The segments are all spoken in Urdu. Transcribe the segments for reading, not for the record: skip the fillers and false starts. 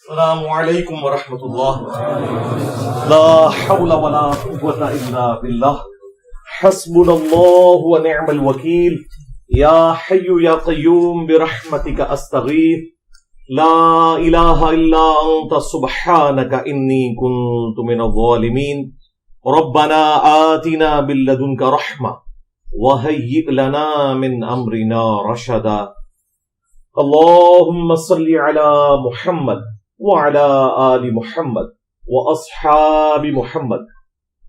السلام علیکم ورحمۃ اللہ. لا حول ولا قوة الا باللہ. حسبنا اللہ ونعم الوکیل. یا حی یا قیوم برحمتک استغیث. لا الہ الا انت سبحانک انی کنت من الظالمین. ربنا آتنا من لدنک رحمہ وہیئ لنا من امرنا رشدا. اللہم صلی علی محمد وعلى آل محمد وأصحاب محمد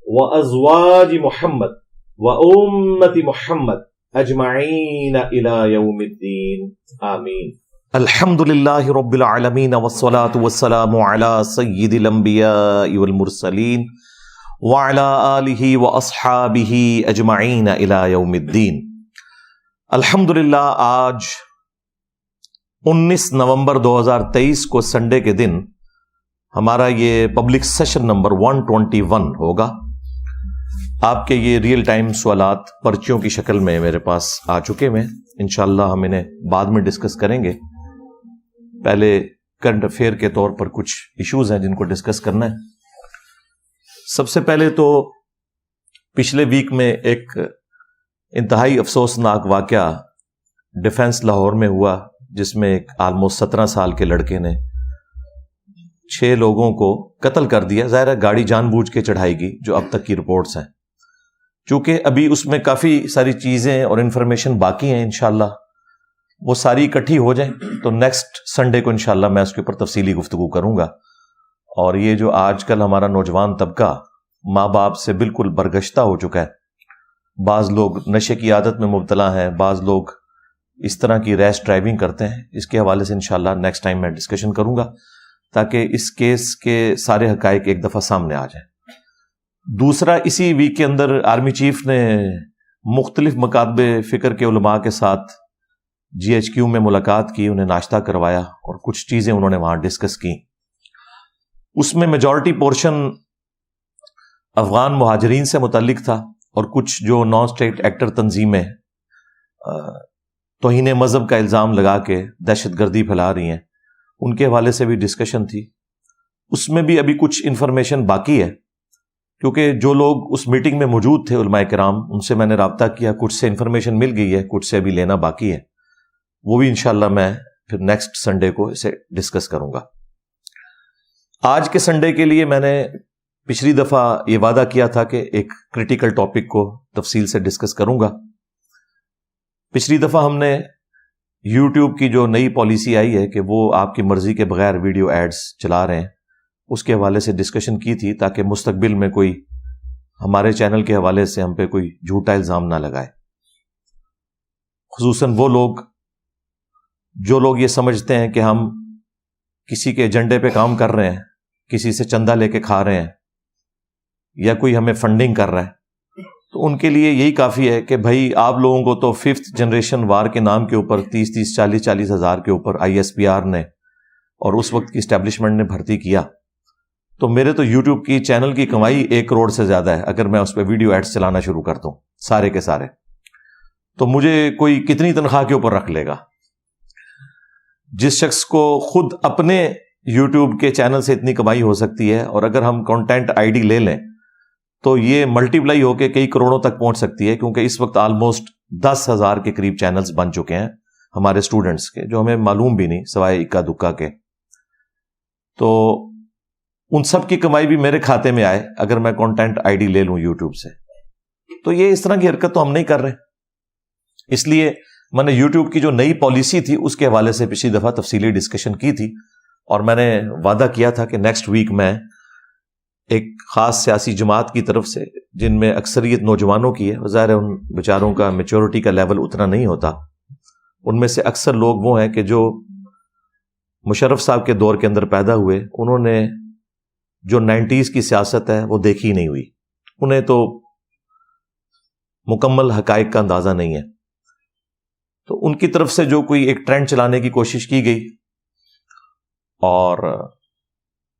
وأزواج محمد وأمة محمد أجمعين إلى يوم الدين آمين. الحمد لله رب العالمين والصلاة والسلام على سيد الأنبياء والمرسلين وعلى آله وأصحابه أجمعين إلى يوم الدين. الحمد للہ آج 19 نومبر 2023 کو سنڈے کے دن ہمارا یہ پبلک سیشن نمبر 121 ہوگا. آپ کے یہ ریئل ٹائم سوالات پرچیوں کی شکل میں میرے پاس آ چکے ہیں. انشاءاللہ ہم انہیں بعد میں ڈسکس کریں گے. پہلے کرنٹ افیئر کے طور پر کچھ ایشوز ہیں جن کو ڈسکس کرنا ہے. سب سے پہلے تو پچھلے ویک میں ایک انتہائی افسوسناک واقعہ ڈیفنس لاہور میں ہوا، جس میں ایک آلموسٹ 17 سال کے لڑکے نے 6 لوگوں کو قتل کر دیا. ظاہر ہے گاڑی جان بوجھ کے چڑھائی گئی، جو اب تک کی رپورٹس ہیں. چونکہ ابھی اس میں کافی ساری چیزیں اور انفارمیشن باقی ہیں، انشاءاللہ وہ ساری اکٹھی ہو جائیں تو نیکسٹ سنڈے کو انشاءاللہ میں اس کے اوپر تفصیلی گفتگو کروں گا. اور یہ جو آج کل ہمارا نوجوان طبقہ ماں باپ سے بالکل برگشتہ ہو چکا ہے، بعض لوگ نشے کی عادت میں مبتلا ہیں، بعض لوگ اس طرح کی ریش ڈرائیونگ کرتے ہیں، اس کے حوالے سے انشاءاللہ نیکسٹ ٹائم میں ڈسکشن کروں گا تاکہ اس کیس کے سارے حقائق ایک دفعہ سامنے آ جائیں. دوسرا، اسی ویک کے اندر آرمی چیف نے مختلف مکاتب فکر کے علماء کے ساتھ GHQ میں ملاقات کی، انہیں ناشتہ کروایا اور کچھ چیزیں انہوں نے وہاں ڈسکس کی. اس میں میجورٹی پورشن افغان مہاجرین سے متعلق تھا اور کچھ جو نان اسٹیٹ ایکٹر تنظیمیں توہین مذہب کا الزام لگا کے دہشت گردی پھیلا رہی ہیں، ان کے حوالے سے بھی ڈسکشن تھی. اس میں بھی ابھی کچھ انفارمیشن باقی ہے، کیونکہ جو لوگ اس میٹنگ میں موجود تھے علماء کرام، ان سے میں نے رابطہ کیا، کچھ سے انفارمیشن مل گئی ہے، کچھ سے ابھی لینا باقی ہے. وہ بھی انشاءاللہ میں پھر نیکسٹ سنڈے کو اسے ڈسکس کروں گا. آج کے سنڈے کے لیے میں نے پچھلی دفعہ یہ وعدہ کیا تھا کہ ایک کریٹیکل ٹاپک کو تفصیل سے ڈسکس کروں گا. پچھلی دفعہ ہم نے یوٹیوب کی جو نئی پالیسی آئی ہے کہ وہ آپ کی مرضی کے بغیر ویڈیو ایڈز چلا رہے ہیں، اس کے حوالے سے ڈسکشن کی تھی تاکہ مستقبل میں کوئی ہمارے چینل کے حوالے سے ہم پہ کوئی جھوٹا الزام نہ لگائے. خصوصاً وہ لوگ جو لوگ یہ سمجھتے ہیں کہ ہم کسی کے ایجنڈے پہ کام کر رہے ہیں، کسی سے چندہ لے کے کھا رہے ہیں یا کوئی ہمیں فنڈنگ کر رہا ہے، تو ان کے لیے یہی کافی ہے کہ بھائی آپ لوگوں کو تو 5th جنریشن وار کے نام کے اوپر 30 40 ہزار کے اوپر ISPR نے اور اس وقت کی اسٹیبلشمنٹ نے بھرتی کیا، تو میرے تو یوٹیوب کی چینل کی کمائی 1 کروڑ سے زیادہ ہے اگر میں اس پہ ویڈیو ایڈز چلانا شروع کرتا ہوں سارے کے سارے. تو مجھے کوئی کتنی تنخواہ کے اوپر رکھ لے گا؟ جس شخص کو خود اپنے یوٹیوب کے چینل سے اتنی کمائی ہو سکتی ہے، اور اگر ہم کانٹینٹ ID لے لیں تو یہ ملٹیپلائی ہو کے کئی کروڑوں تک پہنچ سکتی ہے، کیونکہ اس وقت آلموسٹ 10,000 کے قریب چینلز بن چکے ہیں ہمارے اسٹوڈنٹس کے، جو ہمیں معلوم بھی نہیں سوائے اکا دکا کے. تو ان سب کی کمائی بھی میرے کھاتے میں آئے اگر میں کانٹینٹ ID لے لوں یوٹیوب سے. تو یہ اس طرح کی حرکت تو ہم نہیں کر رہے. اس لیے میں نے یوٹیوب کی جو نئی پالیسی تھی اس کے حوالے سے پچھلی دفعہ تفصیلی ڈسکشن کی تھی، اور میں نے وعدہ کیا تھا کہ نیکسٹ ویک میں ایک خاص سیاسی جماعت کی طرف سے، جن میں اکثریت نوجوانوں کی ہے، ظاہر ہے ان بیچاروں کا میچورٹی کا لیول اتنا نہیں ہوتا، ان میں سے اکثر لوگ وہ ہیں کہ جو مشرف صاحب کے دور کے اندر پیدا ہوئے، انہوں نے جو 90s کی سیاست ہے وہ دیکھی نہیں ہوئی، انہیں تو مکمل حقائق کا اندازہ نہیں ہے. تو ان کی طرف سے جو کوئی ایک ٹرینڈ چلانے کی کوشش کی گئی، اور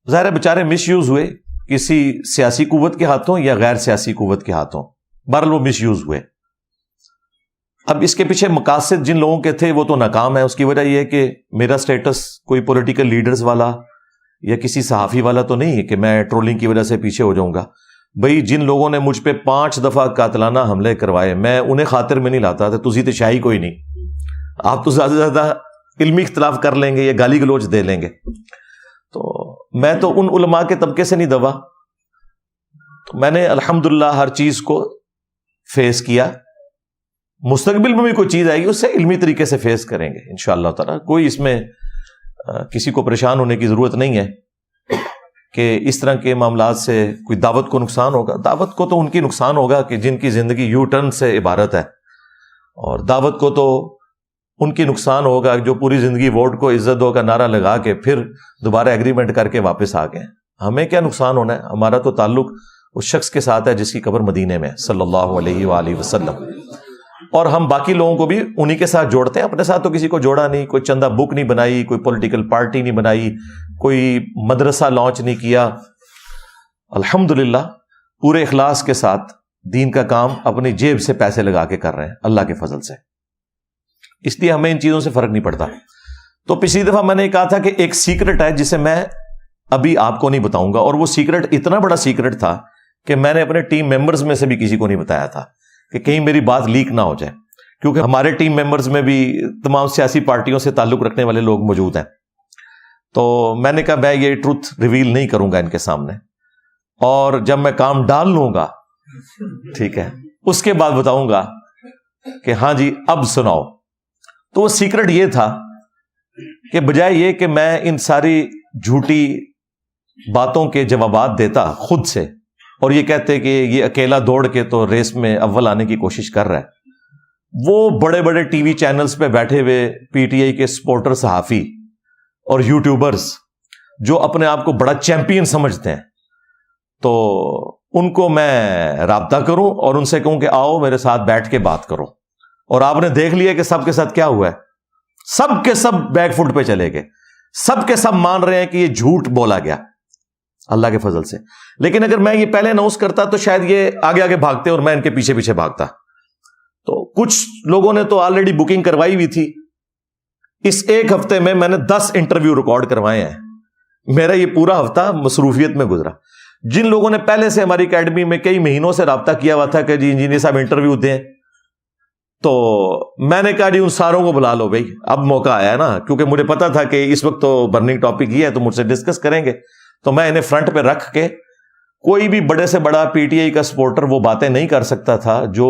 ظاہر ہے بیچارے مس یوز ہوئے کسی سیاسی قوت کے ہاتھوں یا غیر سیاسی قوت کے ہاتھوں، بہرحال وہ مس یوز ہوئے. اب اس کے پیچھے مقاصد جن لوگوں کے تھے وہ تو ناکام ہے. اس کی وجہ یہ ہے کہ میرا سٹیٹس کوئی پولیٹیکل لیڈرز والا یا کسی صحافی والا تو نہیں ہے کہ میں ٹرولنگ کی وجہ سے پیچھے ہو جاؤں گا. بھئی جن لوگوں نے مجھ پہ 5 دفعہ قاتلانہ حملے کروائے میں انہیں خاطر میں نہیں لاتا تھا. تسی تو شاہی کوئی نہیں, آپ تو زیادہ سے زیادہ علمی اختلاف کر لیں گے یا گالی گلوچ دے لیں گے. تو میں تو ان علماء کے طبقے سے نہیں دبا. تو میں نے الحمدللہ ہر چیز کو فیس کیا. مستقبل میں بھی کوئی چیز آئے گی اس سے علمی طریقے سے فیس کریں گے انشاءاللہ تعالی. کوئی اس میں کسی کو پریشان ہونے کی ضرورت نہیں ہے کہ اس طرح کے معاملات سے کوئی دعوت کو نقصان ہوگا. دعوت کو تو ان کی نقصان ہوگا کہ جن کی زندگی یو ٹرن سے عبارت ہے, اور دعوت کو تو ان کی نقصان ہوگا جو پوری زندگی ووٹ کو عزت دو کا نعرہ لگا کے پھر دوبارہ ایگریمنٹ کر کے واپس آ گئے. ہمیں کیا نقصان ہونا ہے؟ ہمارا تو تعلق اس شخص کے ساتھ ہے جس کی قبر مدینے میں صلی اللہ علیہ وآلہ وسلم, اور ہم باقی لوگوں کو بھی انہی کے ساتھ جوڑتے ہیں. اپنے ساتھ تو کسی کو جوڑا نہیں, کوئی چندہ بک نہیں بنائی, کوئی پولیٹیکل پارٹی نہیں بنائی, کوئی مدرسہ لانچ نہیں کیا. الحمدللہ پورے اخلاص کے ساتھ دین کا کام اپنی جیب سے پیسے لگا کے کر رہے ہیں اللہ کے فضل سے. اس لیے ہمیں ان چیزوں سے فرق نہیں پڑتا. تو پچھلی دفعہ میں نے کہا تھا کہ ایک سیکرٹ ہے جسے میں ابھی آپ کو نہیں بتاؤں گا, اور وہ سیکرٹ اتنا بڑا سیکرٹ تھا کہ میں نے اپنے ٹیم ممبرز میں سے بھی کسی کو نہیں بتایا تھا کہ کہیں میری بات لیک نہ ہو جائے, کیونکہ ہمارے ٹیم ممبرز میں بھی تمام سیاسی پارٹیوں سے تعلق رکھنے والے لوگ موجود ہیں. تو میں نے کہا میں یہ ٹروتھ ریویل نہیں کروں گا ان کے سامنے, اور جب میں کام ڈال لوں گا ٹھیک ہے اس کے بعد بتاؤں گا کہ ہاں جی اب سناؤ. تو وہ سیکرٹ یہ تھا کہ بجائے یہ کہ میں ان ساری جھوٹی باتوں کے جوابات دیتا خود سے, اور یہ کہتے کہ یہ اکیلا دوڑ کے تو ریس میں اول آنے کی کوشش کر رہا ہے, وہ بڑے بڑے ٹی وی چینلز پہ بیٹھے ہوئے پی ٹی آئی کے سپورٹر صحافی اور یوٹیوبرز جو اپنے آپ کو بڑا چیمپئن سمجھتے ہیں, تو ان کو میں رابطہ کروں اور ان سے کہوں کہ آؤ میرے ساتھ بیٹھ کے بات کرو. اور آپ نے دیکھ لیا کہ سب کے ساتھ کیا ہوا ہے, سب کے سب بیک فٹ پہ چلے گئے, سب کے سب مان رہے ہیں کہ یہ جھوٹ بولا گیا اللہ کے فضل سے. لیکن اگر میں یہ پہلے اناؤنس کرتا تو شاید یہ آگے آگے بھاگتے اور میں ان کے پیچھے پیچھے بھاگتا. تو کچھ لوگوں نے تو آلریڈی بکنگ کروائی ہوئی تھی. اس ایک ہفتے میں نے 10 انٹرویو ریکارڈ کروائے ہیں. میرا یہ پورا ہفتہ مصروفیت میں گزرا. جن لوگوں نے پہلے سے ہماری اکیڈمی میں کئی مہینوں سے رابطہ کیا ہوا تھا کہ جی انجینئر صاحب انٹرویو دیں, تو میں نے کہا جی ان ساروں کو بلا لو بھائی, اب موقع آیا ہے نا, کیونکہ مجھے پتا تھا کہ اس وقت تو برننگ ٹاپک یہ ہے تو مجھ سے ڈسکس کریں گے. تو میں انہیں فرنٹ پہ رکھ کے, کوئی بھی بڑے سے بڑا پی ٹی آئی کا سپورٹر وہ باتیں نہیں کر سکتا تھا جو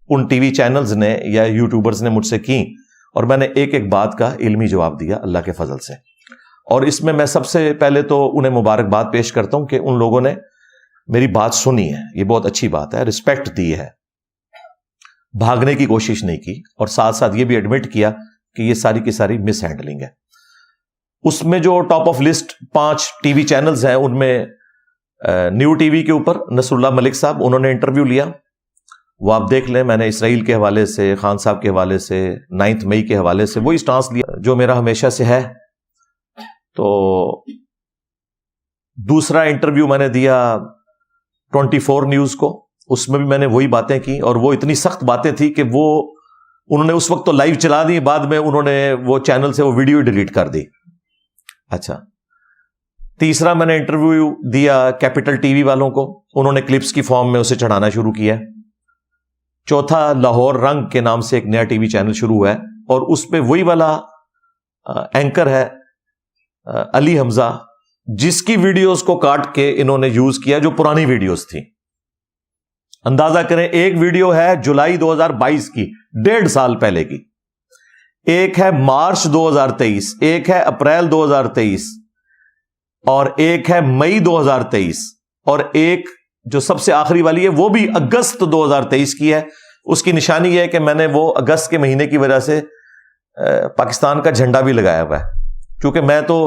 ان ٹی وی چینلز نے یا یوٹیوبرز نے مجھ سے کی, اور میں نے ایک ایک بات کا علمی جواب دیا اللہ کے فضل سے. اور اس میں سب سے پہلے تو انہیں مبارکباد پیش کرتا ہوں کہ ان لوگوں نے میری بات سنی ہے, یہ بہت اچھی بات ہے, رسپیکٹ دی ہے, بھاگنے کی کوشش نہیں کی, اور ساتھ ساتھ یہ بھی ایڈمٹ کیا کہ یہ ساری کی ساری مس ہینڈلنگ ہے. اس میں جو top of list 5 T V channels ہیں ان میں نیو ٹی وی کے اوپر نصر اللہ ملک صاحب انہوں نے انٹرویو لیا, وہ آپ دیکھ لیں. میں نے اسرائیل کے حوالے سے, خان صاحب کے حوالے سے, 9 مئی کے حوالے سے وہی سٹانس لیا جو میرا ہمیشہ سے ہے. تو دوسرا انٹرویو میں نے دیا 24 نیوز کو, اس میں بھی میں نے وہی باتیں کی, اور وہ اتنی سخت باتیں تھی کہ وہ انہوں نے اس وقت تو لائیو چلا دی, بعد میں انہوں نے وہ چینل سے وہ ویڈیو ڈیلیٹ کر دی. اچھا, تیسرا میں نے انٹرویو دیا کیپٹل ٹی وی والوں کو, انہوں نے کلپس کی فارم میں اسے چڑھانا شروع کیا. چوتھا لاہور رنگ کے نام سے ایک نیا ٹی وی چینل شروع ہوا ہے, اور اس پہ وہی والا اینکر ہے علی حمزہ جس کی ویڈیوز کو کاٹ کے انہوں نے یوز کیا جو پرانی ویڈیوز تھی. اندازہ کریں, ایک ویڈیو ہے جولائی 2022 کی, 1.5 سال پہلے کی, ایک ہے مارچ 2023, ایک ہے اپریل 2023, اور ایک ہے مئی 2023, اور ایک جو سب سے آخری والی ہے وہ بھی اگست 2023 کی ہے. اس کی نشانی یہ ہے کہ میں نے وہ اگست کے مہینے کی وجہ سے پاکستان کا جھنڈا بھی لگایا ہوا ہے, کیونکہ میں تو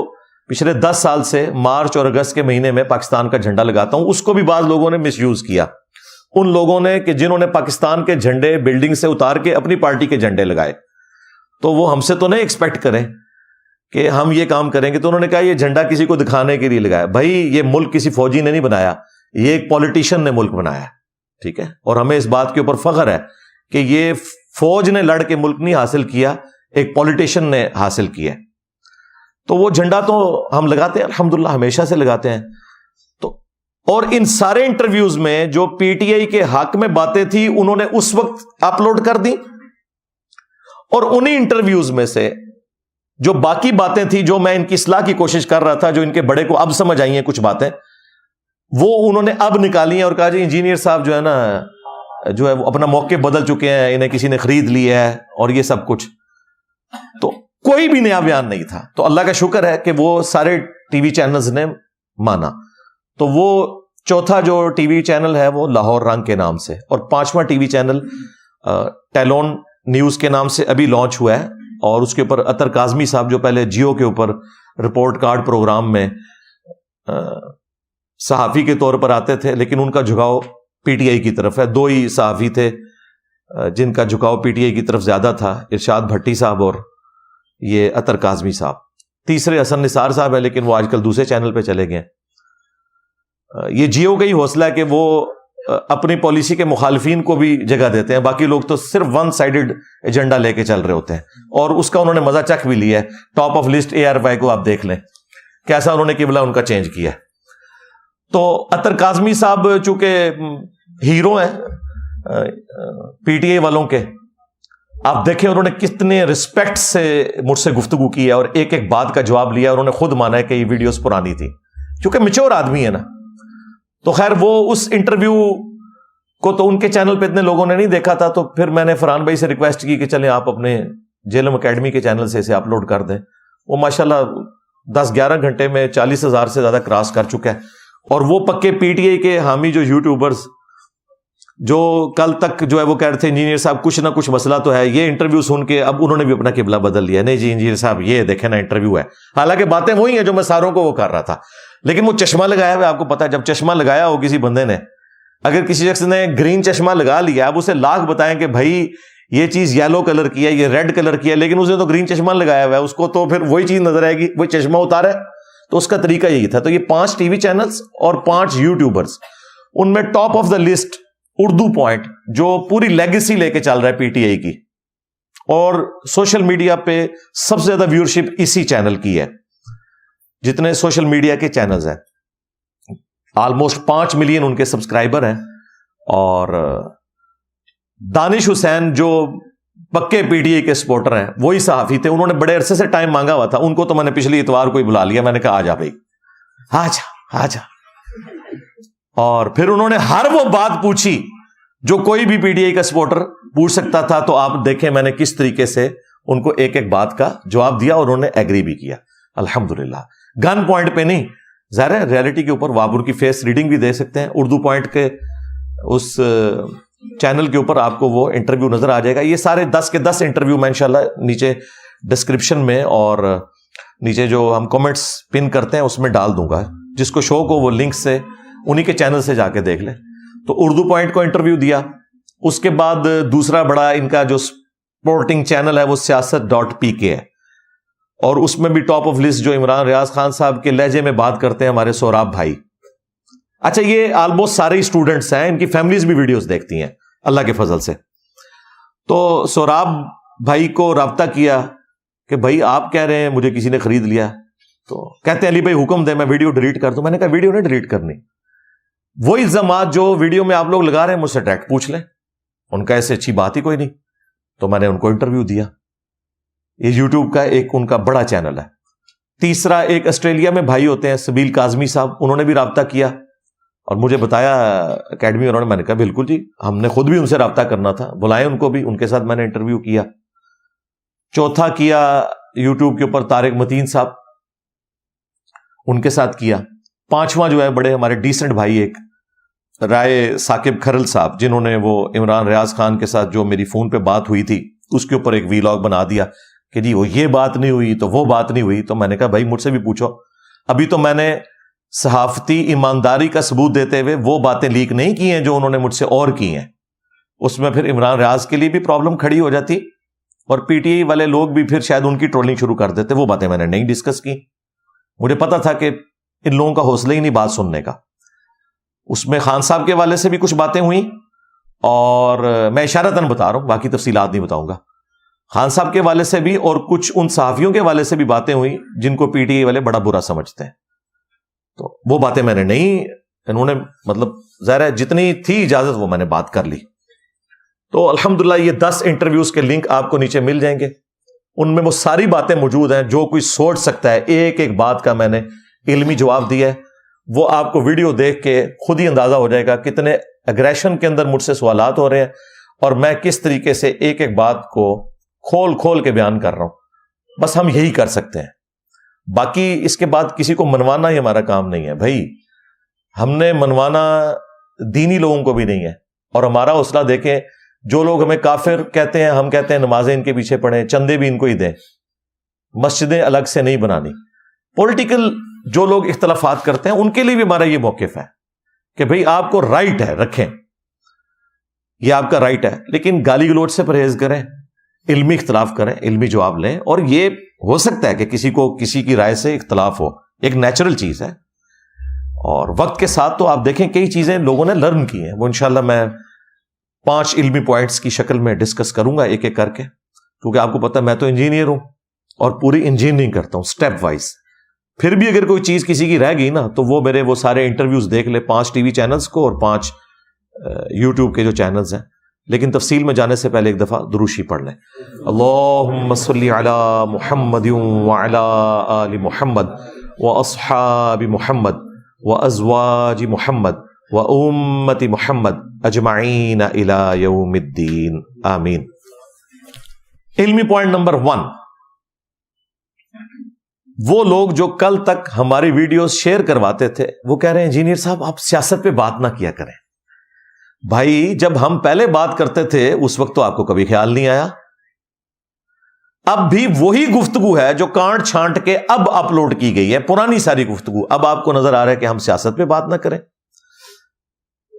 پچھلے 10 سال سے مارچ اور اگست کے مہینے میں پاکستان کا جھنڈا لگاتا ہوں. اس کو بھی بعض لوگوں نے مس یوز کیا, ان لوگوں نے کہ جنہوں نے پاکستان کے جھنڈے بلڈنگ سے اتار کے اپنی پارٹی کے جھنڈے لگائے, تو وہ ہم سے تو نہیں ایکسپیکٹ کریں کہ ہم یہ کام کریں گے. تو انہوں نے کہا یہ جھنڈا کسی کو دکھانے کے لیے لگایا. بھائی یہ ملک کسی فوجی نے نہیں بنایا, یہ ایک پولیٹیشین نے ملک بنایا, ٹھیک ہے, اور ہمیں اس بات کے اوپر فخر ہے کہ یہ فوج نے لڑ کے ملک نہیں حاصل کیا, ایک پولیٹیشین نے حاصل کیا. تو وہ جھنڈا تو ہم لگاتے ہیں الحمدللہ، ہمیشہ سے لگاتے ہیں. تو اور ان سارے انٹرویوز میں جو پی ٹی آئی کے حق میں باتیں تھی انہوں نے اس وقت اپلوڈ کر دی، اور انہی انٹرویوز میں سے جو باقی باتیں تھی جو میں ان کی اصلاح کی کوشش کر رہا تھا، جو ان کے بڑے کو اب سمجھ آئی ہیں کچھ باتیں، وہ انہوں نے اب نکالی ہیں اور کہا جی انجینئر صاحب جو ہے نا جو ہے وہ اپنا موقع بدل چکے ہیں، انہیں کسی نے خرید لیا ہے اور یہ سب کچھ. تو کوئی بھی نیا بیان نہیں تھا. تو اللہ کا شکر ہے کہ وہ سارے ٹی وی چینلز نے مانا. تو وہ چوتھا جو ٹی وی چینل ہے وہ لاہور رنگ کے نام سے، اور پانچواں T V channel talon news کے نام سے ابھی لانچ ہوا ہے، اور اس کے اوپر اطہر کاظمی صاحب جو پہلے جیو کے اوپر رپورٹ کارڈ پروگرام میں صحافی کے طور پر آتے تھے، لیکن ان کا جھکاؤ پی ٹی آئی کی طرف ہے. 2 ہی صحافی تھے جن کا جھکاؤ پی ٹی آئی کی طرف زیادہ تھا، ارشاد بھٹی صاحب اور یہ اطہر کاظمی صاحب. تیسرے حسن نثار صاحب ہے، لیکن وہ آج کل دوسرے چینل پہ چلے گئے. یہ جیو کا ہی حوصلہ ہے کہ وہ اپنی پالیسی کے مخالفین کو بھی جگہ دیتے ہیں، باقی لوگ تو صرف ون سائیڈڈ ایجنڈا لے کے چل رہے ہوتے ہیں، اور اس کا انہوں نے مزہ چکھ بھی لیا ہے. ٹاپ آف لسٹ ARY کو آپ دیکھ لیں کیسا انہوں نے قبلہ ان کا چینج کیا ہے. تو اطہر کاظمی صاحب چونکہ ہیرو ہیں پی ٹی آئی والوں کے، آپ دیکھیں انہوں نے کتنے رسپیکٹ سے مجھ سے گفتگو کی ہے اور ایک ایک بات کا جواب لیا. انہوں نے خود مانا ہے کہ یہ ویڈیوز پرانی تھی، کیونکہ میچور آدمی ہے نا. تو خیر وہ اس انٹرویو کو تو ان کے چینل پہ اتنے لوگوں نے نہیں دیکھا تھا، تو پھر میں نے فرحان بھائی سے ریکویسٹ کی کہ چلیں آپ اپنے جیلم اکیڈمی کے چینل سے اسے اپلوڈ کر دیں. وہ ماشاءاللہ 10-11 گھنٹے میں 40,000 سے زیادہ کراس کر چکا ہے. اور وہ پکے پی ٹی آئی کے حامی جو یوٹیوبرز جو کل تک جو ہے وہ کہہ رہے تھے انجینئر صاحب کچھ نہ کچھ مسئلہ تو ہے، یہ انٹرویو سن کے اب انہوں نے بھی اپنا قبلہ بدل لیا. نہیں جی انجینئر صاحب یہ دیکھیں نا انٹرویو ہے، حالانکہ باتیں وہی ہیں جو میں ساروں کو وہ کر رہا تھا، لیکن وہ چشمہ لگایا ہوا. آپ کو پتا ہے جب چشمہ لگایا ہو کسی بندے نے، اگر کسی شخص نے گرین چشمہ لگا لیا، اب اسے لاکھ بتائیں کہ بھائی یہ چیز یلو کلر کی ہے، یہ ریڈ کلر کی ہے، لیکن اس نے تو گرین چشمہ لگایا ہوا ہے، اس کو تو پھر وہی چیز نظر آئے گی، وہی چشمہ اتارا ہے. تو اس کا طریقہ یہی تھا. تو یہ 5 ٹی وی چینلز اور 5 یوٹیوبرز، ان میں top of the list Urdu point جو پوری لیگیسی لے کے چل رہا ہے پی ٹی آئی کی، اور سوشل میڈیا پہ سب سے زیادہ ویورشپ اسی چینل کی ہے. جتنے سوشل میڈیا کے چینلز ہیں آلموسٹ 5 ملین ان کے سبسکرائبر ہیں. اور دانش حسین جو پکے پی ٹی آئی کے سپورٹر ہیں، وہی صحافی تھے، انہوں نے بڑے عرصے سے ٹائم مانگا ہوا تھا. ان کو تو میں نے پچھلی اتوار کو ہی بلا لیا، میں نے کہا آ جا بھائی آ جا. اور پھر انہوں نے ہر وہ بات پوچھی جو کوئی بھی پی ٹی آئی کا سپورٹر پوچھ سکتا تھا. تو آپ دیکھیں میں نے کس طریقے سے ان کو ایک ایک بات کا جواب دیا، اور انہوں نے ایگری بھی کیا الحمدللہ. گن پوائنٹ پہ نہیں، ظاہر ہے ریئلٹی کے اوپر آپ ان کی فیس ریڈنگ بھی دے سکتے ہیں. اردو پوائنٹ کے اس چینل کے اوپر آپ کو وہ انٹرویو نظر آ جائے گا. یہ سارے 10 کے 10 انٹرویو میں انشاءاللہ نیچے ڈسکرپشن میں اور نیچے جو ہم کمنٹس پن کرتے ہیں اس میں ڈال دوں گا. جس کو شوق ہو وہ لنک سے انہی کے چینل سے جا کے دیکھ لیں. تو اردو پوائنٹ کو انٹرویو دیا. اس کے بعد دوسرا بڑا ان کا جو سپورٹنگ چینل ہے وہ سیاست.pk ہے، اور اس میں بھی ٹاپ آف لسٹ جو عمران ریاض خان صاحب کے لہجے میں بات کرتے ہیں ہمارے سوراب بھائی. اچھا یہ آلموسٹ سارے اسٹوڈنٹس ہیں، ان کی فیملیز بھی ویڈیوز دیکھتی ہیں اللہ کے فضل سے. تو سوراب بھائی کو رابطہ کیا کہ بھائی آپ کہہ رہے ہیں مجھے کسی نے خرید لیا، تو کہتے ہیں علی بھائی حکم دے میں ویڈیو ڈیلیٹ کر دوں. میں نے کہا ویڈیو نہیں ڈیلیٹ کرنی، وہی الزامات جو ویڈیو میں آپ لوگ لگا رہے ہیں مجھ سے ڈائریکٹ پوچھ لیں. ان کا ایسے اچھی بات ہی کوئی نہیں. تو میں نے ان کو انٹرویو دیا. یہ یوٹیوب کا ایک ان کا بڑا چینل ہے. تیسرا ایک آسٹریلیا میں بھائی ہوتے ہیں سبیل کاظمی صاحب، انہوں نے بھی رابطہ کیا اور مجھے بتایا اکیڈمی والوں نے. میں نے کہا بالکل جی، ہم نے خود بھی ان سے رابطہ کرنا تھا، بلائیں ان کو بھی، ان کے ساتھ میں نے انٹرویو کیا. چوتھا کیا یوٹیوب کے اوپر طارق متین صاحب، ان کے ساتھ کیا. پانچواں جو ہے بڑے ہمارے ڈیسنٹ بھائی ایک رائے ثاقب کھرل صاحب، جنہوں نے وہ عمران ریاض خان کے ساتھ جو میری فون پہ بات ہوئی تھی اس کے اوپر ایک ویلاگ بنا دیا کہ جی وہ یہ بات نہیں ہوئی تو وہ بات نہیں ہوئی. تو میں نے کہا بھائی مجھ سے بھی پوچھو. ابھی تو میں نے صحافتی ایمانداری کا ثبوت دیتے ہوئے وہ باتیں لیک نہیں کی ہیں جو انہوں نے مجھ سے اور کی ہیں. اس میں پھر عمران ریاض کے لیے بھی پرابلم کھڑی ہو جاتی، اور پی ٹی آئی والے لوگ بھی پھر شاید ان کی ٹرولنگ شروع کر دیتے. وہ باتیں میں نے نہیں ڈسکس کی. مجھے پتا تھا کہ ان لوگوں کا حوصلہ ہی نہیں بات سننے کا. اس میں خان صاحب کے والے سے بھی کچھ باتیں ہوئیں، اور میں اشارتاً بتا رہا ہوں، باقی تفصیلات نہیں بتاؤں گا. خان صاحب کے والے سے بھی اور کچھ ان صحافیوں کے والے سے بھی باتیں ہوئی جن کو پی ٹی آئی والے بڑا برا سمجھتے ہیں. تو وہ باتیں میں نے نہیں, انہوں نے مطلب ظاہر ہے جتنی تھی اجازت وہ میں نے بات کر لی. تو الحمدللہ یہ 10 انٹرویوز کے لنک آپ کو نیچے مل جائیں گے, ان میں وہ ساری باتیں موجود ہیں جو کوئی سوچ سکتا ہے. ایک ایک بات کا میں نے علمی جواب دیا ہے. وہ آپ کو ویڈیو دیکھ کے خود ہی اندازہ ہو جائے گا کتنے اگریشن کے اندر مجھ سے سوالات ہو رہے ہیں اور میں کس طریقے سے ایک ایک بات کو کھول کھول کے بیان کر رہا ہوں. بس ہم یہی کر سکتے ہیں, باقی اس کے بعد کسی کو منوانا ہی ہمارا کام نہیں ہے. بھائی ہم نے منوانا دینی لوگوں کو بھی نہیں ہے. اور ہمارا حوصلہ دیکھیں, جو لوگ ہمیں کافر کہتے ہیں, ہم کہتے ہیں نمازیں ان کے پیچھے پڑھیں, چندے بھی ان کو ہی دیں, مسجدیں الگ سے نہیں بنانی. پولیٹیکل جو لوگ اختلافات کرتے ہیں ان کے لیے بھی ہمارا یہ موقف ہے کہ بھئی آپ کو رائٹ ہے, رکھیں, یہ آپ کا رائٹ ہے, لیکن گالی گلوچ سے پرہیز کریں, علمی اختلاف کریں, علمی جواب لیں. اور یہ ہو سکتا ہے کہ کسی کو کسی کی رائے سے اختلاف ہو, ایک نیچرل چیز ہے. اور وقت کے ساتھ تو آپ دیکھیں کئی چیزیں لوگوں نے لرن کی ہیں, وہ انشاءاللہ میں 5 علمی پوائنٹس کی شکل میں ڈسکس کروں گا ایک ایک کر کے, کیونکہ آپ کو پتہ ہے میں تو انجینئر ہوں اور پوری انجینئرنگ کرتا ہوں سٹیپ وائز. پھر بھی اگر کوئی چیز کسی کی رہ گئی نا تو وہ میرے وہ سارے انٹرویوز دیکھ لے, 5 ٹی وی چینلز کو اور 5 یوٹیوب کے جو چینلز ہیں. لیکن تفصیل میں جانے سے پہلے ایک دفعہ دروشی پڑھ لیں. اللہم صلی علی محمد وعلی آل محمد واصحاب محمد وازواج محمد وامت محمد اجمعین الی یوم الدین آمین. علمی پوائنٹ نمبر 1, وہ لوگ جو کل تک ہماری ویڈیوز شیئر کرواتے تھے وہ کہہ رہے ہیں انجینئر صاحب آپ سیاست پہ بات نہ کیا کریں. بھائی جب ہم پہلے بات کرتے تھے اس وقت تو آپ کو کبھی خیال نہیں آیا. اب بھی وہی گفتگو ہے جو کانٹ چھانٹ کے اب اپلوڈ کی گئی ہے, پرانی ساری گفتگو. اب آپ کو نظر آ رہا ہے کہ ہم سیاست پہ بات نہ کریں.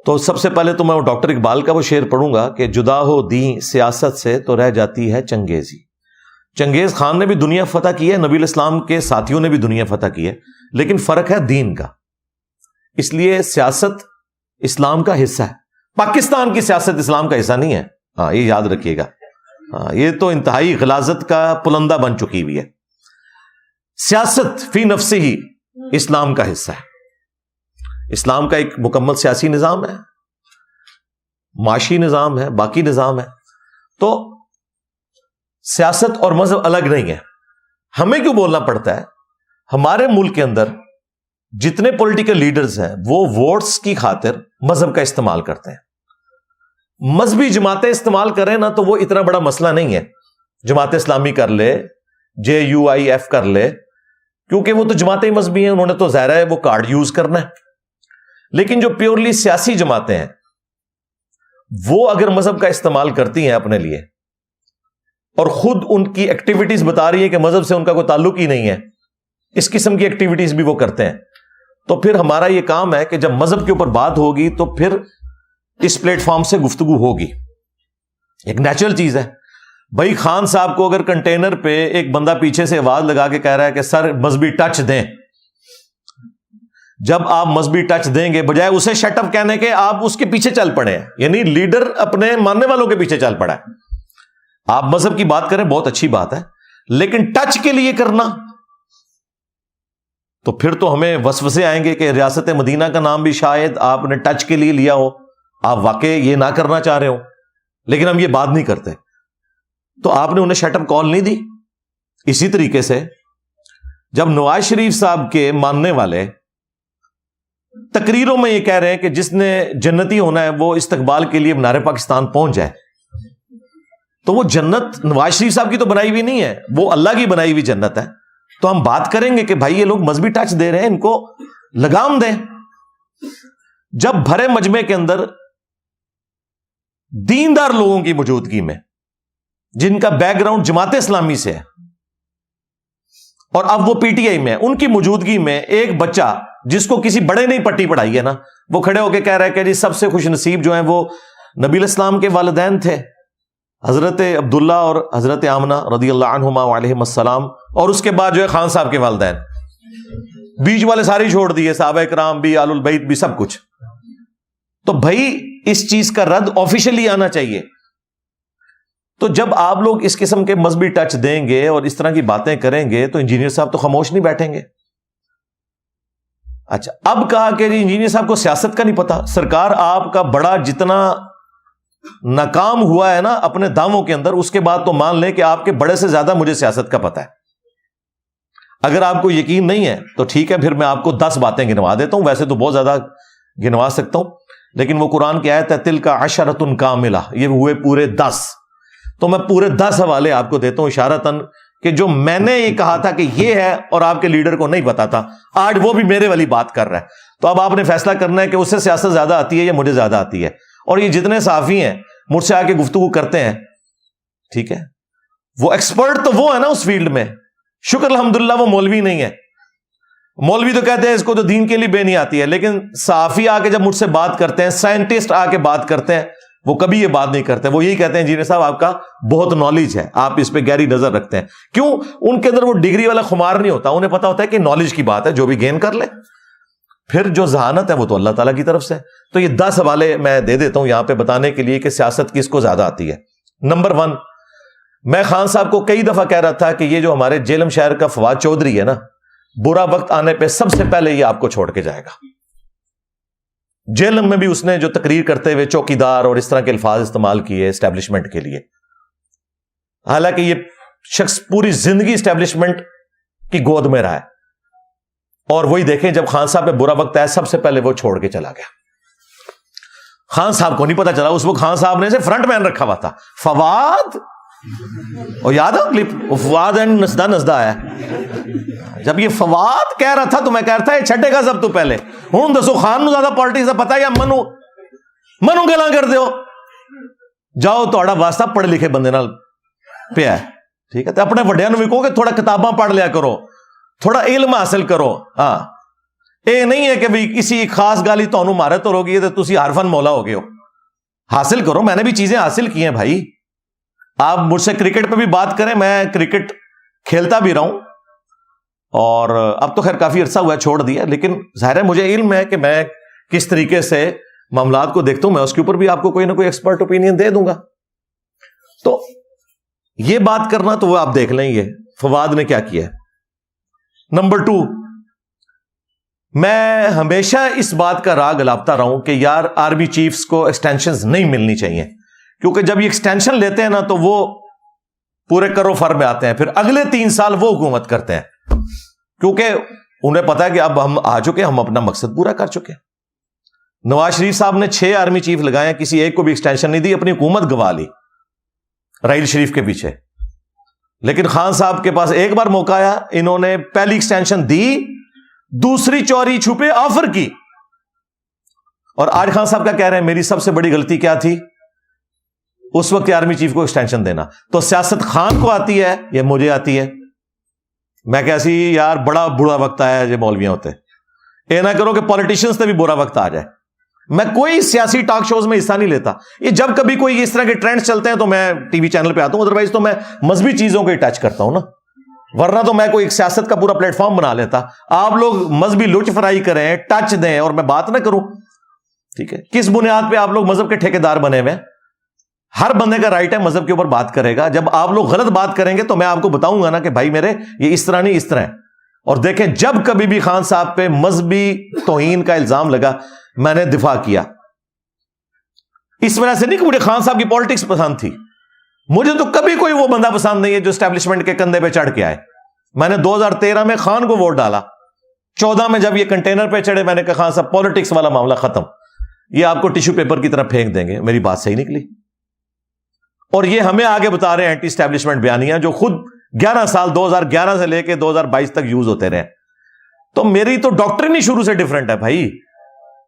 تو سب سے پہلے تو میں ڈاکٹر اقبال کا وہ شعر پڑھوں گا کہ جدا ہو دین سیاست سے تو رہ جاتی ہے چنگیزی. چنگیز خان نے بھی دنیا فتح کی ہے, نبی الاسلام کے ساتھیوں نے بھی دنیا فتح کی ہے, لیکن فرق ہے دین کا. اس لیے سیاست اسلام کا حصہ ہے. پاکستان کی سیاست اسلام کا حصہ نہیں ہے, ہاں یہ یاد رکھیے گا. ہاں یہ تو انتہائی غلاظت کا پلندہ بن چکی ہوئی ہے. سیاست فی نفسہ ہی اسلام کا حصہ ہے. اسلام کا ایک مکمل سیاسی نظام ہے, معاشی نظام ہے, باقی نظام ہے. تو سیاست اور مذہب الگ نہیں ہے. ہمیں کیوں بولنا پڑتا ہے؟ ہمارے ملک کے اندر جتنے پولیٹیکل لیڈرز ہیں وہ ووٹس کی خاطر مذہب کا استعمال کرتے ہیں. مذہبی جماعتیں استعمال کریں نا تو وہ اتنا بڑا مسئلہ نہیں ہے. جماعت اسلامی کر لے, JUIF کر لے, کیونکہ وہ تو جماعتیں مذہبی ہیں, انہوں نے تو ظاہر ہے وہ کارڈ یوز کرنا ہے. لیکن جو پیورلی سیاسی جماعتیں ہیں وہ اگر مذہب کا استعمال کرتی ہیں اپنے لیے اور خود ان کی ایکٹیویٹیز بتا رہی ہے کہ مذہب سے ان کا کوئی تعلق ہی نہیں ہے, اس قسم کی ایکٹیویٹیز بھی وہ کرتے ہیں, تو پھر ہمارا یہ کام ہے کہ جب مذہب کے اوپر بات ہوگی تو پھر اس پلیٹ فارم سے گفتگو ہوگی. ایک نیچرل چیز ہے. بھائی خان صاحب کو اگر کنٹینر پہ ایک بندہ پیچھے سے آواز لگا کے کہہ رہا ہے کہ سر مذہبی ٹچ دیں, جب آپ مذہبی ٹچ دیں گے بجائے اسے شٹ اپ کہنے کے آپ اس کے پیچھے چل پڑے ہیں, یعنی لیڈر اپنے ماننے والوں کے پیچھے چل پڑا ہے. آپ مذہب کی بات کریں بہت اچھی بات ہے, لیکن ٹچ کے لیے کرنا تو پھر تو ہمیں وسوسے آئیں گے کہ ریاست مدینہ کا نام بھی شاید آپ نے ٹچ کے لیے لیا ہو, آپ واقعی یہ نہ کرنا چاہ رہے ہو, لیکن ہم یہ بات نہیں کرتے. تو آپ نے انہیں شٹ اپ کال نہیں دی. اسی طریقے سے جب نواز شریف صاحب کے ماننے والے تقریروں میں یہ کہہ رہے ہیں کہ جس نے جنتی ہونا ہے وہ استقبال کے لیے منار پاکستان پہنچ جائے, تو وہ جنت نواز شریف صاحب کی تو بنائی ہوئی نہیں ہے, وہ اللہ کی بنائی ہوئی جنت ہے. تو ہم بات کریں گے کہ بھائی یہ لوگ مذہبی ٹچ دے رہے ہیں, ان کو لگام دیں. جب بھرے مجمع کے اندر دیندار لوگوں کی موجودگی میں جن کا بیک گراؤنڈ جماعت اسلامی سے ہے اور اب وہ PTI میں, ان کی موجودگی میں ایک بچہ جس کو کسی بڑے نے پٹی پڑھائی ہے نا, وہ کھڑے ہو کے کہہ رہا ہے کہ جی سب سے خوش نصیب جو ہیں وہ نبی الاسلام کے والدین تھے, حضرت عبداللہ اور حضرت آمنہ رضی اللہ عنہما وعلیہم السلام, اور اس کے بعد جو ہے خان صاحب کے والدین, بیچ والے سارے چھوڑ دیے, صحابہ کرام بھی, آل البیت بھی, سب کچھ. تو بھائی اس چیز کا رد آفیشلی آنا چاہیے. تو جب آپ لوگ اس قسم کے مذہبی ٹچ دیں گے اور اس طرح کی باتیں کریں گے تو انجینئر صاحب تو خاموش نہیں بیٹھیں گے. اچھا اب کہا کہ انجینئر صاحب کو سیاست کا نہیں پتا. سرکار آپ کا بڑا جتنا ناکام ہوا ہے نا اپنے دعووں کے اندر, اس کے بعد تو مان لیں کہ آپ کے بڑے سے زیادہ مجھے سیاست کا پتا ہے. اگر آپ کو یقین نہیں ہے تو ٹھیک ہے, پھر میں آپ کو 10 باتیں گنوا دیتا ہوں. ویسے تو بہت زیادہ گنوا سکتا ہوں, لیکن وہ قرآن کی آیت ہے تلک عشرۃ کاملہ, یہ ہوئے پورے 10. تو میں پورے 10 حوالے آپ کو دیتا ہوں اشارتاً کہ جو میں نے یہ کہا تھا کہ یہ ہے اور آپ کے لیڈر کو نہیں پتا تھا, آج وہ بھی میرے والی بات کر رہا ہے. تو اب آپ نے فیصلہ کرنا ہے کہ اس سے سیاست زیادہ آتی ہے یا مجھے زیادہ آتی ہے. اور یہ جتنے صحافی ہیں مجھ سے آ کے گفتگو کرتے ہیں, ٹھیک ہے, وہ ایکسپرٹ تو وہ ہے نا اس فیلڈ میں. شکر الحمدللہ وہ مولوی نہیں ہے. مولوی تو کہتے ہیں اس کو تو دین کے لیے بے نہیں آتی ہے, لیکن صحافی آ کے جب مجھ سے بات کرتے ہیں, سائنٹسٹ آ کے بات کرتے ہیں, وہ کبھی یہ بات نہیں کرتے. وہ یہی کہتے ہیں انجینئر صاحب آپ کا بہت نالج ہے, آپ اس پہ گہری نظر رکھتے ہیں. کیوں؟ ان کے اندر وہ ڈگری والا خمار نہیں ہوتا, انہیں پتا ہوتا ہے کہ نالج کی بات ہے, جو بھی گین کر لے. پھر جو ذہانت ہے وہ تو اللہ تعالیٰ کی طرف سے. تو یہ 10 حوالے میں دے دیتا ہوں یہاں پہ بتانے کے لیے کہ سیاست کس کو زیادہ آتی ہے. نمبر 1, میں خان صاحب کو کئی دفعہ کہہ رہا تھا کہ یہ جو ہمارے جیلم شہر کا فواد چودھری ہے نا, برا وقت آنے پہ سب سے پہلے یہ آپ کو چھوڑ کے جائے گا. جیلم میں بھی اس نے جو تقریر کرتے ہوئے چوکیدار اور اس طرح کے الفاظ استعمال کیے اسٹیبلشمنٹ کے لیے, حالانکہ یہ شخص پوری زندگی اسٹیبلشمنٹ کی گود میں رہا ہے. اور وہی دیکھیں جب خان صاحب پہ برا وقت آیا سب سے پہلے وہ چھوڑ کے چلا گیا. خان صاحب کو نہیں پتا چلا, اس وقت خان صاحب نے اسے فرنٹ مین رکھا ہوا تھا. فواد, اور یاد ہے کلپ, فواد اینڈ نسدہ نسدہ آیا. جب یہ فواد کہہ رہا تھا تو میں کہہ رہا تھا یہ چھٹے گا سب تو پہلے. ہوں دسو خان نو زیادہ پالیٹکس کا پتا ہے یا منو گلاں کر دیو. جاؤ تہاڈا واسطہ پڑھے لکھے بندے نال پیا ہے, ٹھیک ہے, تو اپنے وڈیاں نو بھی کہو کہ تھوڑا کتاباں پڑھ لیا کرو, تھوڑا علم حاصل کرو. ہاں یہ نہیں ہے کہ بھئی کسی خاص گالی تانوں مارے تو روگی تو تسی حرفن مولا ہو گئے ہو. حاصل کرو, میں نے بھی چیزیں حاصل کی ہیں بھائی. آپ مجھ سے کرکٹ پہ بھی بات کریں, میں کرکٹ کھیلتا بھی رہا ہوں, اور اب تو خیر کافی عرصہ ہوا ہے چھوڑ دیا, لیکن ظاہر ہے مجھے علم ہے کہ میں کس طریقے سے معاملات کو دیکھتا ہوں. میں اس کے اوپر بھی آپ کو کوئی نہ کوئی ایکسپرٹ اوپینین دے دوں گا. تو یہ بات کرنا تو وہ آپ دیکھ لیں یہ فواد نے کیا کیا ہے. نمبر 2, میں ہمیشہ اس بات کا راگ الاپتا رہا ہوں کہ یار آرمی چیفز کو ایکسٹینشنز نہیں ملنی چاہیے, کیونکہ جب یہ ایکسٹینشن لیتے ہیں نا تو وہ پورے کرو فر میں آتے ہیں, پھر اگلے 3 سال وہ حکومت کرتے ہیں, کیونکہ انہیں پتا ہے کہ اب ہم آ چکے, ہم اپنا مقصد پورا کر چکے. نواز شریف صاحب نے 6 آرمی چیف لگائے, کسی ایک کو بھی ایکسٹینشن نہیں دی, اپنی حکومت گوا لی راحیل شریف کے پیچھے. لیکن خان صاحب کے پاس ایک بار موقع آیا, انہوں نے پہلی ایکسٹینشن دی, دوسری چوری چھپے آفر کی. اور آج خان صاحب کیا کہہ رہے ہیں, میری سب سے بڑی غلطی کیا تھی اس وقت آرمی چیف کو ایکسٹینشن دینا. تو سیاست خان کو آتی ہے یا مجھے آتی ہے؟ میں کیسی یار بڑا برا وقت آیا ہے, یہ مولویاں ہوتے یہ نہ کرو کہ پولیٹیشنز سے بھی برا وقت آ جائے. میں کوئی سیاسی ٹاک شوز میں حصہ نہیں لیتا. یہ جب کبھی کوئی اس طرح کے ٹرینڈز چلتے ہیں تو میں ٹی وی چینل پہ آتا ہوں, ادروائز تو میں مذہبی چیزوں کو ٹچ کرتا ہوں نا, ورنہ تو میں کوئی ایک سیاست کا پورا پلیٹ فارم بنا لیتا. آپ لوگ مذہبی لچ فرائی کریں, ٹچ دیں اور میں بات نہ کروں, ٹھیک ہے. کس بنیاد پہ آپ لوگ مذہب کے ٹھیکیدار بنے ہوئے ہیں؟ ہر بندے کا رائٹ ہے مذہب کے اوپر بات کرے گا. جب آپ لوگ غلط بات کریں گے تو میں آپ کو بتاؤں گا نا کہ بھائی میرے یہ اس طرح نہیں اس طرح ہے. اور دیکھیں جب کبھی بھی خان صاحب پہ مذہبی توہین کا الزام لگا میں نے دفاع کیا. اس وجہ سے نہیں کہ مجھے خان صاحب کی پالیٹکس پسند تھی, مجھے تو کبھی کوئی وہ بندہ پسند نہیں ہے جو اسٹیبلشمنٹ کے کندھے پہ چڑھ کے آئے. میں نے 2013 میں خان کو ووٹ ڈالا, 14 میں جب یہ کنٹینر پہ چڑھے میں نے کہا خان صاحب پالیٹکس والا معاملہ ختم, یہ آپ کو ٹیشو پیپر کی طرح پھینک دیں گے. میری بات صحیح نکلی. اور یہ ہمیں آگے بتا رہے ہیں اینٹی اسٹیبلشمنٹ بیانیاں جو خود 11 سال 2011 سے لے کے 2022 تک یوز ہوتے رہے. تو میری تو ڈاکٹرن ہی شروع سے ڈیفرنٹ ہے بھائی.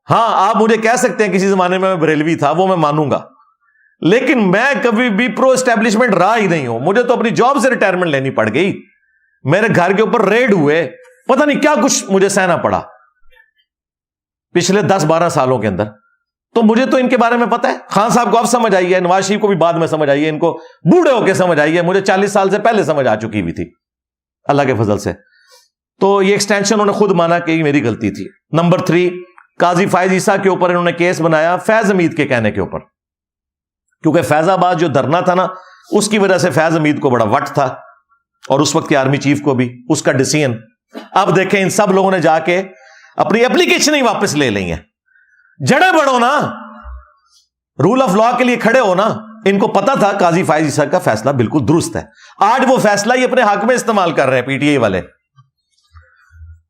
ہاں آپ مجھے کہہ سکتے ہیں کسی زمانے میں بریلوی تھا, وہ میں مانوں گا, لیکن میں کبھی بھی پرو اسٹیبلشمنٹ رہا ہی نہیں ہوں. مجھے تو اپنی جاب سے ریٹائرمنٹ لینی پڑ گئی, میرے گھر کے اوپر ریڈ ہوئے, پتہ نہیں کیا کچھ مجھے سہنا پڑا پچھلے 10-12 سالوں کے اندر. تو مجھے تو ان کے بارے میں پتا ہے. خان صاحب کو اب سمجھ آئی ہے, نواز شریف کو بھی بعد میں سمجھ آئی ہے, ان کو بوڑھے ہو کے سمجھ آئی ہے, مجھے 40 سال سے پہلے سمجھ آ چکی ہوئی تھی اللہ کے فضل سے. تو یہ ایکسٹینشن انہوں نے خود مانا کہ یہ میری غلطی تھی. نمبر 3, قاضی فائز عیسیٰ کے اوپر انہوں نے کیس بنایا فیض حمید کے کہنے کے اوپر, کیونکہ فیض آباد جو دھرنا تھا نا اس کی وجہ سے فیض حمید کو بڑا وٹ تھا اور اس وقت کے آرمی چیف کو بھی اس کا ڈیسیژن. اب دیکھیں ان سب لوگوں نے جا کے اپنی اپلیکیشن ہی واپس لے لی ہیں. جڑے بڑھو نا, رول آف لا کے لیے کھڑے ہو نا. ان کو پتا تھا قاضی فائز عیسیٰ کا فیصلہ بالکل درست ہے. آج وہ فیصلہ ہی اپنے حق میں استعمال کر رہے ہیں پی ٹی آئی والے.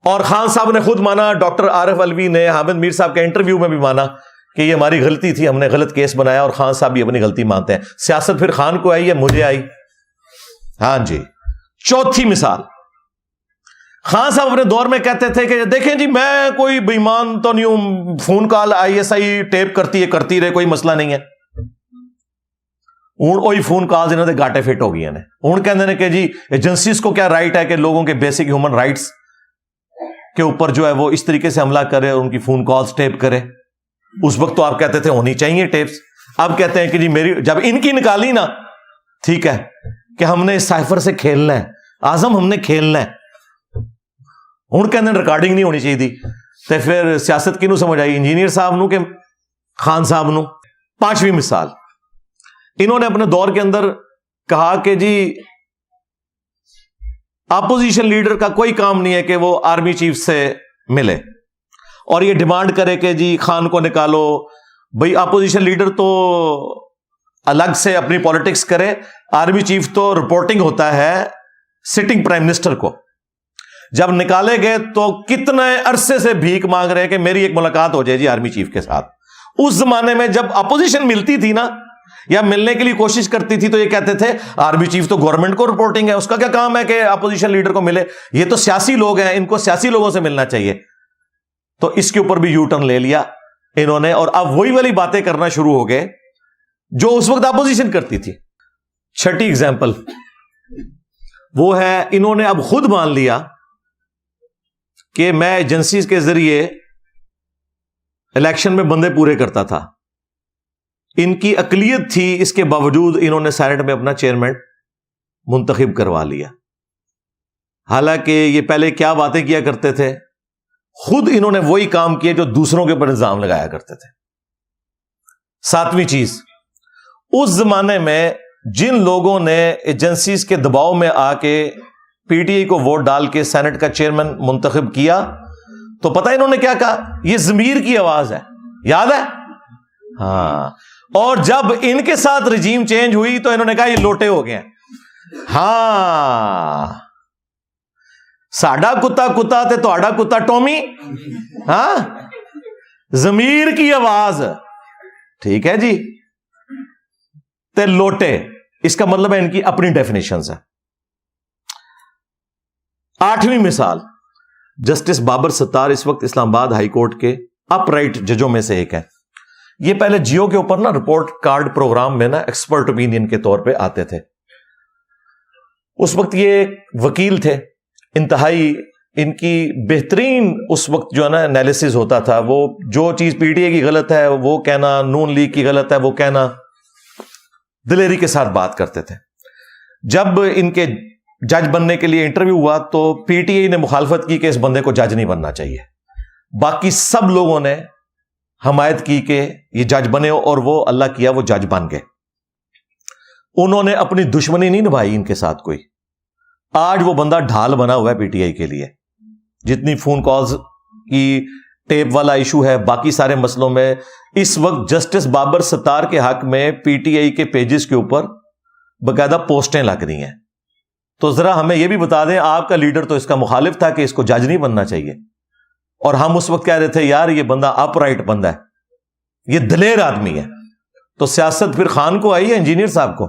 اور خان صاحب نے خود مانا, ڈاکٹر عارف علوی نے حامد میر صاحب کے انٹرویو میں بھی مانا کہ یہ ہماری غلطی تھی, ہم نے غلط کیس بنایا, اور خان صاحب بھی اپنی غلطی مانتے ہیں. سیاست پھر خان کو آئی ہے, مجھے آئی. ہاں جی. چوتھی مثال, خان صاحب اپنے دور میں کہتے تھے کہ دیکھیں جی میں کوئی بے ایمان تو نہیں ہوں, فون کال ISI ٹیپ کرتی رہے, کوئی مسئلہ نہیں ہے. ہوں وہی فون کالز انہوں نے گاٹے فٹ ہو گئی ہیں. ہوں کہتے ہیں کہ جی ایجنسیز کو کیا رائٹ ہے کہ لوگوں کے بیسک ہیومن رائٹس کے اوپر جو ہے وہ اس طریقے سے حملہ کرے اور ان کی فون کالز ٹیپ کرے. اس وقت تو آپ کہتے تھے ہونی چاہیے ٹیپس. اب کہتے ہیں کہ جی میری جب ان کی نکالی نا, ٹھیک ہے کہ ہم نے اس سائفر سے کھیلنا ہے, اعظم ہم نے کھیلنا ہے. ہوں کہتے ہیں ریکارڈنگ نہیں ہونی چاہیے تھی. تو پھر سیاست کنوں سمجھ آئی, انجینئر صاحب نو کہ خان صاحب نو. پانچویں مثال, انہوں نے اپنے دور کے اندر کہا کہ جی اپوزیشن لیڈر کا کوئی کام نہیں ہے کہ وہ آرمی چیف سے ملے اور یہ ڈیمانڈ کرے کہ جی خان کو نکالو. بھائی اپوزیشن لیڈر تو الگ سے اپنی پالیٹکس کرے, آرمی چیف تو رپورٹنگ ہوتا ہے سٹنگ پرائم منسٹر کو. جب نکالے گئے تو کتنے عرصے سے بھیک مانگ رہے ہیں کہ میری ایک ملاقات ہو جائے جی آرمی چیف کے ساتھ. اس زمانے میں جب اپوزیشن ملتی تھی نا یا ملنے کے لیے کوشش کرتی تھی تو یہ کہتے تھے آرمی چیف تو گورنمنٹ کو رپورٹنگ ہے, اس کا کیا کام ہے کہ اپوزیشن لیڈر کو ملے, یہ تو سیاسی لوگ ہیں, ان کو سیاسی لوگوں سے ملنا چاہیے. تو اس کے اوپر بھی یو ٹرن لے لیا انہوں نے, اور اب وہی والی باتیں کرنا شروع ہو گئے جو اس وقت اپوزیشن کرتی تھی. چھٹی ایگزامپل وہ ہے, انہوں نے اب خود مان لیا کہ میں ایجنسیز کے ذریعے الیکشن میں بندے پورے کرتا تھا. ان کی اقلیت تھی, اس کے باوجود انہوں نے سینٹ میں اپنا چیئرمین منتخب کروا لیا. حالانکہ یہ پہلے کیا باتیں کیا کرتے تھے, خود انہوں نے وہی کام کیے جو دوسروں کے اوپر الزام لگایا کرتے تھے. ساتویں چیز, اس زمانے میں جن لوگوں نے ایجنسیز کے دباؤ میں آ کے پی ٹی آئی کو ووٹ ڈال کے سینٹ کا چیئرمین منتخب کیا, تو پتہ انہوں نے کیا کہا, یہ ضمیر کی آواز ہے, یاد ہے؟ ہاں. اور جب ان کے ساتھ رجیم چینج ہوئی تو انہوں نے کہا یہ لوٹے ہو گئے ہیں. ہاں, ساڈا کتا کتا تے تہاڈا کتا ٹومی. ہاں, ضمیر کی آواز, ٹھیک ہے جی, تے لوٹے, اس کا مطلب ہے ان کی اپنی ڈیفینیشنز ہے. آٹھویں مثال, جسٹس بابر ستار اس وقت اسلام آباد ہائی کورٹ کے اپ رائٹ ججوں میں سے ایک ہے. یہ پہلے جیو کے اوپر نا رپورٹ کارڈ پروگرام میں نا ایکسپرٹ اوپینین کے طور پہ آتے تھے. اس وقت یہ وکیل تھے, انتہائی ان کی بہترین اس وقت جو ہے نا انالیسز ہوتا تھا. وہ جو چیز پی ٹی اے کی غلط ہے وہ کہنا, نون لیگ کی غلط ہے وہ کہنا, دلیری کے ساتھ بات کرتے تھے. جب ان کے جج بننے کے لیے انٹرویو ہوا تو پی ٹی اے نے مخالفت کی کہ اس بندے کو جج نہیں بننا چاہیے. باقی سب لوگوں نے حمایت کی کہ یہ جج بنے, اور وہ اللہ کیا وہ جج بن گئے. انہوں نے اپنی دشمنی نہیں نبھائی ان کے ساتھ کوئی. آج وہ بندہ ڈھال بنا ہوا ہے پی ٹی آئی کے لیے. جتنی فون کالز کی ٹیپ والا ایشو ہے, باقی سارے مسئلوں میں اس وقت جسٹس بابر ستار کے حق میں پی ٹی آئی کے پیجز کے اوپر باقاعدہ پوسٹیں لگ رہی ہیں. تو ذرا ہمیں یہ بھی بتا دیں, آپ کا لیڈر تو اس کا مخالف تھا کہ اس کو جج نہیں بننا چاہیے, اور ہم اس وقت کہہ رہے تھے یار یہ بندہ اپ رائٹ بندہ ہے, یہ دلیر آدمی ہے. تو سیاست پھر خان کو آئی ہے, انجینئر صاحب کو,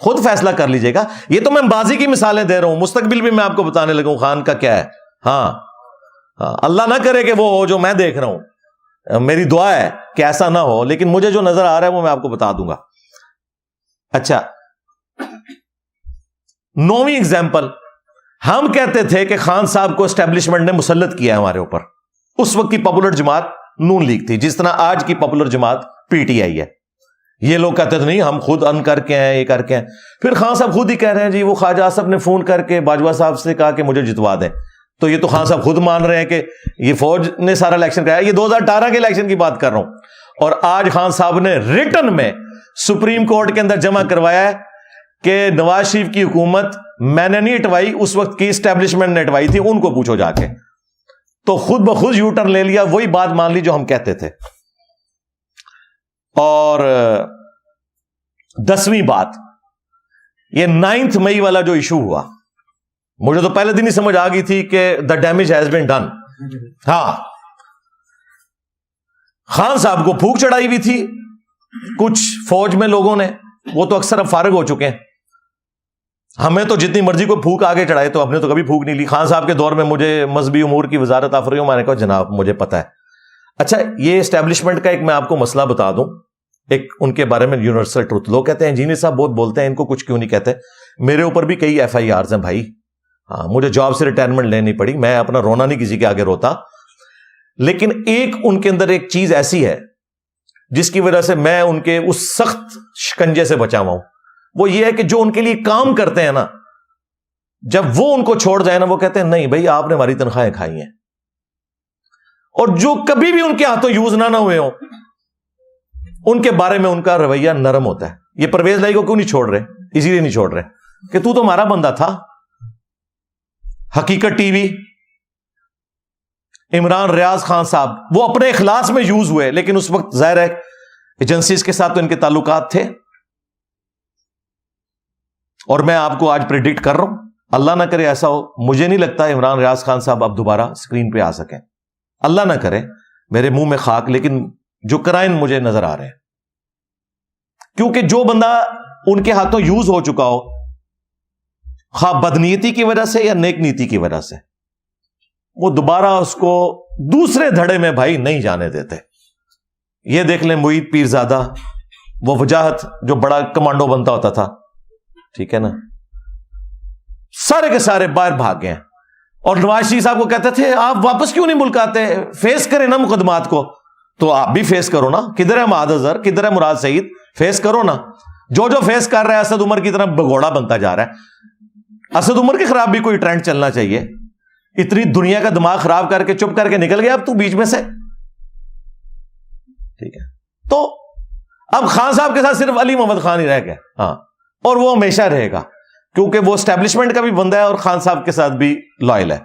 خود فیصلہ کر لیجئے گا. یہ تو میں بازی کی مثالیں دے رہا ہوں, مستقبل بھی میں آپ کو بتانے لگا ہوں خان کا کیا ہے. ہاں, اللہ نہ کرے کہ وہ ہو جو میں دیکھ رہا ہوں, میری دعا ہے کہ ایسا نہ ہو, لیکن مجھے جو نظر آ رہا ہے وہ میں آپ کو بتا دوں گا. اچھا, 9ویں ایگزامپل, ہم کہتے تھے کہ خان صاحب کو اسٹیبلشمنٹ نے مسلط کیا ہے ہمارے اوپر. اس وقت کی پاپولر جماعت نون لیگ تھی, جس طرح آج کی پاپولر جماعت پی ٹی آئی ہے. یہ لوگ کہتے تھے نہیں ہم خود ان کر کے ہیں, یہ کر کے ہیں. پھر خان صاحب خود ہی کہہ رہے ہیں جی وہ خواجہ آصف نے فون کر کے باجوہ صاحب سے کہا کہ مجھے جتوا دیں. تو یہ تو خان صاحب خود مان رہے ہیں کہ یہ فوج نے سارا الیکشن کرایا. یہ 2018 کے الیکشن کی بات کر رہا ہوں. اور آج خان صاحب نے ریٹن میں سپریم کورٹ کے اندر جمع کروایا ہے کہ نواز شریف کی حکومت میں نے نہیں ہٹوائی، اس وقت کی اسٹیبلشمنٹ نے ہٹوائی تھی، ان کو پوچھو جا کے. تو خود بخود یو ٹرن لے لیا، وہی بات مان لی جو ہم کہتے تھے. اور 10ویں بات، یہ 9 مئی والا جو ایشو ہوا، مجھے تو پہلے دن ہی سمجھ آ گئی تھی کہ the damage has been done. ہاں، خان صاحب کو پھونک چڑھائی ہوئی تھی کچھ فوج میں لوگوں نے، وہ تو اکثر اب فارغ ہو چکے ہیں. ہمیں تو جتنی مرضی کو پھونک آگے چڑھائے، تو ہم نے تو کبھی پھونک نہیں لی. خان صاحب کے دور میں مجھے مذہبی امور کی وزارت آفر ہوں، میں نے کہا جناب مجھے پتا ہے. اچھا، یہ اسٹیبلشمنٹ کا ایک میں آپ کو مسئلہ بتا دوں، ایک ان کے بارے میں یونیورسل ٹروتھ. لوگ کہتے ہیں انجینئر صاحب بہت بولتے ہیں، ان کو کچھ کیوں نہیں کہتے. میرے اوپر بھی کئی FIRs ہیں بھائی. ہاں، مجھے جاب سے ریٹائرمنٹ لینی پڑی، میں اپنا رونا نہیں کسی کے آگے روتا. لیکن ایک ان کے اندر ایک چیز ایسی ہے جس کی وجہ سے میں ان کے اس سخت شکنجے سے بچا ہوا ہوں. وہ یہ ہے کہ جو ان کے لیے کام کرتے ہیں نا، جب وہ ان کو چھوڑ جائے نا، وہ کہتے ہیں نہیں بھائی آپ نے ہماری تنخواہیں کھائی ہیں. اور جو کبھی بھی ان کے ہاتھوں یوز نہ ہوئے ہوں، ان کے بارے میں ان کا رویہ نرم ہوتا ہے. یہ پرویز لائی کو کیوں نہیں چھوڑ رہے؟ اسی لیے نہیں چھوڑ رہے کہ تو ہمارا بندہ تھا. حقیقت ٹی وی، عمران ریاض خان صاحب، وہ اپنے اخلاص میں یوز ہوئے، لیکن اس وقت ظاہر ہے ایجنسیز کے ساتھ تو ان کے تعلقات تھے. اور میں آپ کو آج پریڈکٹ کر رہا ہوں، اللہ نہ کرے ایسا ہو، مجھے نہیں لگتا عمران ریاض خان صاحب اب دوبارہ اسکرین پہ آ سکیں. اللہ نہ کرے، میرے منہ میں خاک، لیکن جو کرائن مجھے نظر آ رہے ہیں، کیونکہ جو بندہ ان کے ہاتھوں یوز ہو چکا ہو، خواہ بدنیتی کی وجہ سے یا نیک نیتی کی وجہ سے، وہ دوبارہ اس کو دوسرے دھڑے میں بھائی نہیں جانے دیتے. یہ دیکھ لیں معید پیرزادہ، وہ وجاہت جو بڑا کمانڈو بنتا ہوتا تھا، ٹھیک ہے نا، سارے کے سارے باہر بھاگ گئے. اور نواز شریف صاحب کو کہتے تھے آپ واپس کیوں نہیں ملک آتے، فیس کریں نا مقدمات کو. تو آپ بھی فیس کرو نا، کدھر ہے معاذ اظہر، کدھر ہے مراد سعید، فیس کرو نا. جو فیس کر رہا ہے اسد عمر کی طرح بگوڑا بنتا جا رہا ہے. اسد عمر کے خلاف بھی کوئی ٹرینڈ چلنا چاہیے. اتنی دنیا کا دماغ خراب کر کے چپ کر کے نکل گیا اب تو بیچ میں سے، ٹھیک ہے. تو اب خان صاحب کے ساتھ صرف علی محمد خان ہی رہ گیا. ہاں، اور وہ ہمیشہ رہے گا کیونکہ وہ اسٹیبلشمنٹ کا بھی بندہ ہے اور خان صاحب کے ساتھ بھی لائل ہے.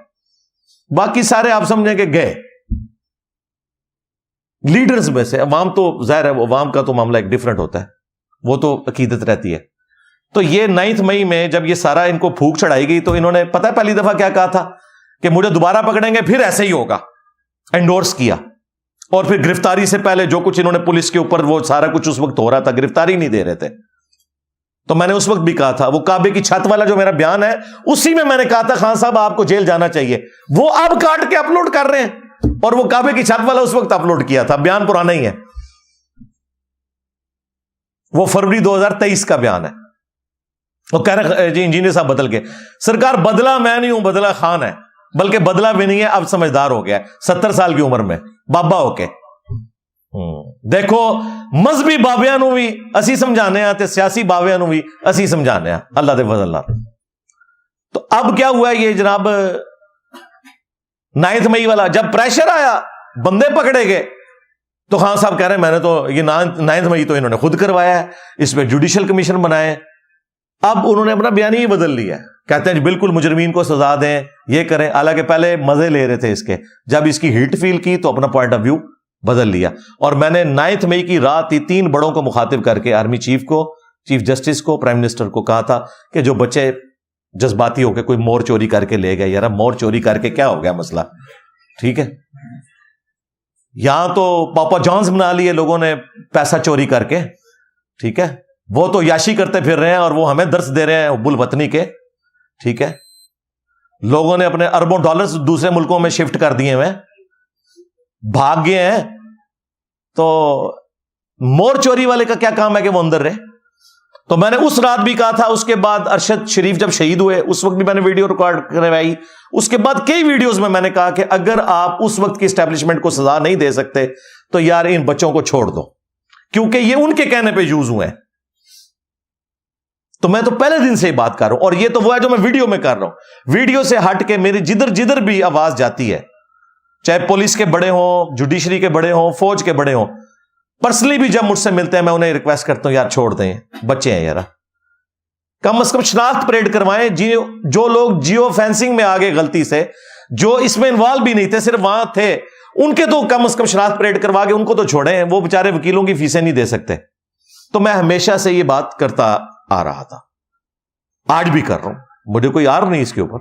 باقی سارے آپ سمجھیں کہ گئے لیڈرز میں سے. عوام تو ظاہر ہے، عوام کا تو معاملہ ایک ڈفرنٹ ہوتا ہے، وہ تو عقیدت رہتی ہے. تو یہ 9 مئی میں جب یہ سارا ان کو پھونک چڑھائی گئی، تو انہوں نے پتہ ہے پہلی دفعہ کیا کہا تھا کہ مجھے دوبارہ پکڑیں گے پھر ایسے ہی ہوگا. انڈورس کیا. اور پھر گرفتاری سے پہلے جو کچھ انہوں نے پولیس کے اوپر، وہ سارا کچھ اس وقت ہو رہا تھا، گرفتاری نہیں دے رہے تھے. تو میں نے اس وقت بھی کہا تھا، وہ کعبے کی چھت والا جو میرا بیان ہے، اسی میں نے کہا تھا خان صاحب آپ کو جیل جانا چاہیے. وہ اب کاٹ کے اپلوڈ کر رہے ہیں، اور وہ کعبے کی چھت والا اس وقت اپلوڈ کیا تھا. بیان پرانا ہی ہے، وہ فروری 2023 کا بیان ہے. وہ کہہ رہے جی انجینئر صاحب بدل کے. سرکار بدلا میں نہیں ہوں، بدلا خان ہے، بلکہ بدلا بھی نہیں ہے، اب سمجھدار ہو گیا 70 سال کی عمر میں بابا ہو کے. دیکھو مذہبی بابیاں نو بھی اسی سمجھانے ہیں تے سیاسی بابیاں نو بھی اسی سمجھانے ہیں اللہ دے فضل نال. تو اب کیا ہوا ہے یہ جناب 9 مئی والا، جب پریشر آیا بندے پکڑے گئے، تو خان صاحب کہہ رہے ہیں میں نے تو یہ 9 مئی تو انہوں نے خود کروایا ہے، اس پہ جوڈیشل کمیشن بنائے. اب انہوں نے اپنا بیان ہی بدل لیا، کہتے ہیں بالکل مجرمین کو سزا دیں، یہ کریں. حالانکہ پہلے مزے لے رہے تھے اس کے، جب اس کی ہیٹ فیل کی تو اپنا پوائنٹ آف ویو بدل لیا. اور میں نے 9 مئی کی رات ہی 3 بڑوں کو مخاطب کر کے، آرمی چیف کو، چیف جسٹس کو، پرائم منسٹر کو کہا تھا کہ جو بچے جذباتی ہو کے کوئی مور چوری کر کے لے گئے، یار مور چوری کر کے کیا ہو گیا مسئلہ، ٹھیک ہے. یہاں تو پاپا جانز بنا لیے لوگوں نے پیسہ چوری کر کے، ٹھیک ہے. وہ تو یاشی کرتے پھر رہے ہیں اور وہ ہمیں درس دے رہے ہیں حب الوطنی کے، ٹھیک ہے. لوگوں نے اپنے اربوں ڈالرز دوسرے ملکوں میں شفٹ کر دیے ہوئے، بھاگ گئے ہیں. تو مور چوری والے کا کیا کام ہے کہ وہ اندر رہے. تو میں نے اس رات بھی کہا تھا. اس کے بعد ارشد شریف جب شہید ہوئے اس وقت بھی میں نے ویڈیو ریکارڈ کروائی. اس کے بعد کئی ویڈیوز میں نے کہا کہ اگر آپ اس وقت کی اسٹیبلشمنٹ کو سزا نہیں دے سکتے تو یار ان بچوں کو چھوڑ دو، کیونکہ یہ ان کے کہنے پہ یوز ہوئے ہیں. تو میں تو پہلے دن سے ہی بات کر رہا ہوں، اور یہ تو وہ ہے جو میں ویڈیو میں کر رہا ہوں. ویڈیو سے ہٹ کے میری جدھر بھی آواز جاتی ہے، چاہے پولیس کے بڑے ہوں، جوڈیشری کے بڑے ہوں، فوج کے بڑے ہوں، پرسنلی بھی جب مجھ سے ملتے ہیں میں انہیں ریکویسٹ کرتا ہوں یار چھوڑ دیں، بچے ہیں یار. کم از کم شناخت پریڈ کروائیں. جو لوگ جیو فینسنگ میں آگے غلطی سے, جو اس میں انوالو بھی نہیں تھے, صرف وہاں تھے, ان کے تو کم از کم شناخت پریڈ کروا کے ان کو تو چھوڑیں, وہ بیچارے وکیلوں کی فیسیں نہیں دے سکتے. تو میں ہمیشہ سے یہ بات کرتا آ رہا تھا, آج بھی کر رہا ہوں, مجھے کوئی آر نہیں اس کے اوپر,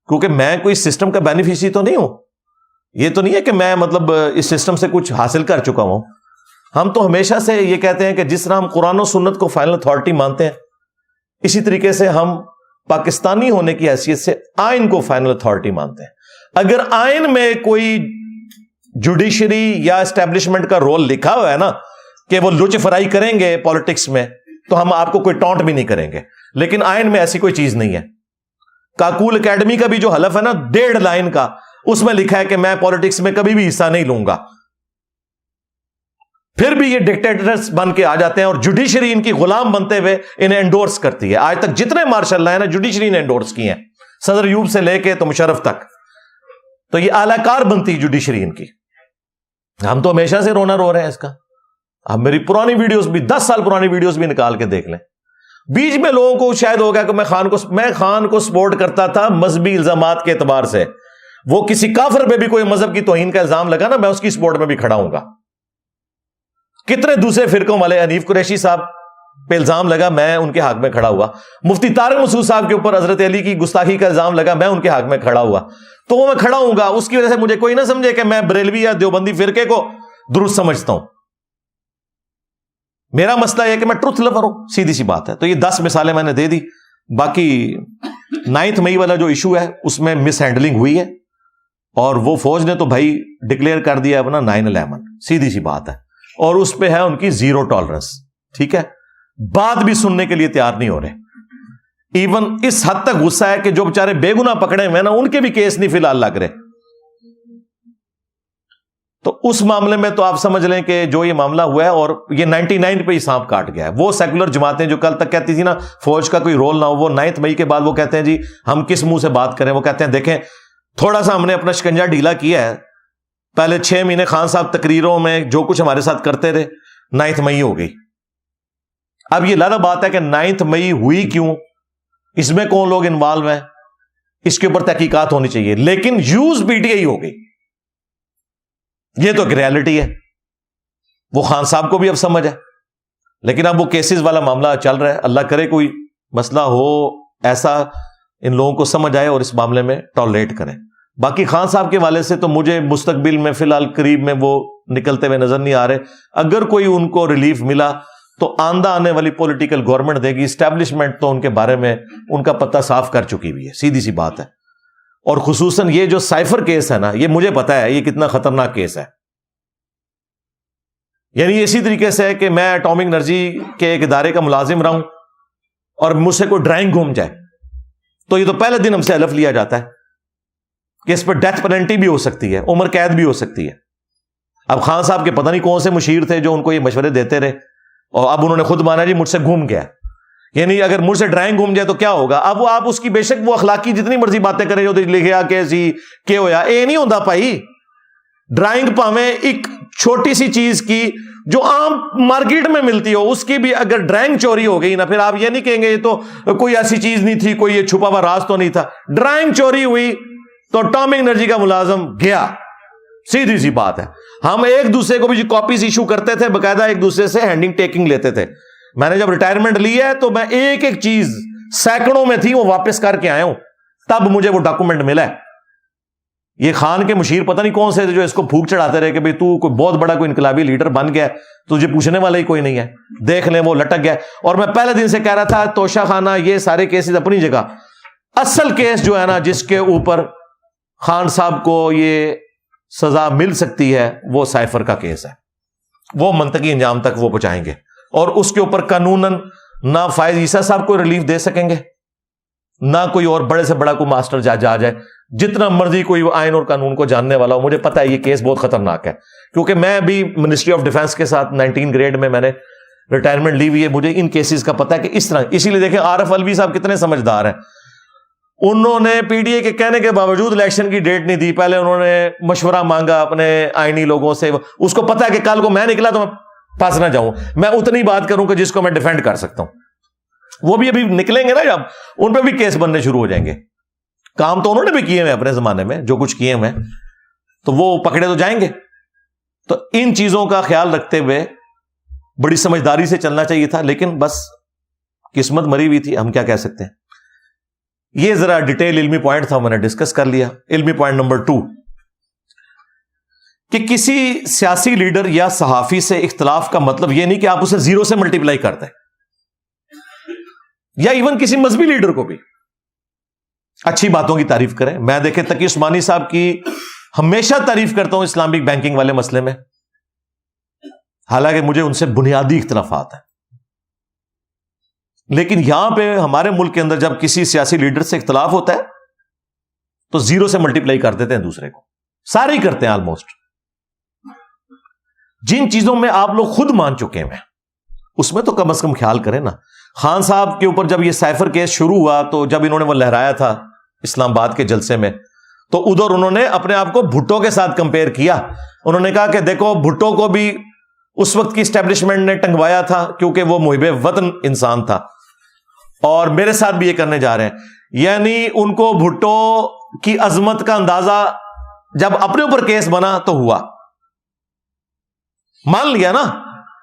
کیونکہ میں کوئی سسٹم کا بینیفیشری تو نہیں ہوں. یہ تو نہیں ہے کہ میں مطلب اس سسٹم سے کچھ حاصل کر چکا ہوں. ہم تو ہمیشہ سے یہ کہتے ہیں کہ جس طرح ہم قرآن و سنت کو فائنل اتھارٹی مانتے ہیں, اسی طریقے سے ہم پاکستانی ہونے کی حیثیت سے آئین کو فائنل اتھارٹی مانتے ہیں. اگر آئین میں کوئی جوڈیشری یا اسٹیبلشمنٹ کا رول لکھا ہوا ہے نا کہ وہ لچ فرائی کریں گے پالیٹکس میں, تو ہم آپ کو کوئی ٹونٹ بھی نہیں کریں گے. لیکن آئین میں ایسی کوئی چیز نہیں ہے. کاکول اکیڈمی کا بھی جو حلف ہے نا 1.5 لائن کا, اس میں لکھا ہے کہ میں پالیٹکس میں کبھی بھی حصہ نہیں لوں گا. پھر بھی یہ ڈکٹیٹرز بن کے آ جاتے ہیں, اور جوڈیشری ان کی غلام بنتے ہوئے انہیں انڈورس کرتی ہے. آج تک جتنے مارشل اللہ ہے نا جوڈیشری نے انڈورس کی ہیں, صدر ایوب سے لے کے تو مشرف تک. تو یہ اعلی کار بنتی جوڈیشری ان کی. ہم تو ہمیشہ سے رونا رو رہے ہیں اس کا. اب میری پرانی ویڈیوز بھی 10 سال پرانی ویڈیوز بھی نکال کے دیکھ لیں. بیچ میں لوگوں کو شاید ہو گیا کہ میں خان کو سپورٹ کرتا تھا مذہبی الزامات کے اعتبار سے. وہ کسی کافر پہ بھی کوئی مذہب کی توہین کا الزام لگا نا, میں اس کی سپورٹ میں بھی کھڑا ہوں گا. کتنے دوسرے فرقوں والے, حنیف قریشی صاحب پہ الزام لگا, میں ان کے حق میں کھڑا ہوا. مفتی طارق مسعود صاحب کے اوپر حضرت علی کی گستاخی کا الزام لگا, میں ان کے حق میں کھڑا ہوا. تو وہ میں کھڑا ہوں گا. اس کی وجہ سے مجھے کوئی نہ سمجھے کہ میں بریلوی یا دیوبندی فرقے کو درست سمجھتا ہوں. میرا مسئلہ یہ کہ میں ٹروتھ لور ہوں, سیدھی سی بات ہے. تو یہ 10 مثالیں میں نے دے دی. باقی 9 مئی والا جو ایشو ہے اس میں مس ہینڈلنگ ہوئی ہے, اور وہ فوج نے تو بھائی ڈکلیئر کر دیا اپنا 9/11, سیدھی سی بات ہے. اور اس پہ ہے ان کی 0 ٹالرنس. ٹھیک ہے, بات بھی سننے کے لیے تیار نہیں ہو رہے. ایون اس حد تک غصہ ہے کہ جو بیچارے بے گناہ پکڑے ہوئے نا ان کے بھی کیس نہیں فی الحال لگ رہے. تو اس معاملے میں تو آپ سمجھ لیں کہ جو یہ معاملہ ہوا ہے, اور یہ 99 پہ ہی سانپ کاٹ گیا ہے. وہ سیکولر جماعتیں جو کل تک کہتی تھی نا فوج کا کوئی رول نہ ہو, وہ 9 مئی کے بعد وہ کہتے ہیں جی ہم کس منہ سے بات کریں. وہ کہتے ہیں دیکھیں تھوڑا سا ہم نے اپنا شکنجا ڈھیلا کیا ہے. پہلے 6 مہینے خان صاحب تقریروں میں جو کچھ ہمارے ساتھ کرتے رہے, 9 مئی ہو گئی. اب یہ لازم بات ہے کہ 9 مئی ہوئی کیوں, اس میں کون لوگ انوالو ہیں, اس کے اوپر تحقیقات ہونی چاہیے. لیکن یوز پی ٹی آئی ہو گئی, یہ تو ایک ریالٹی ہے. وہ خان صاحب کو بھی اب سمجھ ہے. لیکن اب وہ کیسز والا معاملہ چل رہا ہے. اللہ کرے کوئی مسئلہ ہو ایسا ان لوگوں کو سمجھ آئے اور اس معاملے میں ٹالریٹ کریں. باقی خان صاحب کے والے سے تو مجھے مستقبل میں فی الحال قریب میں وہ نکلتے ہوئے نظر نہیں آ رہے. اگر کوئی ان کو ریلیف ملا تو آندہ آنے والی پولیٹیکل گورنمنٹ دے گی. اسٹیبلشمنٹ تو ان کے بارے میں ان کا پتہ صاف کر چکی ہوئی ہے, سیدھی سی بات ہے. اور خصوصاً یہ جو سائفر کیس ہے نا, یہ مجھے پتا ہے یہ کتنا خطرناک کیس ہے. یعنی اسی طریقے سے کہ میں ایٹامک انرجی کے ایک ادارے کا ملازم رہا ہوں اور مجھ سے کوئی ڈرائنگ گھوم جائے تو یہ تو پہلے دن ہم سے حلف لیا جاتا ہے کہ اس پہ ڈیتھ پینلٹی بھی ہو سکتی ہے, عمر قید بھی ہو سکتی ہے. اب خان صاحب کے پتہ نہیں کون سے مشیر تھے جو ان کو یہ مشورے دیتے رہے, اور اب انہوں نے خود مانا جی مجھ سے گھوم گیا. یعنی اگر مجھ سے ڈرائنگ گھوم جائے تو کیا ہوگا. اب وہ آپ اس کی بے شک وہ اخلاقی جتنی مرضی باتیں کریں جو لکھیا کیسی کہ ہویا, اے نہیں ہوتا بھائی. ڈرائنگ پاویں ایک چھوٹی سی چیز کی جو عام مارکیٹ میں ملتی ہو, اس کی بھی اگر ڈرائنگ چوری ہو گئی نا, پھر آپ یہ نہیں کہیں گے یہ تو کوئی ایسی چیز نہیں تھی, کوئی یہ چھپا ہوا راز تو نہیں تھا. ڈرائنگ چوری ہوئی تو ایٹامک انرجی کا ملازم گیا, سیدھی سی بات ہے. ہم ایک دوسرے کو بھی کاپیز ایشو کرتے تھے, باقاعدہ ایک دوسرے سے ہینڈنگ ٹیکنگ لیتے تھے. میں نے جب ریٹائرمنٹ لی ہے تو میں ایک ایک چیز سینکڑوں میں تھی وہ واپس کر کے آیا ہوں, تب مجھے وہ ڈاکومنٹ ملا ہے. یہ خان کے مشیر پتہ نہیں کون سے جو اس کو پھونک چڑھاتے رہے کہ بھئی تو کوئی بہت بڑا کوئی انقلابی لیڈر بن گیا, تجھے پوچھنے والا ہی کوئی نہیں ہے, دیکھ لیں وہ لٹک گیا. اور میں پہلے دن سے کہہ رہا تھا توشہ خانہ یہ سارے کیسز اپنی جگہ, اصل کیس جو ہے نا جس کے اوپر خان صاحب کو یہ سزا مل سکتی ہے وہ سائفر کا کیس ہے. وہ منطقی انجام تک وہ پہنچائیں گے, اور اس کے اوپر قانوناً نہ فائز عیسیٰ صاحب کو ریلیف دے سکیں گے, نہ کوئی اور بڑے سے بڑا کوئی ماسٹر جج آ جائے, جتنا مرضی کوئی آئین اور قانون کو جاننے والا ہو. مجھے پتا ہے یہ کیس بہت خطرناک ہے, کیونکہ میں بھی منسٹری آف ڈیفنس کے ساتھ 19 گریڈ میں نے ریٹائرمنٹ لی ہوئی ہے. مجھے ان کیسز کا پتا ہے کہ اس طرح, اسی لیے دیکھیں عارف الوی صاحب کتنے سمجھدار ہیں. انہوں نے پی ڈی اے کے کہنے کے باوجود الیکشن کی ڈیٹ نہیں دی. پہلے انہوں نے مشورہ مانگا اپنے آئینی لوگوں سے. اس کو پتا ہے کہ کل کو میں نکلا تو میں پھنس نہ جاؤں, میں اتنی بات کروں کہ جس کو میں ڈیفینڈ کر سکتا ہوں. وہ بھی ابھی نکلیں گے نا جب, ان پہ بھی کیس بننے شروع ہو جائیں گے. کام تو انہوں نے بھی کیے ہیں اپنے زمانے میں, جو کچھ کیے ہیں, تو وہ پکڑے تو جائیں گے. تو ان چیزوں کا خیال رکھتے ہوئے بڑی سمجھداری سے چلنا چاہیے تھا, لیکن بس قسمت مری ہوئی تھی, ہم کیا کہہ سکتے ہیں. یہ ذرا ڈیٹیل علمی پوائنٹ تھا, میں نے ڈسکس کر لیا. علمی پوائنٹ نمبر 2, کہ کسی سیاسی لیڈر یا صحافی سے اختلاف کا مطلب یہ نہیں کہ آپ اسے 0 سے ملٹیپلائی کرتے ہیں, یا ایون کسی مذہبی لیڈر کو بھی اچھی باتوں کی تعریف کریں. میں دیکھیں تقی عثمانی صاحب کی ہمیشہ تعریف کرتا ہوں اسلامک بینکنگ والے مسئلے میں, حالانکہ مجھے ان سے بنیادی اختلافات ہیں. لیکن یہاں پہ ہمارے ملک کے اندر جب کسی سیاسی لیڈر سے اختلاف ہوتا ہے تو 0 سے ملٹیپلائی کر دیتے ہیں دوسرے کو. سارے ہی کرتے ہیں آلموسٹ. جن چیزوں میں آپ لوگ خود مان چکے ہیں اس میں تو کم از کم خیال کریں نا. خان صاحب کے اوپر جب یہ سائفر کیس شروع ہوا تو جب انہوں نے وہ لہرایا تھا اسلام آباد کے جلسے میں, تو ادھر انہوں نے اپنے آپ کو بھٹو کے ساتھ کمپیئر کیا. انہوں نے کہا کہ دیکھو بھٹو کو بھی اس وقت کی اسٹیبلشمنٹ نے ٹنگوایا تھا کیونکہ وہ محب وطن انسان تھا, اور میرے ساتھ بھی یہ کرنے جا رہے ہیں. یعنی ان کو بھٹو کی عظمت کا اندازہ جب اپنے اوپر کیس بنا تو ہوا, مان لیا نا.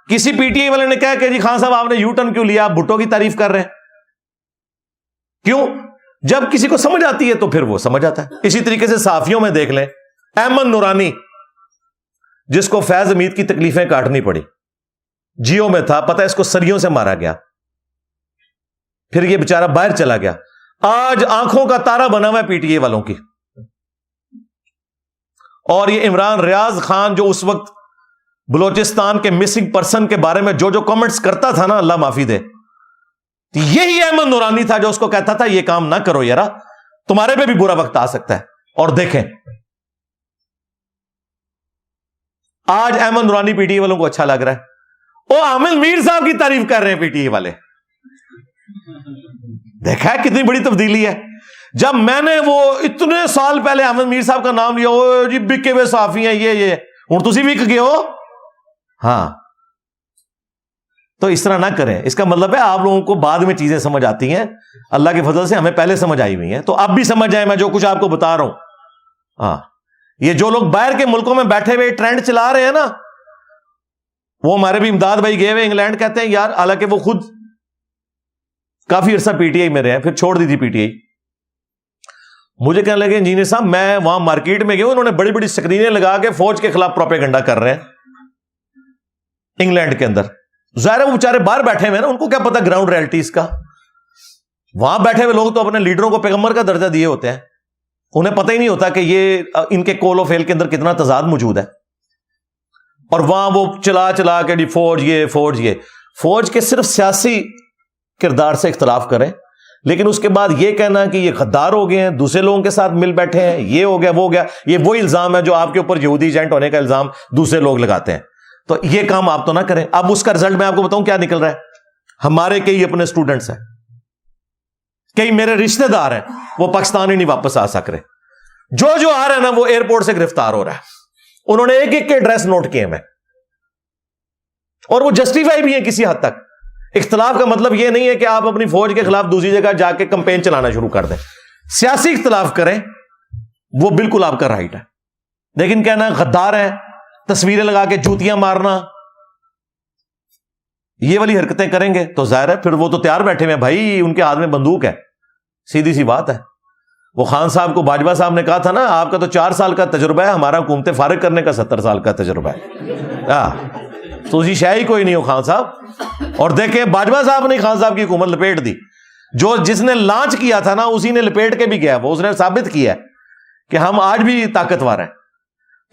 کسی پی ٹی آئی والے نے کہا کہ جی خان صاحب آپ نے یو ٹرن کیوں لیا, آپ بھٹو کی تعریف کر رہے ہیں. کیوں؟ جب کسی کو سمجھ آتی ہے تو پھر وہ سمجھ آتا ہے. اسی طریقے سے صحافیوں میں دیکھ لیں, احمد نورانی جس کو فیض حمید کی تکلیفیں کاٹنی پڑی, جیو میں تھا, پتہ اس کو سریوں سے مارا گیا, پھر یہ بیچارہ باہر چلا گیا, آج آنکھوں کا تارا بنا ہوا ہے پی ٹی آئی والوں کی. اور یہ عمران ریاض خان جو اس وقت بلوچستان کے مسنگ پرسن کے بارے میں جو کامنٹس کرتا تھا نا, اللہ معافی دے, یہی احمد نورانی تھا جو اس کو کہتا تھا یہ کام نہ کرو یارا, تمہارے پہ بھی برا وقت آ سکتا ہے. اور دیکھیں آج احمد نورانی پی ٹی آئی والوں کو اچھا لگ رہا ہے, وہ عامر میر صاحب کی تعریف کر رہے ہیں پی ٹی آئی والے. دیکھا ہے کتنی بڑی تبدیلی ہے. جب میں نے وہ اتنے سال پہلے احمد میر صاحب کا نام لیا, وہ جی بکے ہوئے صحافی ہیں یہ ہوں تسی وک گئے ہو. ہاں تو اس طرح نہ کریں. اس کا مطلب ہے آپ لوگوں کو بعد میں چیزیں سمجھ آتی ہیں, اللہ کے فضل سے ہمیں پہلے سمجھ آئی ہوئی ہیں, تو اب بھی سمجھ آئے میں جو کچھ آپ کو بتا رہا ہوں. ہاں یہ جو لوگ باہر کے ملکوں میں بیٹھے ہوئے ٹرینڈ چلا رہے ہیں نا, وہ ہمارے بھی امداد بھائی گئے ہوئے انگلینڈ, کہتے ہیں یار, حالانکہ وہ خود کافی عرصہ پی ٹی آئی میں رہے ہیں, پھر چھوڑ دی تھی پی ٹی آئی. مجھے کہنے لگے انجینئر صاحب میں وہاں مارکیٹ میں گیا, انہوں نے بڑی بڑی سکرینیں لگا کے فوج کے خلاف پروپیگنڈا کر رہے ہیں انگلینڈ کے اندر. ظاہر ہے وہ بیچارے باہر بیٹھے ہوئے نا, ان کو کیا پتا گراؤنڈ ریئلٹیز کا. وہاں بیٹھے ہوئے لوگ تو اپنے لیڈروں کو پیغمبر کا درجہ دیے ہوتے ہیں, انہیں پتہ ہی نہیں ہوتا کہ یہ ان کے کول و فیل کے اندر کتنا تضاد موجود ہے. اور وہاں وہ چلا کے فوج کے صرف سیاسی کردار سے اختلاف کریں, لیکن اس کے بعد یہ کہنا کہ یہ غدار ہو گئے ہیں, دوسرے لوگوں کے ساتھ مل بیٹھے ہیں, یہ ہو گیا وہ ہو گیا, یہ وہی الزام ہے جو آپ کے اوپر یہودی ایجنٹ ہونے کا الزام دوسرے لوگ لگاتے ہیں. تو یہ کام آپ تو نہ کریں. اب اس کا رزلٹ میں آپ کو بتاؤں کیا نکل رہا ہے. ہمارے کئی اپنے اسٹوڈنٹس ہیں, کئی میرے رشتہ دار ہیں, وہ پاکستان ہی نہیں واپس آ سک رہے. جو آ رہا ہے نا وہ ایئرپورٹ سے گرفتار ہو رہا ہے. انہوں نے ایک کے ایڈریس نوٹ کیے میں, اور وہ جسٹیفائی بھی ہے کسی حد تک. اختلاف کا مطلب یہ نہیں ہے کہ آپ اپنی فوج کے خلاف دوسری جگہ جا کے کمپین چلانا شروع کر دیں. سیاسی اختلاف کریں, وہ بالکل آپ کا رائٹ ہے, لیکن کہنا غدار ہے, تصویریں لگا کے جوتیاں مارنا, یہ والی حرکتیں کریں گے تو ظاہر ہے پھر وہ تو تیار بیٹھے ہوئے ہیں بھائی, ان کے ہاتھ میں بندوق ہے, سیدھی سی بات ہے. وہ خان صاحب کو باجوہ صاحب نے کہا تھا نا, آپ کا تو 4 سال کا تجربہ ہے, ہمارا حکومتیں فارغ کرنے کا 70 سال کا تجربہ ہے. تو اسی شاہی کوئی نہیں ہو خان صاحب. اور دیکھیں باجوہ صاحب نے خان صاحب کی حکومت لپیٹ دی, جس نے لانچ کیا تھا نا اسی نے لپیٹ کے بھی گیا, وہ اس نے ثابت کیا ہے کہ ہم آج بھی طاقتور ہیں.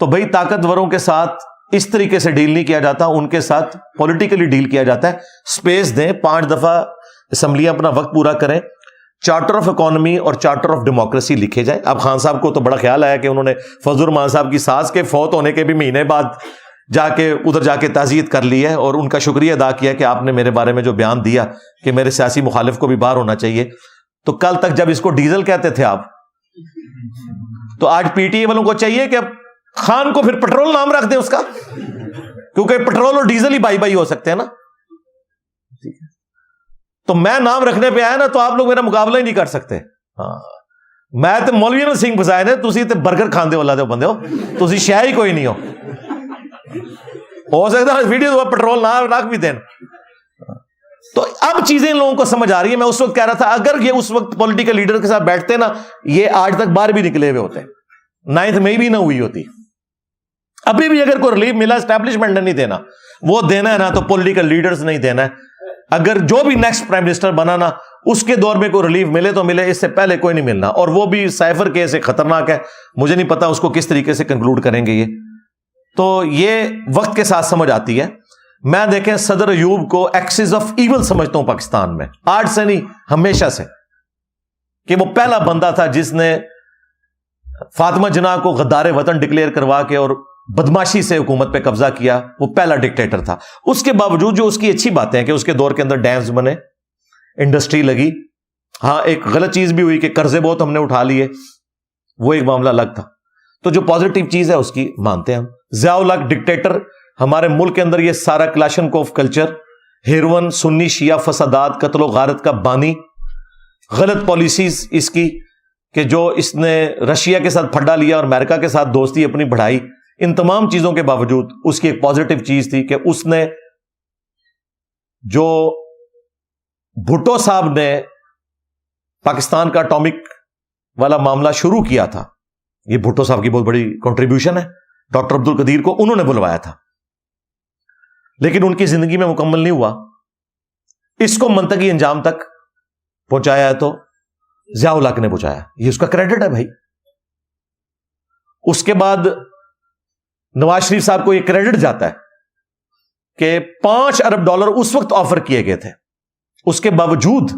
تو بھائی طاقتوروں کے ساتھ اس طریقے سے ڈیل نہیں کیا جاتا, ان کے ساتھ پولیٹیکلی ڈیل کیا جاتا ہے. سپیس دیں, 5 دفعہ اسمبلیاں اپنا وقت پورا کریں, چارٹر آف اکانومی اور چارٹر آف ڈیموکریسی لکھے جائیں. اب خان صاحب کو تو بڑا خیال آیا کہ انہوں نے فضل الرحمان صاحب کی ساس کے فوت ہونے کے بھی مہینے بعد ادھر جا کے تعزیت کر لی ہے, اور ان کا شکریہ ادا کیا کہ آپ نے میرے بارے میں جو بیان دیا کہ میرے سیاسی مخالف کو بھی باہر ہونا چاہیے. تو کل تک جب اس کو ڈیزل کہتے تھے آپ, تو آج پی ٹی آئی والوں کو چاہیے کہ خان کو پھر پٹرول نام رکھ دیں اس کا, کیونکہ پٹرول اور ڈیزل ہی بائی بائی ہو سکتے ہیں نا. تو میں نام رکھنے پہ آیا نا تو آپ لوگ میرا مقابلہ ہی نہیں کر سکتے. ہاں میں تو مولوی نال سنگھ بسائے نے, تسی تے برگر کھاندے والا دے بندے ہو, تسی شے ہی کوئی نہیں ہو سکتا ہے ویڈیو پٹرول نہ رکھ بھی دین. تو اب چیزیں ان لوگوں کو سمجھ آ رہی ہے. میں اس وقت کہہ رہا تھا اگر یہ اس وقت پولیٹیکل لیڈر کے ساتھ بیٹھتے نا, یہ آج تک باہر بھی نکلے ہوئے ہوتے, 9 مئی بھی نہ ہوئی ہوتی. ابھی بھی اگر کوئی ریلیف ملا اسٹیبلشمنٹ نے نہیں دینا, وہ دینا ہے نا تو پولیٹیکل لیڈرز نہیں دینا ہے. اگر جو بھی نیکسٹ پرائم منسٹر بنا نا اس کے دور میں کوئی ریلیف ملے تو ملے, اس سے پہلے کوئی نہیں ملنا. اور وہ بھی سائفر کیس ایک خطرناک ہے, مجھے نہیں پتا اس کو کس طریقے سے کنکلوڈ کریں گے یہ. تو یہ وقت کے ساتھ سمجھ آتی ہے. میں دیکھیں صدر ایوب کو ایکسس آف ایول سمجھتا ہوں پاکستان میں, آج سے نہیں ہمیشہ سے, کہ وہ پہلا بندہ تھا جس نے فاطمہ جناح کو غدار وطن ڈکلیئر کروا کے اور بدماشی سے حکومت پہ قبضہ کیا. وہ پہلا ڈکٹیٹر تھا. اس کے باوجود جو اس کی اچھی باتیں ہیں کہ اس کے دور کے اندر ڈیمز بنے, انڈسٹری لگی. ہاں ایک غلط چیز بھی ہوئی کہ قرضے بہت ہم نے اٹھا لیے, وہ ایک معاملہ الگ تھا. تو جو پازیٹیو چیز ہے اس کی مانتے ہیں ہم. ضیاء الحق ڈکٹیٹر, ہمارے ملک کے اندر یہ سارا کلاشنکوف کلچر, ہیروئن, سنی شیعہ فسادات, قتل و غارت کا بانی, غلط پالیسیز اس کی کہ جو اس نے رشیا کے ساتھ پھڈا لیا اور امریکہ کے ساتھ دوستی اپنی بڑھائی. ان تمام چیزوں کے باوجود اس کی ایک پازیٹیو چیز تھی کہ اس نے جو بھٹو صاحب نے پاکستان کا اٹامک والا معاملہ شروع کیا تھا, یہ بھٹو صاحب کی بہت بڑی کنٹریبیوشن ہے. ڈاکٹر عبد القدیر کو انہوں نے بلوایا تھا, لیکن ان کی زندگی میں مکمل نہیں ہوا. اس کو منطقی انجام تک پہنچایا ہے تو ضیاء الحق نے پہنچایا, یہ اس کا کریڈٹ ہے بھائی. اس کے بعد نواز شریف صاحب کو یہ کریڈٹ جاتا ہے کہ $5 ارب اس وقت آفر کیے گئے تھے, اس کے باوجود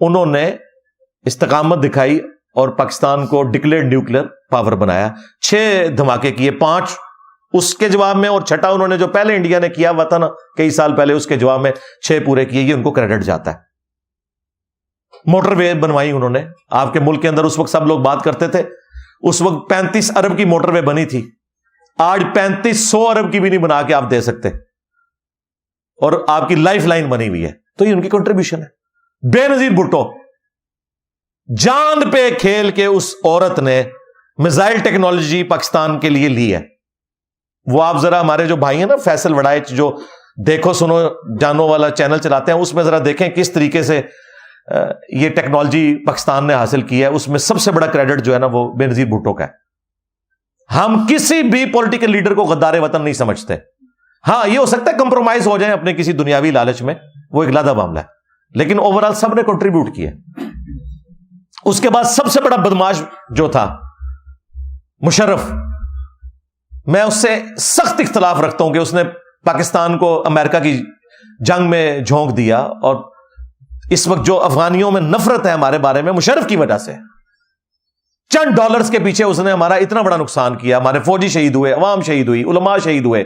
انہوں نے استقامت دکھائی اور پاکستان کو ڈکلیئرڈ نیوکلیر پاور بنایا. 6 دھماکے کیے, 5 اس کے جواب میں, اور 6 انہوں نے جو پہلے انڈیا نے کیا ہوا تھا نا کئی سال پہلے, اس کے جواب میں 6 پورے کیے. یہ ان کو کریڈٹ جاتا ہے. موٹر وے بنوائی انہوں نے آپ کے ملک کے اندر. اس وقت سب لوگ بات کرتے تھے, اس وقت 35 ارب کی موٹر وے بنی تھی, آج 3500 ارب کی بھی نہیں بنا کے آپ دے سکتے, اور آپ کی لائف لائن بنی ہوئی ہے. تو یہ ان کی کنٹریبیوشن ہے. بے نظیر بھٹو, جان پہ کھیل کے اس عورت نے میزائل ٹیکنالوجی پاکستان کے لیے لی ہے. وہ آپ ذرا ہمارے جو بھائی ہیں نا فیصل وڑائچ, جو دیکھو سنو جانو والا چینل چلاتے ہیں, اس میں ذرا دیکھیں کس طریقے سے یہ ٹیکنالوجی پاکستان نے حاصل کی ہے. اس میں سب سے بڑا کریڈٹ جو ہے نا وہ بے نظیر بھٹو کا ہے. ہم کسی بھی پولیٹیکل لیڈر کو غدار وطن نہیں سمجھتے. ہاں یہ ہو سکتا ہے کمپرومائز ہو جائیں اپنے کسی دنیاوی لالچ میں, وہ ایک علیحدہ معاملہ ہے, لیکن اوور آل سب نے کنٹریبیوٹ کیا. اس کے بعد سب سے بڑا بدماش جو تھا مشرف, میں اس سے سخت اختلاف رکھتا ہوں کہ اس نے پاکستان کو امریکہ کی جنگ میں جھونک دیا, اور اس وقت جو افغانیوں میں نفرت ہے ہمارے بارے میں مشرف کی وجہ سے, چند ڈالرز کے پیچھے اس نے ہمارا اتنا بڑا نقصان کیا. ہمارے فوجی شہید ہوئے, عوام شہید ہوئی, علماء شہید ہوئے,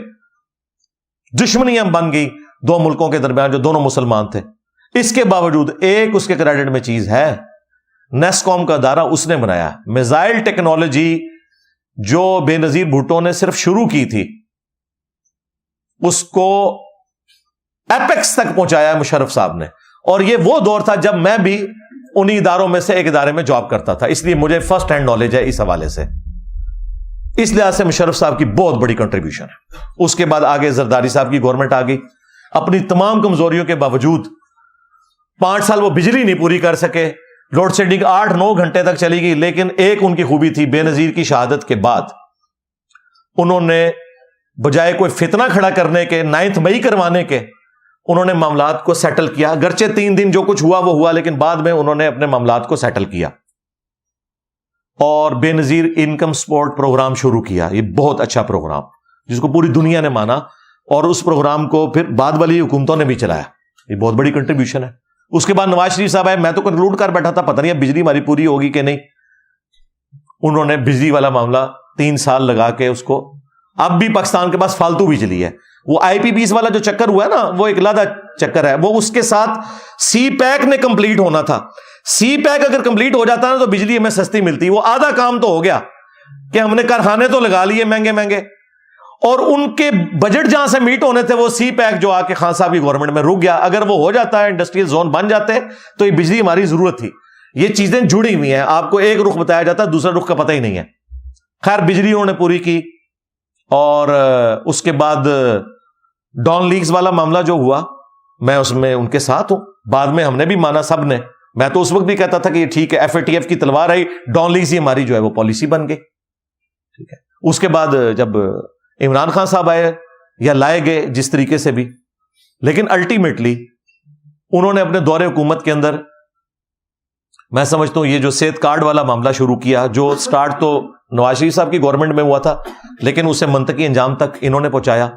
دشمنیاں بن گئی 2 ملکوں کے درمیان جو دونوں مسلمان تھے. اس کے باوجود ایک اس کے کریڈٹ میں چیز ہے, نیسکوم کا ادارہ اس نے بنایا. میزائل ٹیکنالوجی جو بے نظیر بھٹو نے صرف شروع کی تھی, اس کو ایپیکس تک پہنچایا مشرف صاحب نے. اور یہ وہ دور تھا جب میں بھی انہی اداروں میں سے ایک ادارے میں جاب کرتا تھا, اس لیے مجھے فرسٹ ہینڈ نالج ہے اس حوالے سے. اس لحاظ سے مشرف صاحب کی بہت بڑی کنٹریبیوشن ہے. اس کے بعد آگے زرداری صاحب کی گورنمنٹ آ گئی. اپنی تمام کمزوریوں کے باوجود 5 سال وہ بجلی نہیں پوری کر سکے, لوڈ شیڈنگ 8-9 گھنٹے تک چلی گئی. لیکن ایک ان کی خوبی تھی, بے نظیر کی شہادت کے بعد انہوں نے بجائے کوئی فتنہ کھڑا کرنے کے, 9 مئی کروانے کے, انہوں نے معاملات کو سیٹل کیا. اگرچہ 3 دن جو کچھ ہوا وہ ہوا, لیکن بعد میں انہوں نے اپنے معاملات کو سیٹل کیا اور بے نظیر انکم سپورٹ پروگرام شروع کیا. یہ بہت اچھا پروگرام جس کو پوری دنیا نے مانا, اور اس پروگرام کو پھر بعد والی حکومتوں نے بھی چلایا. یہ بہت بڑی کنٹریبیوشن ہے. اس کے بعد نواز شریف صاحب آئے, میں تو کنکلوڈ کر بیٹھا تھا پتہ نہیں اب بجلی ہماری پوری ہوگی کہ نہیں. انہوں نے بجلی والا معاملہ 3 سال لگا کے اس کو, اب بھی پاکستان کے پاس فالتو بجلی ہے. وہ آئی پی پیز والا جو چکر ہوا ہے نا, وہ ایک علیحدہ چکر ہے. وہ اس کے ساتھ سی پیک نے کمپلیٹ ہونا تھا. سی پیک اگر کمپلیٹ ہو جاتا نا تو بجلی ہمیں سستی ملتی. وہ آدھا کام تو ہو گیا کہ ہم نے کارخانے تو لگا لیے مہنگے مہنگے, اور ان کے بجٹ جہاں سے میٹ ہونے تھے وہ سی پیک جو آ کے خان صاحب کی گورنمنٹ میں رک گیا. اگر وہ ہو جاتا ہے, انڈسٹریل زون بن جاتے, تو یہ بجلی ہماری ضرورت تھی. یہ چیزیں جڑی ہوئی ہیں, آپ کو ایک رخ بتایا جاتا ہے, دوسرا رخ کا پتہ ہی نہیں ہے. خیر بجلی انہوں نے پوری کی, اور اس کے بعد ڈان لیگز والا معاملہ جو ہوا, میں اس میں ان کے ساتھ ہوں. بعد میں ہم نے بھی مانا سب نے. میں تو اس وقت بھی کہتا تھا کہ یہ ٹھیک ہے, FATF کی تلوار آئی, ڈان لیگز ہی ہماری جو ہے وہ پالیسی بن گئی. ٹھیک ہے. اس کے بعد جب عمران خان صاحب آئے یا لائے گئے جس طریقے سے بھی, لیکن الٹیمیٹلی انہوں نے اپنے دور حکومت کے اندر, میں سمجھتا ہوں یہ جو صحت کارڈ والا معاملہ شروع کیا, جو سٹارٹ تو نواز شریف صاحب کی گورنمنٹ میں ہوا تھا, لیکن اسے منطقی انجام تک انہوں نے پہنچایا.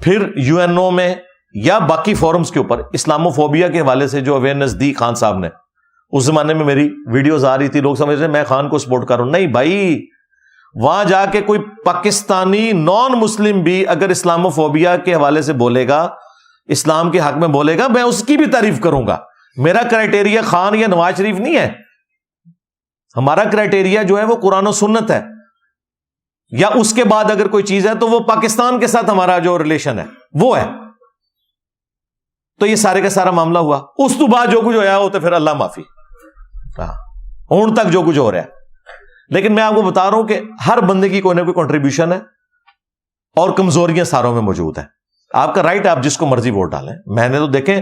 پھر UNO میں یا باقی فورمز کے اوپر اسلاموفوبیا کے حوالے سے جو اویئرنیس دی خان صاحب نے. اس زمانے میں میری ویڈیوز آ رہی تھی, لوگ سمجھ رہے میں خان کو سپورٹ کر رہا ہوں. نہیں بھائی, وہاں جا کے کوئی پاکستانی نان مسلم بھی اگر اسلاموفوبیا کے حوالے سے بولے گا, اسلام کے حق میں بولے گا, میں اس کی بھی تعریف کروں گا. میرا کرائٹیریا خان یا نواز شریف نہیں ہے. ہمارا کرائٹیریا جو ہے وہ قرآن و سنت ہے, یا اس کے بعد اگر کوئی چیز ہے تو وہ پاکستان کے ساتھ ہمارا جو ریلیشن ہے وہ ہے. تو یہ سارے کا سارا معاملہ ہوا. اس تو بعد جو کچھ ہوا وہ تو پھر اللہ معافی, ہوں تک جو کچھ ہو رہا ہے. لیکن میں آپ کو بتا رہا ہوں کہ ہر بندے کی کوئی نہ کوئی کنٹریبیوشن ہے, اور کمزوریاں ساروں میں موجود ہیں. آپ کا رائٹ ہے, آپ جس کو مرضی ووٹ ڈالیں. میں نے تو دیکھیں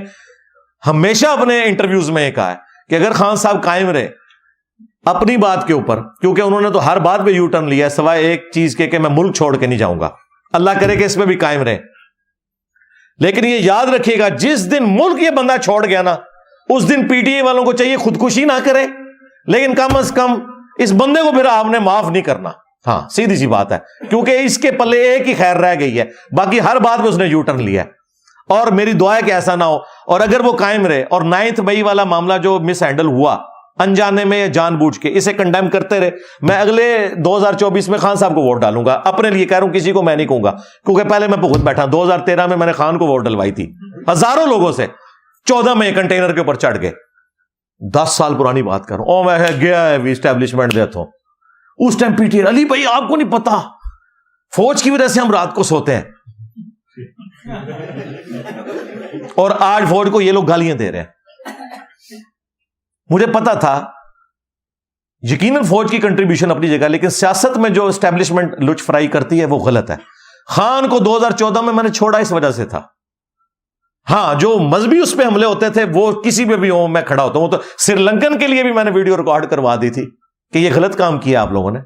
ہمیشہ اپنے انٹرویوز میں یہ کہا ہے کہ اگر خان صاحب قائم رہے اپنی بات کے اوپر, کیونکہ انہوں نے تو ہر بات پہ یو ٹرن لیا ہے سوائے ایک چیز کے کہ میں ملک چھوڑ کے نہیں جاؤں گا. اللہ کرے کہ اس پہ بھی قائم رہے. لیکن یہ یاد رکھیے گا, جس دن ملک یہ بندہ چھوڑ گیا نا, اس دن PTI والوں کو چاہیے خودکشی نہ کرے, لیکن کم از کم اس بندے کو پھر آپ نے معاف نہیں کرنا. ہاں سیدھی سی بات ہے, کیونکہ اس کے پلے ایک ہی خیر رہ گئی ہے, باقی ہر بات میں اس نے یو ٹرن لیا ہے. اور میری دعا ہے کہ ایسا نہ ہو. اور اگر وہ قائم رہے, اور 9 مئی والا معاملہ جو مس ہینڈل ہوا انجانے میں یا جان بوجھ کے, اسے کنڈیم کرتے رہے, میں اگلے 2024 میں خان صاحب کو ووٹ ڈالوں گا. اپنے لیے کہہ رہا ہوں, کسی کو میں نہیں کہوں گا, کیونکہ پہلے میں خود بیٹھا. 2013 میں نے خان کو ووٹ ڈلوائی تھی ہزاروں لوگوں سے, 14 میں کنٹینر کے اوپر چڑھ گئے. 10 سال پرانی بات کر رہا ہوں. میں گیا ہے اسٹیبلشمنٹ دیتا ہوں. اس ٹائم PTI, علی بھائی آپ کو نہیں پتا, فوج کی وجہ سے ہم رات کو سوتے ہیں. اور آج فوج کو یہ لوگ گالیاں دے رہے ہیں. مجھے پتا تھا یقیناً فوج کی کنٹریبیوشن اپنی جگہ, لیکن سیاست میں جو اسٹیبلشمنٹ لچ فرائی کرتی ہے وہ غلط ہے. خان کو 2014 میں نے چھوڑا اس وجہ سے تھا. ہاں جو مذہبی اس پہ حملے ہوتے تھے وہ کسی پہ بھی ہوں میں کھڑا ہوتا ہوں. تو سری لنکن کے لیے بھی میں نے ویڈیو ریکارڈ کروا دی تھی کہ یہ غلط کام کیا آپ لوگوں نے.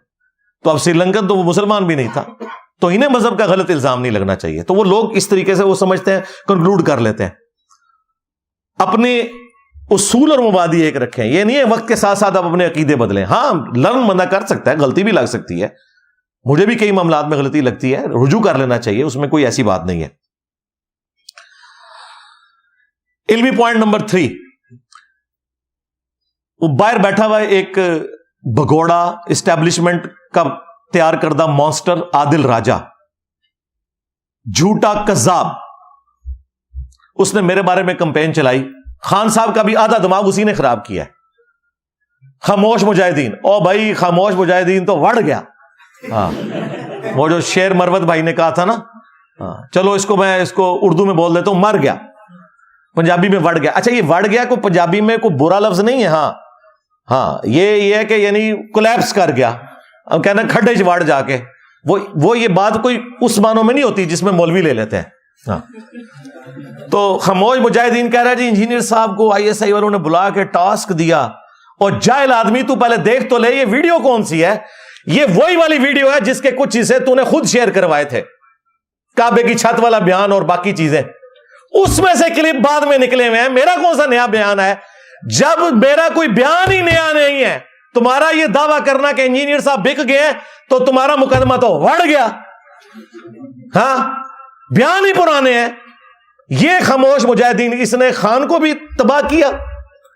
تو اب سری لنکن تو وہ مسلمان بھی نہیں تھا, تو انہیں مذہب کا غلط الزام نہیں لگنا چاہیے. تو وہ لوگ اس طریقے سے وہ سمجھتے ہیں, کنکلوڈ کر لیتے ہیں. اپنے اصول اور مبادی ایک رکھیں. یہ نہیں ہے وقت کے ساتھ ساتھ آپ اپنے عقیدے بدلیں. ہاں لرن بندہ کر سکتا ہے, غلطی بھی لگ سکتی ہے. مجھے بھی کئی معاملات میں غلطی لگتی ہے, رجوع کر لینا چاہیے, اس میں کوئی ایسی بات نہیں ہے. علمی پوائنٹ نمبر 3, باہر بیٹھا ہوا ایک بگوڑا اسٹیبلشمنٹ کا تیار کردہ مانسٹر عادل راجہ, جھوٹا کذاب. اس نے میرے بارے میں کمپین چلائی. خان صاحب کا بھی آدھا دماغ اسی نے خراب کیا ہے. خاموش مجاہدین, او بھائی خاموش مجاہدین تو وڑ گیا. ہاں وہ جو شیر مروت بھائی نے کہا تھا نا, چلو میں اس کو اردو میں بول دیتا ہوں, مر گیا. پنجابی میں وڑ گیا. اچھا یہ وڑ گیا کو پنجابی میں کوئی برا لفظ نہیں ہے. ہاں یہ ہے کہ یعنی کولیپس کر گیا, اب کہنا کھڈے چ وڑ جا کے. وہ یہ بات کوئی اس معنوں میں نہیں ہوتی جس میں مولوی لے لیتے ہیں. ہاں تو خاموش مجاہدین کہہ رہا ہے جی انجینئر صاحب کو ISI والوں نے بلا کے ٹاسک دیا, اور جاہل آدمی تو پہلے دیکھ تو لے یہ ویڈیو کون سی ہے. یہ وہی والی ویڈیو ہے جس کے کچھ چیزیں تو نے خود شیئر کروائے تھے, کعبے کی چھت والا بیان اور باقی چیزیں. اس میں سے کلپ بعد میں نکلے ہوئے ہیں. میرا کون سا نیا بیان ہے؟ جب میرا کوئی بیان ہی نیا نہیں ہے, تمہارا یہ دعویٰ کرنا کہ انجینئر صاحب بک گئے تو تمہارا مقدمہ تو وڑ گیا. ہاں بیان ہی پرانے ہیں. یہ خاموش مجاہدین, اس نے خان کو بھی تباہ کیا,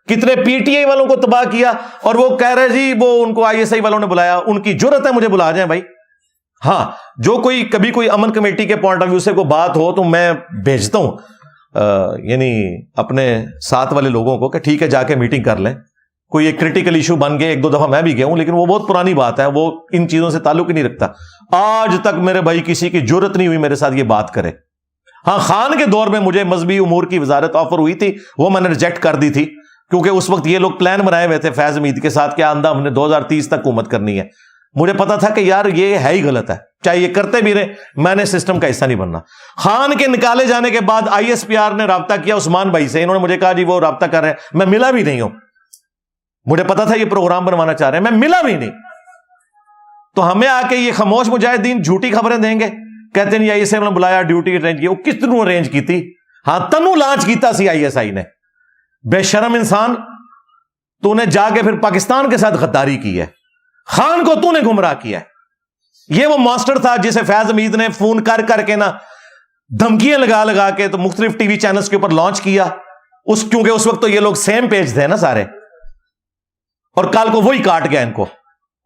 کتنے PTI والوں کو تباہ کیا, اور وہ کہہ رہے جی وہ ان کو ISI والوں نے بلایا. ان کی جرت ہے مجھے بلا جائیں بھائی. ہاں جو کبھی کوئی امن کمیٹی کے پوائنٹ آف ویو سے کوئی بات ہو تو میں بھیجتا ہوں یعنی اپنے ساتھ والے لوگوں کو کہ ٹھیک ہے جا کے میٹنگ کر لیں, کوئی ایک کرٹیکل ایشو بن گئے, 1-2 دفعہ میں بھی گیا ہوں, لیکن وہ بہت پرانی بات ہے, وہ ان چیزوں سے تعلق ہی نہیں رکھتا. آج تک میرے بھائی کسی کی جرت نہیں ہوئی میرے ساتھ یہ بات کرے. ہاں, خان کے دور میں مجھے مذہبی امور کی وزارت آفر ہوئی تھی, وہ میں نے ریجیکٹ کر دی تھی, کیونکہ اس وقت یہ لوگ پلان بنائے ہوئے تھے فیض حمید کے ساتھ کہ آندہ ہم نے 2030 تک حکومت کرنی ہے. مجھے پتا تھا کہ یار یہ ہے ہی غلط ہے, چاہے یہ کرتے بھی رہے, میں نے سسٹم کا حصہ نہیں بننا. خان کے نکالے جانے کے بعد ISPR نے رابطہ کیا عثمان بھائی سے, انہوں نے مجھے کہا جی وہ رابطہ کر رہے ہیں, میں ملا بھی نہیں ہوں. مجھے پتا تھا یہ پروگرام بنوانا چاہ رہے ہیں, میں ملا بھی نہیں. تو ہمیں آ کے یہ خاموش مجاہدین جھوٹی خبریں دیں گے, کہتے ہیں ISI نے بلایا, ڈیوٹی ارینج کی. وہ کس طرح ارینج کی تھی؟ ہاں, تنو لانچ کیتا سی ISI نے. بے شرم انسان, تو نے جا کے پھر پاکستان کے ساتھ غداری کی ہے, خان کو تو نے گمراہ کیا ہے. یہ وہ ماسٹر تھا جسے فیض حمید نے فون کر کر کے نا دھمکیاں لگا لگا کے تو مختلف ٹی وی چینلز کے اوپر لانچ کیا. کیونکہ اس وقت تو یہ لوگ سیم پیج تھے نا سارے, اور کل کو وہی کاٹ گیا ان کو.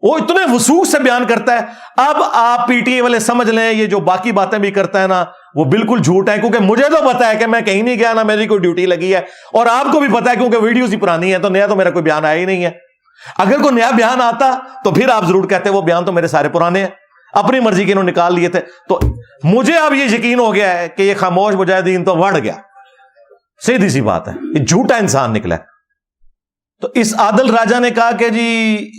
وہ اتنے وثوق سے بیان کرتا ہے. اب آپ PTI والے سمجھ لیں یہ جو باقی باتیں بھی کرتا ہے نا وہ بالکل جھوٹ ہے, کیونکہ مجھے تو پتا ہے کہ میں کہیں نہیں گیا, نہ میری کوئی ڈیوٹی لگی ہے, اور آپ کو بھی پتا ہے کیونکہ ویڈیوز ہی پرانی ہے, تو نیا تو میرا کوئی بیان آیا ہی نہیں ہے. اگر کوئی نیا بیان آتا تو پھر آپ ضرور کہتے وہ بیان تو میرے سارے پرانے ہیں, اپنی مرضی کے انہوں نے نکال لیے تھے. تو مجھے اب یہ یقین ہو گیا ہے کہ یہ خاموش مجاہدین تو وڑ گیا. سیدھی سی بات ہے, یہ جھوٹا انسان نکلا. تو اس عادل راجہ نے کہا کہ جی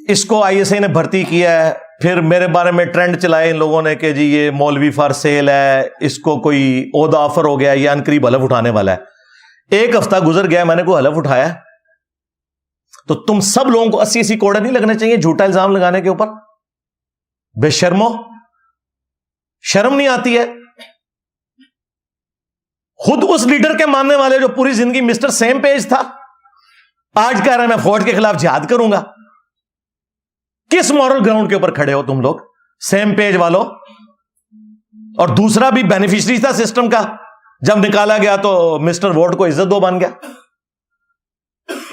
اس کو ISI نے بھرتی کیا ہے. پھر میرے بارے میں ٹرینڈ چلائے ان لوگوں نے کہ جی یہ مولوی فار سیل ہے, اس کو کوئی عہدہ آفر ہو گیا, یہ عنقریب حلف اٹھانے والا ہے. 1 ہفتہ گزر گیا, میں نے کوئی حلف اٹھایا. تو تم سب لوگوں کو 80 کوڑے نہیں لگنے چاہیے جھوٹا الزام لگانے کے اوپر؟ بے شرمو, شرم نہیں آتی ہے؟ خود اس لیڈر کے ماننے والے جو پوری زندگی مسٹر سیم پیج تھا, آج کہہ رہے ہیں میں فوج کے خلاف جہاد کروں گا. کس مورل گراؤنڈ کے اوپر کھڑے ہو تم لوگ سیم پیج والوں؟ اور دوسرا بھی بینیفیشری تھا سسٹم کا, جب نکالا گیا تو مسٹر ووٹ کو عزت دو بن گیا.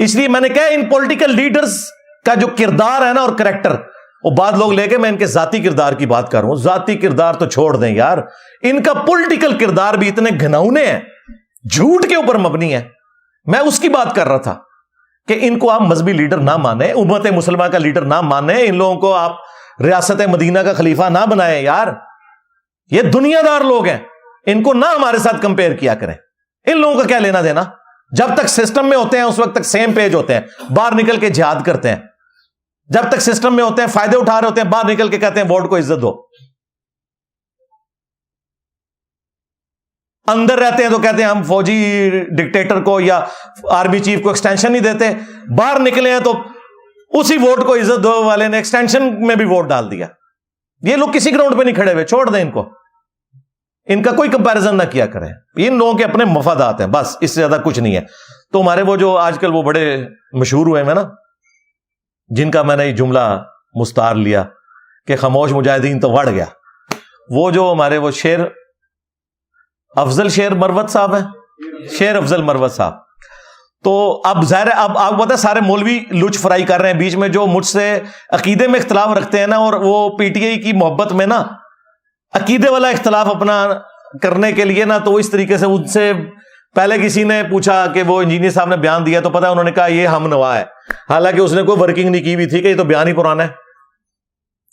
اس لیے میں نے کہا ان پولیٹیکل لیڈرز کا جو کردار ہے نا اور کریکٹر, وہ بعد لوگ لے کے میں ان کے ذاتی کردار کی بات کر رہا ہوں. ذاتی کردار تو چھوڑ دیں یار, ان کا پولیٹیکل کردار بھی اتنے گھناؤنے ہیں, جھوٹ کے اوپر مبنی ہے. میں اس کی بات کر رہا تھا کہ ان کو آپ مذہبی لیڈر نہ مانیں, امت مسلمہ کا لیڈر نہ مانیں, ان لوگوں کو آپ ریاست مدینہ کا خلیفہ نہ بنائیں. یار یہ دنیا دار لوگ ہیں, ان کو نہ ہمارے ساتھ کمپیئر کیا کریں. ان لوگوں کا کیا لینا دینا؟ جب تک سسٹم میں ہوتے ہیں اس وقت تک سیم پیج ہوتے ہیں, باہر نکل کے جہاد کرتے ہیں. جب تک سسٹم میں ہوتے ہیں فائدے اٹھا رہے ہوتے ہیں, باہر نکل کے کہتے ہیں ووٹ کو عزت دو. اندر رہتے ہیں تو کہتے ہیں ہم فوجی ڈکٹیٹر کو یا آرمی چیف کو ایکسٹینشن نہیں دیتے, باہر نکلے ہیں تو اسی ووٹ کو عزت دو والے نے ایکسٹینشن میں بھی ووٹ ڈال دیا. یہ لوگ کسی گراؤنڈ پہ نہیں کھڑے ہوئے, چھوڑ دیں ان کو, ان کا کوئی کمپیریزن نہ کیا کریں. ان لوگوں کے اپنے مفادات ہیں بس, اس سے زیادہ کچھ نہیں ہے. تو ہمارے وہ جو آج کل وہ بڑے مشہور ہوئے ہیں نا, جن کا میں نے یہ جملہ مستعار لیا کہ خاموش مجاہدین تو وڑ گیا, وہ جو ہمارے وہ شیر افضل شیر مروت صاحب ہیں, شیر افضل مروت صاحب. تو اب ظاہر ہے اب آپ پتہ ہے سارے مولوی لچ فرائی کر رہے ہیں بیچ میں, جو مجھ سے عقیدے میں اختلاف رکھتے ہیں نا, اور وہ PTI کی محبت میں نا عقیدے والا اختلاف اپنا کرنے کے لیے نا, تو اس طریقے سے ان سے پہلے کسی نے پوچھا کہ وہ انجینئر صاحب نے بیان دیا, تو پتا انہوں نے کہا یہ ہم نوا ہے, حالانکہ اس نے کوئی ورکنگ نہیں کی ہوئی تھی کہ یہ تو بیان ہی پرانا ہے.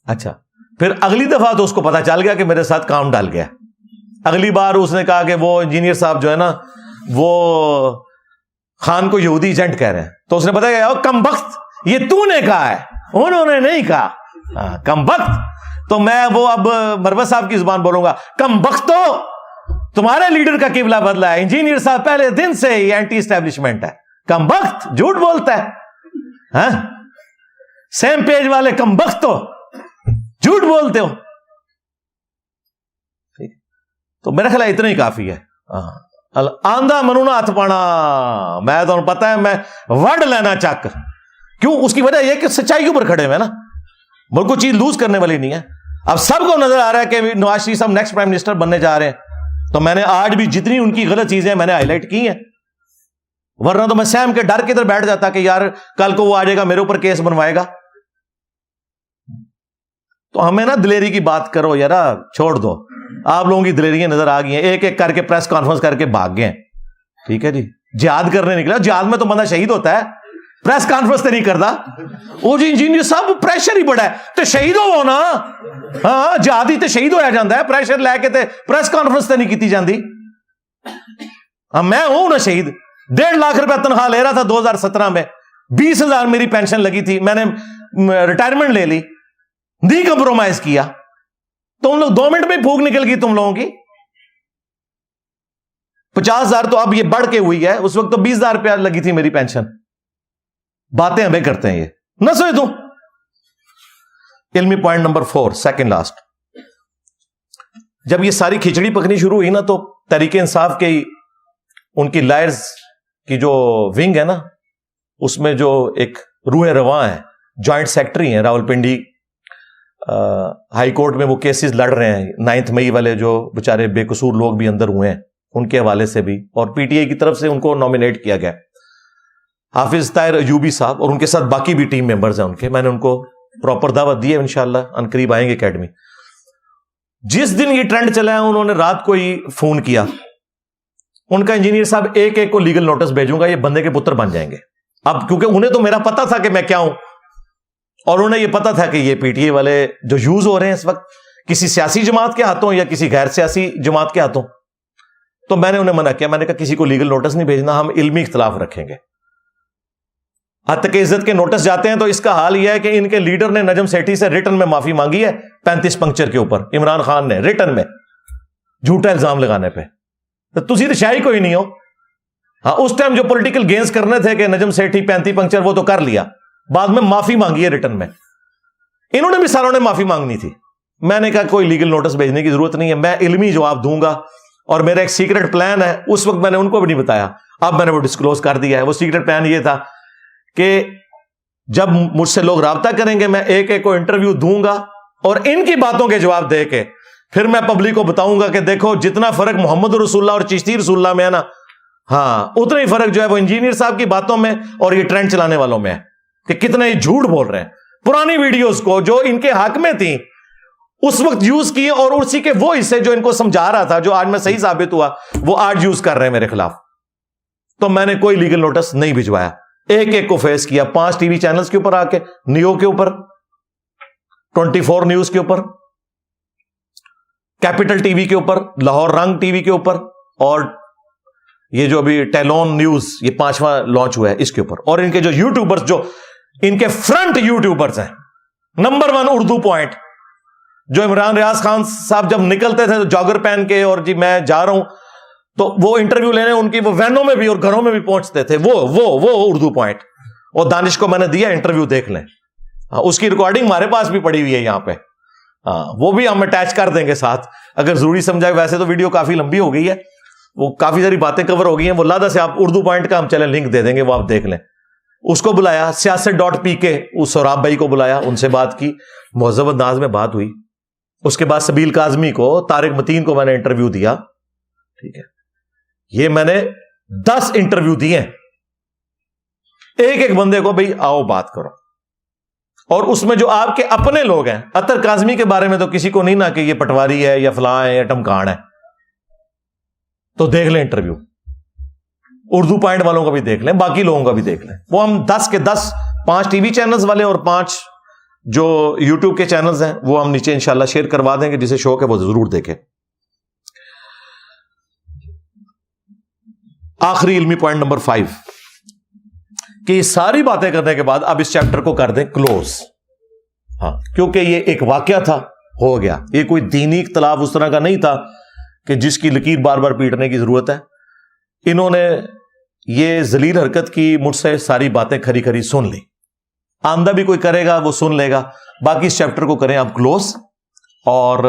اچھا, پھر اگلی دفعہ تو اس کو پتا چل گیا کہ میرے ساتھ کام ڈال گیا. اگلی بار اس نے کہا کہ وہ انجینئر صاحب جو ہے نا وہ خان کو یہودی ایجنٹ کہہ رہے ہیں, تو اس نے بتایا کم بخت یہ تو نے کہا ہے, انہوں نے نہیں کہا, کم بخت. تو میں وہ اب مروت صاحب کی زبان بولوں گا, کم بخت تو تمہارے لیڈر کا قبلہ بدلا ہے, انجینئر صاحب پہلے دن سے ہی اینٹی اسٹیبلشمنٹ ہے. کم بخت جھوٹ بولتا ہے, سیم پیج والے کم بخت تو جھوٹ بولتے ہو. تو میرا خیال اتنا ہی کافی ہے. آندھا منونا ہاتھ پانا, میں تو پتا ہے میں وڑ لینا چک. کیوں؟ اس کی وجہ یہ کہ سچائی کے اوپر کھڑے ہوئے نا, ملک کو چیز لوز کرنے والی نہیں ہے. اب سب کو نظر آ رہا ہے کہ نواز شریف صاحب نیکسٹ پرائم منسٹر بننے جا رہے ہیں, تو میں نے آج بھی جتنی ان کی غلط چیزیں میں نے ہائی لائٹ کی ہیں, ورنہ تو میں سیم کے ڈر کے ادھر بیٹھ جاتا کہ یار کل کو وہ آ جائے گا میرے اوپر کیس بنوائے گا. تو ہمیں نا دلیری کی بات کرو یار, چھوڑ دو. آپ لوگوں کی دلیریاں نظر آ گئی ہیں, ایک ایک کر کے پریس کانفرنس کر کے بھاگ گئے. ٹھیک ہے جی, جہاد کرنے نکلا, جہاد میں تو بندہ شہید ہوتا ہے, پریس کانفرنس تے نہیں کردا وہ جی انجینئر صاحب پریشر ہی بڑا ہے تے شہید ہو نا ہاں جہادی تے شہید ہویا جاندا ہے پریشر لے کے تے پریس کانفرنس تے نہیں کیتی جاندی ہاں میں ہوں نا شہید 1.5 لاکھ روپے تنخواہ لے رہا تھا 2017 میں 20,000 میری پینشن لگی تھی میں نے ریٹائرمنٹ لے لی نہیں کمپرومائز کیا تم لوگ 2 منٹ میں پھوک نکل گئی تم لوگوں کی 50,000 تو اب یہ بڑھ کے ہوئی ہے اس وقت تو 20,000 روپیہ لگی تھی میری پینشن باتیں ہمیں کرتے ہیں یہ نہ سوچ دوں علمی پوائنٹ نمبر 4 سیکنڈ لاسٹ جب یہ ساری کھچڑی پکنی شروع ہوئی نا تو تحریک انصاف کے ان کی لائرز کی جو ونگ ہے نا اس میں جو ایک روح رواں ہے جوائنٹ سیکٹری ہیں راولپنڈی ہائی کورٹ میں وہ کیسز لڑ رہے ہیں 9 مئی والے جو بےچارے بے قصور لوگ بھی اندر ہوئے ہیں ان کے حوالے سے بھی اور پی ٹی آئی کی طرف سے ان کو نامینیٹ کیا گیا حافظ طاہر ایوبی صاحب اور ان کے ساتھ باقی بھی ٹیم ممبرز ہیں ان کے میں نے ان کو پراپر دعوت دی ہے انشاءاللہ ان قریب آئیں گے اکیڈمی جس دن یہ ٹرینڈ چلا ہے انہوں نے رات کو ہی فون کیا ان کا انجینئر صاحب ایک کو لیگل نوٹس بھیجوں گا یہ بندے کے پتر بن جائیں گے اب کیونکہ انہیں تو میرا پتا تھا کہ میں کیا ہوں اور انہیں یہ پتا تھا کہ یہ پی ٹی آئی والے جو یوز ہو رہے ہیں اس وقت کسی سیاسی جماعت کے ہاتھوں یا کسی غیر سیاسی جماعت کے ہاتھوں تو میں نے انہیں منع کیا میں نے کہا کسی کو لیگل نوٹس نہیں بھیجنا ہم علمی اختلاف رکھیں گے حتی کہ عزت کے نوٹس جاتے ہیں تو اس کا حال یہ ہے کہ ان کے لیڈر نے نجم سیٹھی سے ریٹن میں معافی مانگی ہے 35 پنکچر کے اوپر عمران خان نے ریٹن میں جھوٹا الزام لگانے پہ تو تسی تو شاہی کوئی نہیں ہو ہاں اس ٹائم جو پولیٹیکل گینز کرنے تھے کہ نجم سیٹھی 35 پنکچر وہ تو کر لیا بعد میں معافی مانگی ہے ریٹن میں انہوں نے بھی ساروں نے معافی مانگنی تھی میں نے کہا کوئی لیگل نوٹس بھیجنے کی ضرورت نہیں ہے میں علمی جواب دوں گا اور میرا ایک سیکرٹ پلان ہے اس وقت میں نے ان کو بھی نہیں بتایا اب میں نے وہ ڈسکلوز کر دیا ہے وہ سیکرٹ پلان یہ تھا کہ جب مجھ سے لوگ رابطہ کریں گے میں ایک کو انٹرویو دوں گا اور ان کی باتوں کے جواب دے کے پھر میں پبلک کو بتاؤں گا کہ دیکھو جتنا فرق محمد رسول اللہ اور چشتی رسول اللہ میں ہے نا ہاں اتنا ہی فرق جو ہے وہ انجینئر صاحب کی باتوں میں اور یہ ٹرینڈ چلانے والوں میں ہے کہ کتنے ہی جھوٹ بول رہے ہیں پرانی ویڈیوز کو جو ان کے حق میں تھیں اس وقت یوز کیے اور اسی کے وہ حصے جو ان کو سمجھا رہا تھا جو آج میں صحیح ثابت ہوا وہ آج یوز کر رہے ہیں میرے خلاف تو میں نے کوئی لیگل نوٹس نہیں بھجوایا ایک کو فیس کیا 5 ٹی وی چینلز کے اوپر آ کے نیو کے اوپر 24 نیوز کے اوپر کیپٹل ٹی وی کے اوپر لاہور رنگ ٹی وی کے اوپر اور یہ جو ابھی ٹیلون نیوز یہ 5واں لانچ ہوا ہے اس کے اوپر اور ان کے جو یوٹیوبرز جو ان کے فرنٹ یوٹیوبرز ہیں نمبر 1 اردو پوائنٹ جو عمران ریاض خان صاحب جب نکلتے تھے جاگر پہن کے اور جی میں جا رہا ہوں تو وہ انٹرویو لینے ان کی وہ وینوں میں بھی اور گھروں میں بھی پہنچتے تھے وہ اردو پوائنٹ اور دانش کو میں نے دیا انٹرویو دیکھ لیں اس کی ریکارڈنگ ہمارے پاس بھی پڑی ہوئی ہے یہاں پہ وہ بھی ہم اٹیچ کر دیں گے ساتھ اگر ضروری سمجھا ویسے تو ویڈیو کافی لمبی ہو گئی ہے وہ کافی ساری باتیں کور ہو گئی ہیں وہ لادہ سے آپ اردو پوائنٹ کا ہم چلیں لنک دے دیں گے وہ آپ دیکھ لیں اس کو بلایا سیاست.pk اس سوراب بھائی کو بلایا ان سے بات کی مہذب انداز میں بات ہوئی اس کے بعد سبیل کاظمی کو طارق متین کو میں نے انٹرویو دیا ٹھیک ہے یہ میں نے 10 انٹرویو دیے ایک بندے کو بھئی آؤ بات کرو اور اس میں جو آپ کے اپنے لوگ ہیں اطہر کاظمی کے بارے میں تو کسی کو نہیں نا کہ یہ پٹواری ہے یا فلاں ہے یا ٹمکان ہے تو دیکھ لیں انٹرویو اردو پوائنٹ والوں کا بھی دیکھ لیں باقی لوگوں کا بھی دیکھ لیں وہ ہم 10 کے 10 5 ٹی وی چینلز والے اور 5 جو یوٹیوب کے چینلز ہیں وہ ہم نیچے انشاءاللہ شیئر کروا دیں گے جسے شوق ہے وہ ضرور دیکھیں آخری علمی پوائنٹ نمبر 5 کہ یہ ساری باتیں کرنے کے بعد اب اس چیپٹر کو کر دیں کلوز ہاں کیونکہ یہ ایک واقعہ تھا ہو گیا یہ کوئی دینی اختلاف اس طرح کا نہیں تھا کہ جس کی لکیر بار بار پیٹنے کی ضرورت ہے انہوں نے یہ ذلیل حرکت کی مجھ سے ساری باتیں کھری کھری سن لی آمدہ بھی کوئی کرے گا وہ سن لے گا باقی اس چیپٹر کو کریں اب کلوز اور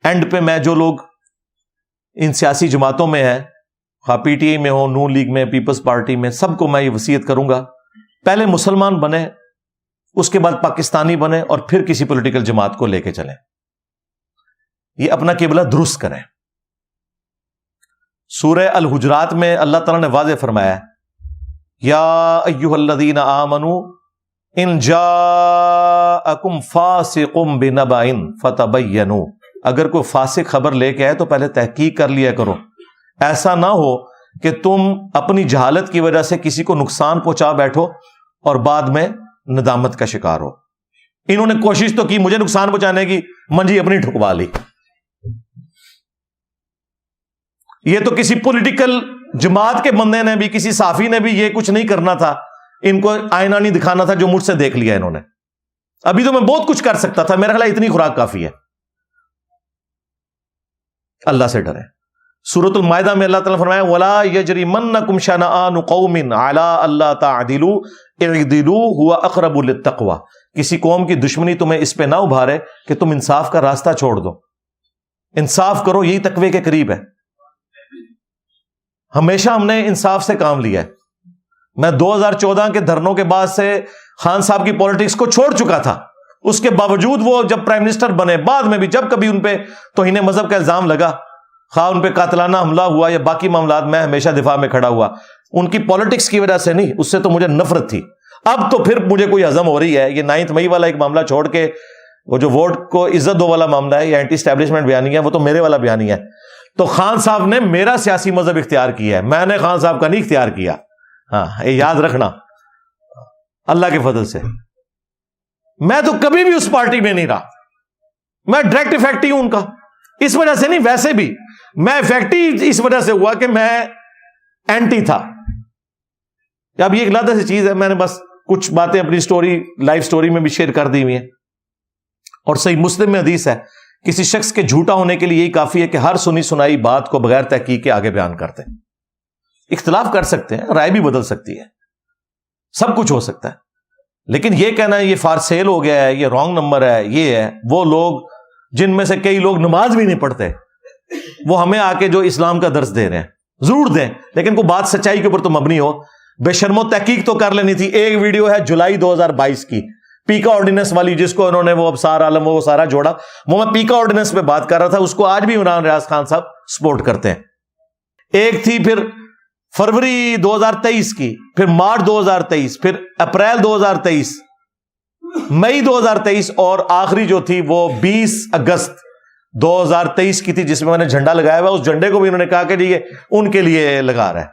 اینڈ پہ میں جو لوگ ان سیاسی جماعتوں میں ہیں خواہ پی ٹی آئی میں ہو نون لیگ میں پیپلز پارٹی میں سب کو میں یہ وصیت کروں گا پہلے مسلمان بنے اس کے بعد پاکستانی بنے اور پھر کسی پولیٹیکل جماعت کو لے کے چلیں یہ اپنا قبلہ درست کریں سورہ الحجرات میں اللہ تعالیٰ نے واضح فرمایا یا ایھا الذین آمنوا ان جاءکم فاسق بنبأ فتبینوا اگر کوئی فاسق خبر لے کے آئے تو پہلے تحقیق کر لیا کرو ایسا نہ ہو کہ تم اپنی جہالت کی وجہ سے کسی کو نقصان پہنچا بیٹھو اور بعد میں ندامت کا شکار ہو. انہوں نے کوشش تو کی مجھے نقصان پہنچانے کی، منجی اپنی ٹھکوا لی. یہ تو کسی پولیٹیکل جماعت کے بندے نے بھی، کسی صحافی نے بھی یہ کچھ نہیں کرنا تھا، ان کو آئینہ نہیں دکھانا تھا جو مجھ سے دیکھ لیا انہوں نے. ابھی تو میں بہت کچھ کر سکتا تھا، میرا خیال اتنی خوراک کافی ہے. اللہ سے ڈریں. سورۃ المائدہ میں اللہ تعالیٰ فرمایا وَلَا يَجْرِمَنَّكُمْ شَنَآنُ قَوْمٍ عَلَىٰ أَلَّا تَعْدِلُوا اعْدِلُوا هُوَ أَقْرَبُ لِلتَّقْوَىٰ. کسی قوم کی دشمنی تمہیں اس پہ نہ ابھارے کہ تم انصاف کا راستہ چھوڑ دو. انصاف کرو، یہی تقوی کے قریب ہے. ہمیشہ ہم نے انصاف سے کام لیا ہے. میں 2014 کے دھرنوں کے بعد سے خان صاحب کی پولیٹکس کو چھوڑ چکا تھا. اس کے باوجود وہ جب پرائم منسٹر بنے، بعد میں بھی جب کبھی ان پہ توہین مذہب کا الزام لگا، خواہ ان پہ قاتلانہ حملہ ہوا یا باقی معاملات، میں ہمیشہ دفاع میں کھڑا ہوا. ان کی پولیٹکس کی وجہ سے نہیں، اس سے تو مجھے نفرت تھی. اب تو پھر مجھے کوئی ہضم ہو رہی ہے. یہ 9 مئی والا ایک معاملہ چھوڑ کے وہ جو ووٹ کو عزت دو والا معاملہ ہے، یہ اینٹی اسٹیبلشمنٹ بیانیہ ہے، وہ تو میرے والا بیانیہ ہے. تو خان صاحب نے میرا سیاسی مذہب اختیار کیا ہے، میں نے خان صاحب کا نہیں اختیار کیا. ہاں یہ یاد رکھنا. اللہ کے فضل سے میں تو کبھی بھی اس پارٹی میں نہیں رہا. میں ڈائریکٹ افیکٹ ہی ہوں ان کا. اس وجہ سے نہیں، ویسے بھی میں افیکٹ ہی اس وجہ سے ہوا کہ میں اینٹی تھا. اب یہ ایک علیحدہ سی چیز ہے، میں نے بس کچھ باتیں اپنی سٹوری، لائف سٹوری میں بھی شیئر کر دی ہوئی ہیں. اور صحیح مسلم میں حدیث ہے، کسی شخص کے جھوٹا ہونے کے لیے یہی کافی ہے کہ ہر سنی سنائی بات کو بغیر تحقیق کے آگے بیان کرتے ہیں. اختلاف کر سکتے ہیں، رائے بھی بدل سکتی ہے، سب کچھ ہو سکتا ہے، لیکن یہ کہنا ہے یہ فار سیل ہو گیا ہے، یہ رانگ نمبر ہے، یہ ہے. وہ لوگ جن میں سے کئی لوگ نماز بھی نہیں پڑھتے، وہ ہمیں آ کے جو اسلام کا درس دے رہے ہیں، ضرور دیں، لیکن کوئی بات سچائی کے اوپر تو مبنی ہو. بے شرم و تحقیق تو کر لینی تھی. ایک ویڈیو ہے جولائی 2022 کی، پیکا آرڈیننس والی، جس کو انہوں نے وہ ابصار عالم وہ سارا جوڑا، وہ میں پیکا آرڈیننس پہ بات کر رہا تھا. اس کو آج بھی عمران ریاض خان صاحب سپورٹ کرتے ہیں. ایک تھی پھر فروری 2023 کی، پھر مارچ 2023، پھر اپریل 2023، مئی 2023، اور آخری جو تھی وہ 20 اگست 2023 کی تھی، جس میں نے جھنڈا لگایا ہوا. اس جھنڈے کو بھی انہوں نے کہا کہ جی یہ ان کے لیے لگا رہا ہے،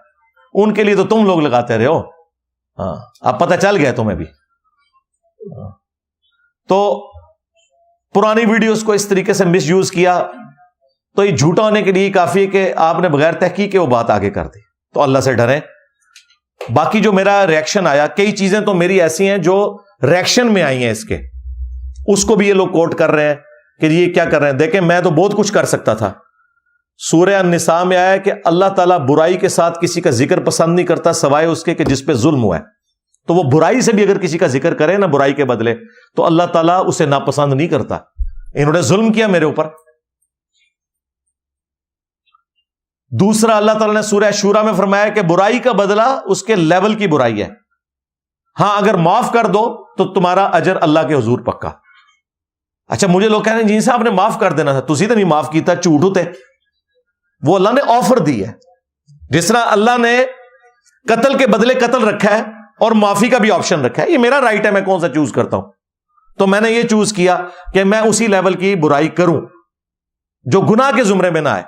ان کے لیے تو تم لوگ لگاتے رہے ہو. ہاں اب پتہ چل گیا تمہیں بھی. تو پرانی ویڈیوز کو اس طریقے سے مس یوز کیا، تو یہ جھوٹا ہونے کے لیے کافی ہے کہ آپ نے بغیر تحقیق کے وہ بات آگے کر دی. تو اللہ سے ڈریں. باقی جو میرا ریئیکشن آیا، کئی چیزیں تو میری ایسی ہیں جو ریئیکشن میں آئی ہیں اس کے، اس کو بھی یہ لوگ کوٹ کر رہے ہیں کہ یہ کیا کر رہے ہیں. دیکھیں میں تو بہت کچھ کر سکتا تھا. سورہ النساء میں آیا کہ اللہ تعالیٰ برائی کے ساتھ کسی کا ذکر پسند نہیں کرتا سوائے اس کے کہ جس پہ ظلم ہوا ہے. تو وہ برائی سے بھی اگر کسی کا ذکر کرے نا برائی کے بدلے، تو اللہ تعالیٰ اسے ناپسند نہیں کرتا. انہوں نے ظلم کیا میرے اوپر. دوسرا اللہ تعالیٰ نے سورہ شورا میں فرمایا کہ برائی کا بدلہ اس کے لیول کی برائی ہے. ہاں اگر معاف کر دو تو تمہارا اجر اللہ کے حضور پکا. اچھا مجھے لوگ کہہ رہے ہیں جی صاحب نے معاف کر دینا تھا، تسی تو نہیں معاف کیتا، جھوٹ ہوتے. وہ اللہ نے آفر دی ہے. جس طرح اللہ نے قتل کے بدلے قتل رکھا ہے اور معافی کا بھی آپشن رکھا ہے. یہ میرا رائٹ ہے، میں کون سا چوز کرتا ہوں. تو میں نے یہ چوز کیا کہ میں اسی لیول کی برائی کروں جو گناہ کے زمرے میں نہ آئے.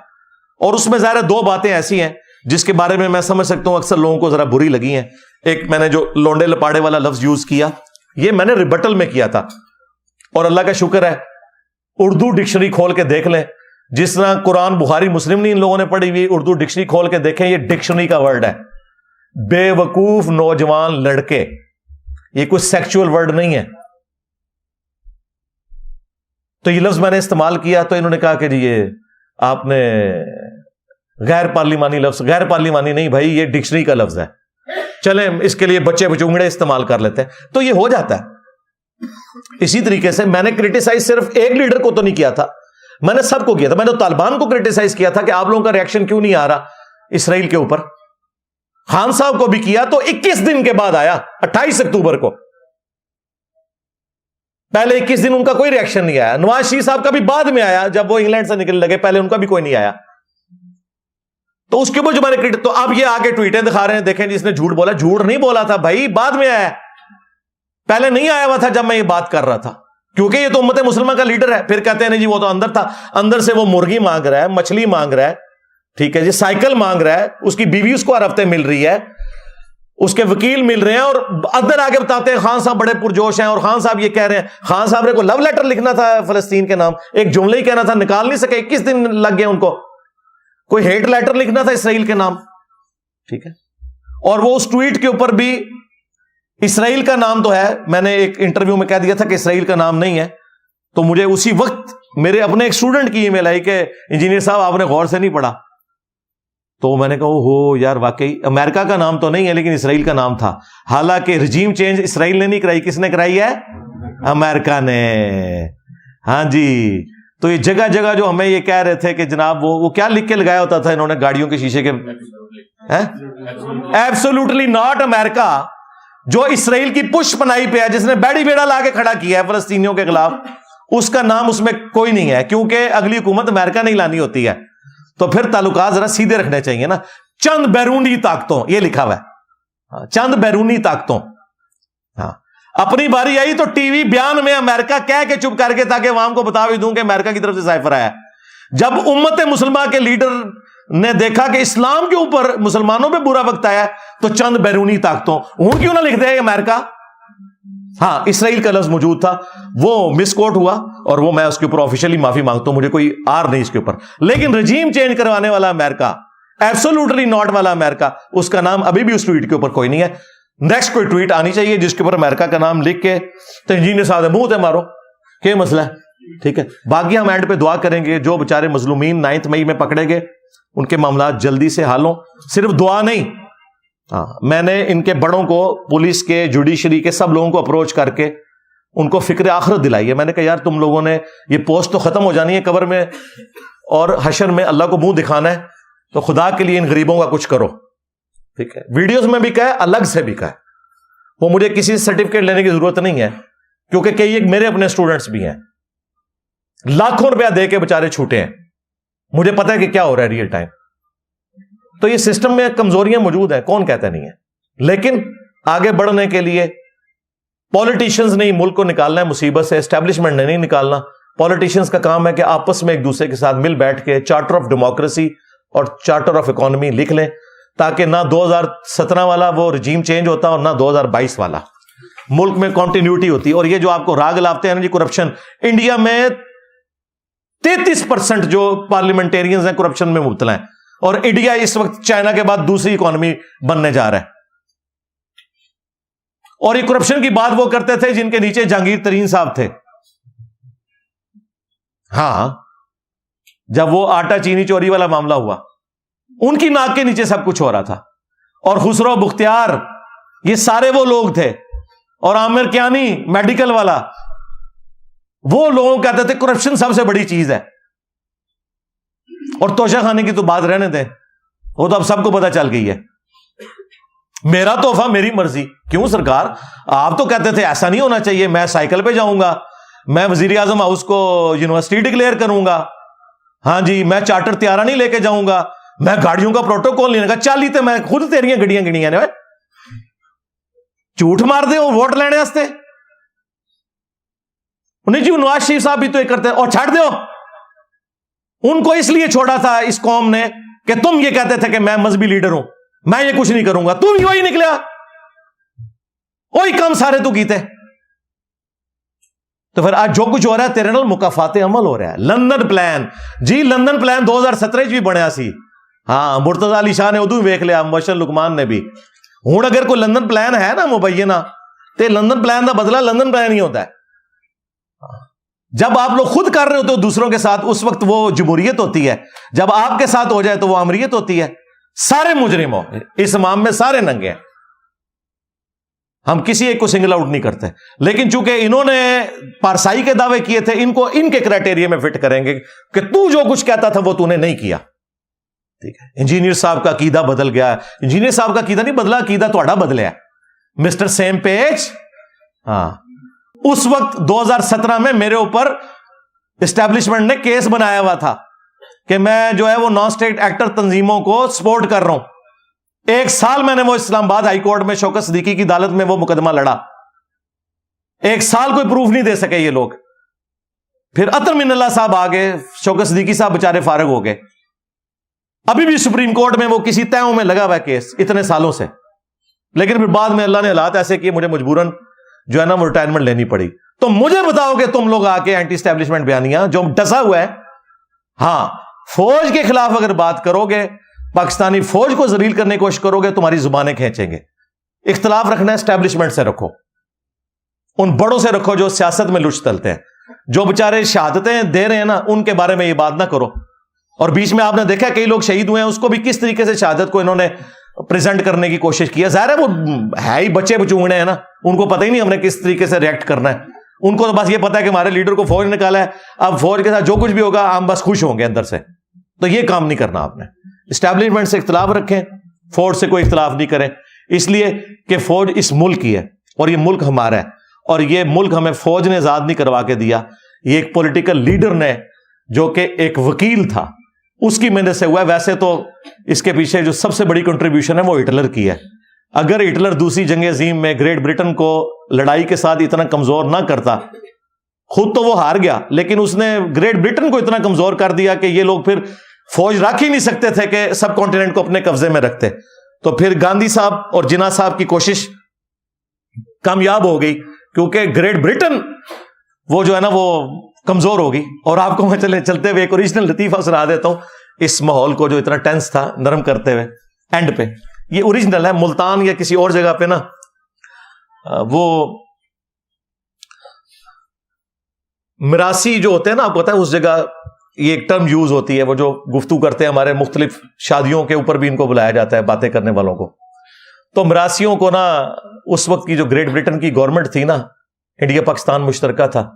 اور اس میں ظاہر 2 باتیں ایسی ہیں جس کے بارے میں سمجھ سکتا ہوں اکثر لوگوں کو ذرا بری لگی ہیں. ایک میں نے جو لونڈے لپاڑے والا لفظ یوز کیا، یہ میں نے ریبٹل میں کیا تھا، اور اللہ کا شکر ہے اردو ڈکشنری کھول کے دیکھ لیں. جس طرح قرآن بخاری مسلم نہیں ان لوگوں نے پڑھی ہوئی، اردو ڈکشنری کھول کے دیکھیں، یہ ڈکشنری کا ورڈ ہے. بے وقوف نوجوان لڑکے، یہ کوئی سیکچول ورڈ نہیں ہے. تو یہ لفظ میں نے استعمال کیا تو انہوں نے کہا کہ جی یہ آپ نے غیر پارلیمانی لفظ. غیر پارلیمانی نہیں بھائی، یہ ڈکشنری کا لفظ ہے. چلیں اس کے لیے بچے بچونگڑے استعمال کر لیتے ہیں. تو یہ ہو جاتا ہے. اسی طریقے سے میں نے کرٹیسائز صرف ایک لیڈر کو تو نہیں کیا تھا، میں نے سب کو کیا تھا. میں نے طالبان کو کرٹیسائز کیا تھا کہ آپ لوگوں کا ریئیکشن کیوں نہیں آ رہا اسرائیل کے اوپر. خان صاحب کو بھی کیا تو 21 دن کے بعد آیا، 28 اکتوبر کو. پہلے 21 دن ان کا کوئی ریئیکشن نہیں آیا. نواز شریف صاحب کا بھی بعد میں آیا جب وہ انگلینڈ سے نکلنے لگے، پہلے ان کا بھی کوئی نہیں آیا. تو اس کے اوپر جو میں نے تو اب یہ آگے ٹویٹیں دکھا رہے ہیں، دیکھیں جس نے جھوٹ بولا. جھوٹ نہیں بولا تھا بھائی، بعد میں آیا، پہلے نہیں آیا ہوا تھا جب میں یہ بات کر رہا تھا. کیونکہ یہ تو امت مسلمہ کا لیڈر ہے. پھر کہتے ہیں نہیں جی وہ تو اندر تھا، اندر سے وہ مرغی مانگ رہا ہے، مچھلی مانگ رہا ہے. ٹھیک ہے جی, سائیکل مانگ رہا ہے, اس کی بیوی اس کو ہر ہفتے مل رہی ہے, اس کے وکیل مل رہے ہیں, اور ادھر آگے بتاتے ہیں خان صاحب بڑے پرجوش ہیں, اور خان صاحب یہ کہہ رہے ہیں, خان صاحب نے کوئی لو لیٹر لکھنا تھا فلسطین کے نام, ایک جملہ ہی کہنا تھا, نکال نہیں سکے, 21 دن لگ گئے ان کو. کوئی ہیٹ لیٹر لکھنا تھا اسرائیل کے نام, ٹھیک ہے, اور وہ اس ٹویٹ کے اوپر بھی اسرائیل کا نام تو ہے, میں نے ایک انٹرویو میں کہہ دیا تھا کہ اسرائیل کا نام نہیں ہے, تو مجھے اسی وقت میرے اپنے ایک اسٹوڈنٹ کی ای میل آئی کہ انجینئر صاحب آپ نے غور سے نہیں پڑھا. تو میں نے کہا ہو یار, واقعی امریکہ کا نام تو نہیں ہے لیکن اسرائیل کا نام تھا, حالانکہ رجیم چینج اسرائیل نے نہیں کرائی, کس نے کرائی ہے؟ امریکہ نے. ہاں جی, تو یہ جگہ جگہ جو ہمیں یہ کہہ رہے تھے کہ جناب وہ کیا لکھ کے لگایا ہوتا تھا انہوں نے گاڑیوں کے شیشے کے, ایبسولوٹلی ناٹ امریکہ, جو اسرائیل کی پش پنائی پہ ہے, جس نے بیڑی بیڑا لا کے کھڑا کیا ہے فلسطینیوں کے خلاف, اس کا نام اس میں کوئی نہیں ہے, کیونکہ اگلی حکومت امریکہ نہیں لانی ہوتی ہے, تو پھر تعلقات ذرا سیدھے رکھنے چاہیے نا. چند بیرونی طاقتوں, یہ لکھا ہوا ہے, چند بیرونی طاقتوں. ہاں, اپنی باری آئی تو ٹی وی بیان میں امریکہ کہہ کے چپ کر کے, تاکہ عوام کو بتا بھی دوں کہ امریکہ کی طرف سے سائفر آیا. جب امت مسلمہ کے لیڈر نے دیکھا کہ اسلام کے اوپر مسلمانوں پہ برا وقت آیا, تو چند بیرونی طاقتوں, ہوں کیوں نہ لکھ دے امریکہ. ہاں, اسرائیل کا لفظ موجود تھا, وہ مس کوٹ ہوا, اور وہ میں اس کے اوپر آفیشیلی معافی مانگتا ہوں, مجھے کوئی آر نہیں اس کے اوپر. لیکن رجیم چینج کروانے والا امریکہ, ایبسولوٹلی ناٹ والا امریکہ, اس کا نام ابھی بھی اس ٹویٹ کے اوپر کوئی نہیں ہے. نیکسٹ کوئی ٹویٹ آنی چاہیے جس کے اوپر امریکہ کا نام لکھ کے تو انجینئر صاحب منہ تے مارو, کیا مسئلہ ہے, ٹھیک ہے. باقی ہم اینڈ پہ دعا کریں گے, جو بےچارے مظلومین 9 مئی میں پکڑے گئے ان کے معاملات جلدی سے حل ہوں. صرف دعا نہیں, ہاں, میں نے ان کے بڑوں کو, پولیس کے, جوڈیشری کے, سب لوگوں کو اپروچ کر کے ان کو فکر آخرت دلائی ہے. میں نے کہا یار تم لوگوں نے یہ پوسٹ تو ختم ہو جانی ہے قبر میں, اور حشر میں اللہ کو منہ دکھانا ہے, تو خدا کے لیے ان غریبوں کا کچھ کرو, ٹھیک ہے. ویڈیوز میں بھی کہا ہے, الگ سے بھی کہا ہے, وہ مجھے کسی سرٹیفکیٹ لینے کی ضرورت نہیں ہے, کیونکہ کئی ایک میرے اپنے اسٹوڈنٹس بھی ہیں, لاکھوں روپیہ دے کے بےچارے چھوٹے ہیں, مجھے پتا ہے کہ کیا ہو رہا ہے ریئل ٹائم. تو یہ سسٹم میں کمزوریاں موجود ہیں, کون کہتا نہیں ہے, لیکن آگے بڑھنے کے لیے پولیٹیشنز نے ملک کو نکالنا ہے مصیبت سے, اسٹیبلشمنٹ نے نہیں نکالنا. پولیٹیشنز کا کام ہے کہ آپس میں ایک دوسرے کے ساتھ مل بیٹھ کے چارٹر آف ڈیموکریسی اور چارٹر آف اکانومی لکھ لیں, تاکہ نہ 2017 والا وہ رجیم چینج ہوتا اور نہ 2022 والا, ملک میں کنٹینیوٹی ہوتی. اور یہ جو آپ کو راگ لاتے ہیں نا جی کرپشن, انڈیا میں 33% جو پارلیمنٹیرینز ہیں کرپشن میں مبتلا ہیں, اور انڈیا اس وقت چائنا کے بعد دوسری اکانومی بننے جا رہا ہے. اور یہ کرپشن کی بات وہ کرتے تھے جن کے نیچے جہانگیر ترین صاحب تھے. ہاں, جب وہ آٹا چینی چوری والا معاملہ ہوا, ان کی ناک کے نیچے سب کچھ ہو رہا تھا. اور خسرو بختیار, یہ سارے وہ لوگ تھے, اور عامر کیانی میڈیکل والا, وہ لوگوں کہتے تھے کرپشن سب سے بڑی چیز ہے. اور توشہ خانے کی تو بات رہنے دیں, وہ تو اب سب کو پتا چل گئی ہے. میرا تحفہ میری مرضی. کیوں سرکار, آپ تو کہتے تھے ایسا نہیں ہونا چاہیے, میں سائیکل پہ جاؤں گا, میں وزیر اعظم ہاؤس کو یونیورسٹی ڈکلیئر کروں گا, ہاں جی, میں چارٹر تیارہ نہیں لے کے جاؤں گا, میں گاڑیوں کا پروٹوکول لینے کا, چالی تے میں خود تیریاں گڑیاں گڑیاں نے, جھوٹ مار دے ووٹ لینے واسطے. نہیں جی, نواز شریف صاحب بھی تو یہ کرتے ہیں, اور چھاڑ دو, ان کو اس لیے چھوڑا تھا اس قوم نے کہ تم یہ کہتے تھے کہ میں مذہبی لیڈر ہوں, میں یہ کچھ نہیں کروں گا, تم ہی وہی نکلیا, وہی کام سارے تو کیتے. تو پھر آج جو کچھ ہو رہا ہے تیرے نال مکافات عمل ہو رہا ہے. لندن پلان, جی لندن پلان 2017 بھی بنیا سی, ہاں, مرتضی علی شاہ نے ادو ویکھ لیا, مبشر لقمان نے بھی. ہوں اگر کوئی لندن پلان ہے نا مبینہ, تے لندن پلان کا بدلہ لندن پلان ہی ہوتا ہے. جب آپ لوگ خود کر رہے ہوتے ہو دوسروں کے ساتھ, اس وقت وہ جمہوریت ہوتی ہے, جب آپ کے ساتھ ہو جائے تو وہ امریت ہوتی ہے. سارے مجرم ہو اس امام میں, سارے ننگے ہیں, ہم کسی ایک کو سنگل آؤٹ نہیں کرتے. لیکن چونکہ انہوں نے پارسائی کے دعوے کیے تھے, ان کو ان کے کرائٹیریا میں فٹ کریں گے کہ تو جو کچھ کہتا تھا وہ تو نے نہیں کیا. ٹھیک ہے, انجینئر صاحب کا عقیدہ بدل گیا. انجینئر صاحب کا عقیدہ نہیں بدلا, عقیدہ تھوڑا بدلیا مسٹر سیم پیج. ہاں, اس وقت 2017 میں میرے اوپر اسٹیبلشمنٹ نے کیس بنایا ہوا تھا کہ میں جو ہے وہ نان اسٹیٹ ایکٹر تنظیموں کو سپورٹ کر رہا ہوں. 1 سال میں نے وہ اسلام آباد ہائی کورٹ میں شوکت صدیقی کی عدالت میں وہ مقدمہ لڑا. 1 سال کوئی پروف نہیں دے سکے یہ لوگ. پھر عطر من اللہ صاحب آ گئے, شوکت صدیقی صاحب بےچارے فارغ ہو گئے. ابھی بھی سپریم کورٹ میں وہ کسی تیوں میں لگا ہوا ہے کیس اتنے سالوں سے، لیکن پھر بعد میں اللہ نے حالات ایسے کیے مجھے مجبوراً جو ہے نا وہ ریٹائرمنٹ لینی پڑی. تو مجھے بتاؤ کہ تم لوگ آ کے اینٹی اسٹیبلشمنٹ بیانیاں جو ڈسا ہوا ہے، ہاں فوج کے خلاف اگر بات کرو گے، پاکستانی فوج کو ذلیل کرنے کی کوشش کرو گے، تمہاری زبانیں کھینچیں گے. اختلاف رکھنا ہے اسٹیبلشمنٹ سے رکھو، ان بڑوں سے رکھو جو سیاست میں لچ تلتے ہیں. جو بےچارے شہادتیں دے رہے ہیں نا ان کے بارے میں یہ بات نہ کرو. اور بیچ میں آپ نے دیکھا کئی لوگ شہید ہوئے ہیں، اس کو بھی کس طریقے سے شہادت کو انہوں نے پریزنٹ کرنے کی کوشش کی ہے. ظاہر ہے وہ ہے ہی بچے بچونگڑے ہیں نا، ان کو پتہ ہی نہیں ہم نے کس طریقے سے ریئیکٹ کرنا ہے. ان کو تو بس یہ پتا ہے کہ ہمارے لیڈر کو فوج نکالا ہے، اب فوج کے ساتھ جو کچھ بھی ہوگا ہم بس خوش ہوں گے اندر سے. تو یہ کام نہیں کرنا آپ نے. اسٹیبلشمنٹ سے اختلاف رکھیں، فوج سے کوئی اختلاف نہیں کریں، اس لیے کہ فوج اس ملک کی ہے اور یہ ملک ہمارا ہے، اور یہ ملک ہمیں فوج نے آزاد نہیں کروا کے دیا، یہ ایک پولیٹیکل لیڈر نے جو کہ ایک وکیل تھا اس کی محنت سے ہوا ہے. ویسے تو اس کے پیچھے جو سب سے بڑی کنٹریبیوشن ہے وہ ہٹلر کی ہے. اگر ہٹلر دوسری جنگ عظیم میں گریٹ برٹن کو لڑائی کے ساتھ اتنا کمزور نہ کرتا، خود تو وہ ہار گیا لیکن اس نے گریٹ برٹن کو اتنا کمزور کر دیا کہ یہ لوگ پھر فوج رکھ ہی نہیں سکتے تھے کہ سب کانٹیننٹ کو اپنے قبضے میں رکھتے. تو پھر گاندھی صاحب اور جناح صاحب کی کوشش کامیاب ہو گئی کیونکہ گریٹ برٹن وہ جو ہے نا وہ کمزور ہوگی. اور آپ کو میں چلتے ہوئے ایک اوریجنل لطیفہ سنا دیتا ہوں اس ماحول کو جو اتنا ٹینس تھا نرم کرتے ہوئے. اینڈ پہ یہ اوریجنل ہے، ملتان یا کسی اور جگہ پہ نا وہ مراسی جو ہوتے ہیں نا، آپ کو پتا ہے اس جگہ یہ ایک ٹرم یوز ہوتی ہے، وہ جو گفتگو کرتے ہیں ہمارے مختلف شادیوں کے اوپر بھی ان کو بلایا جاتا ہے باتیں کرنے والوں کو. تو مراسیوں کو نا اس وقت کی جو گریٹ برٹن کی گورنمنٹ تھی نا، انڈیا پاکستان مشترکہ تھا،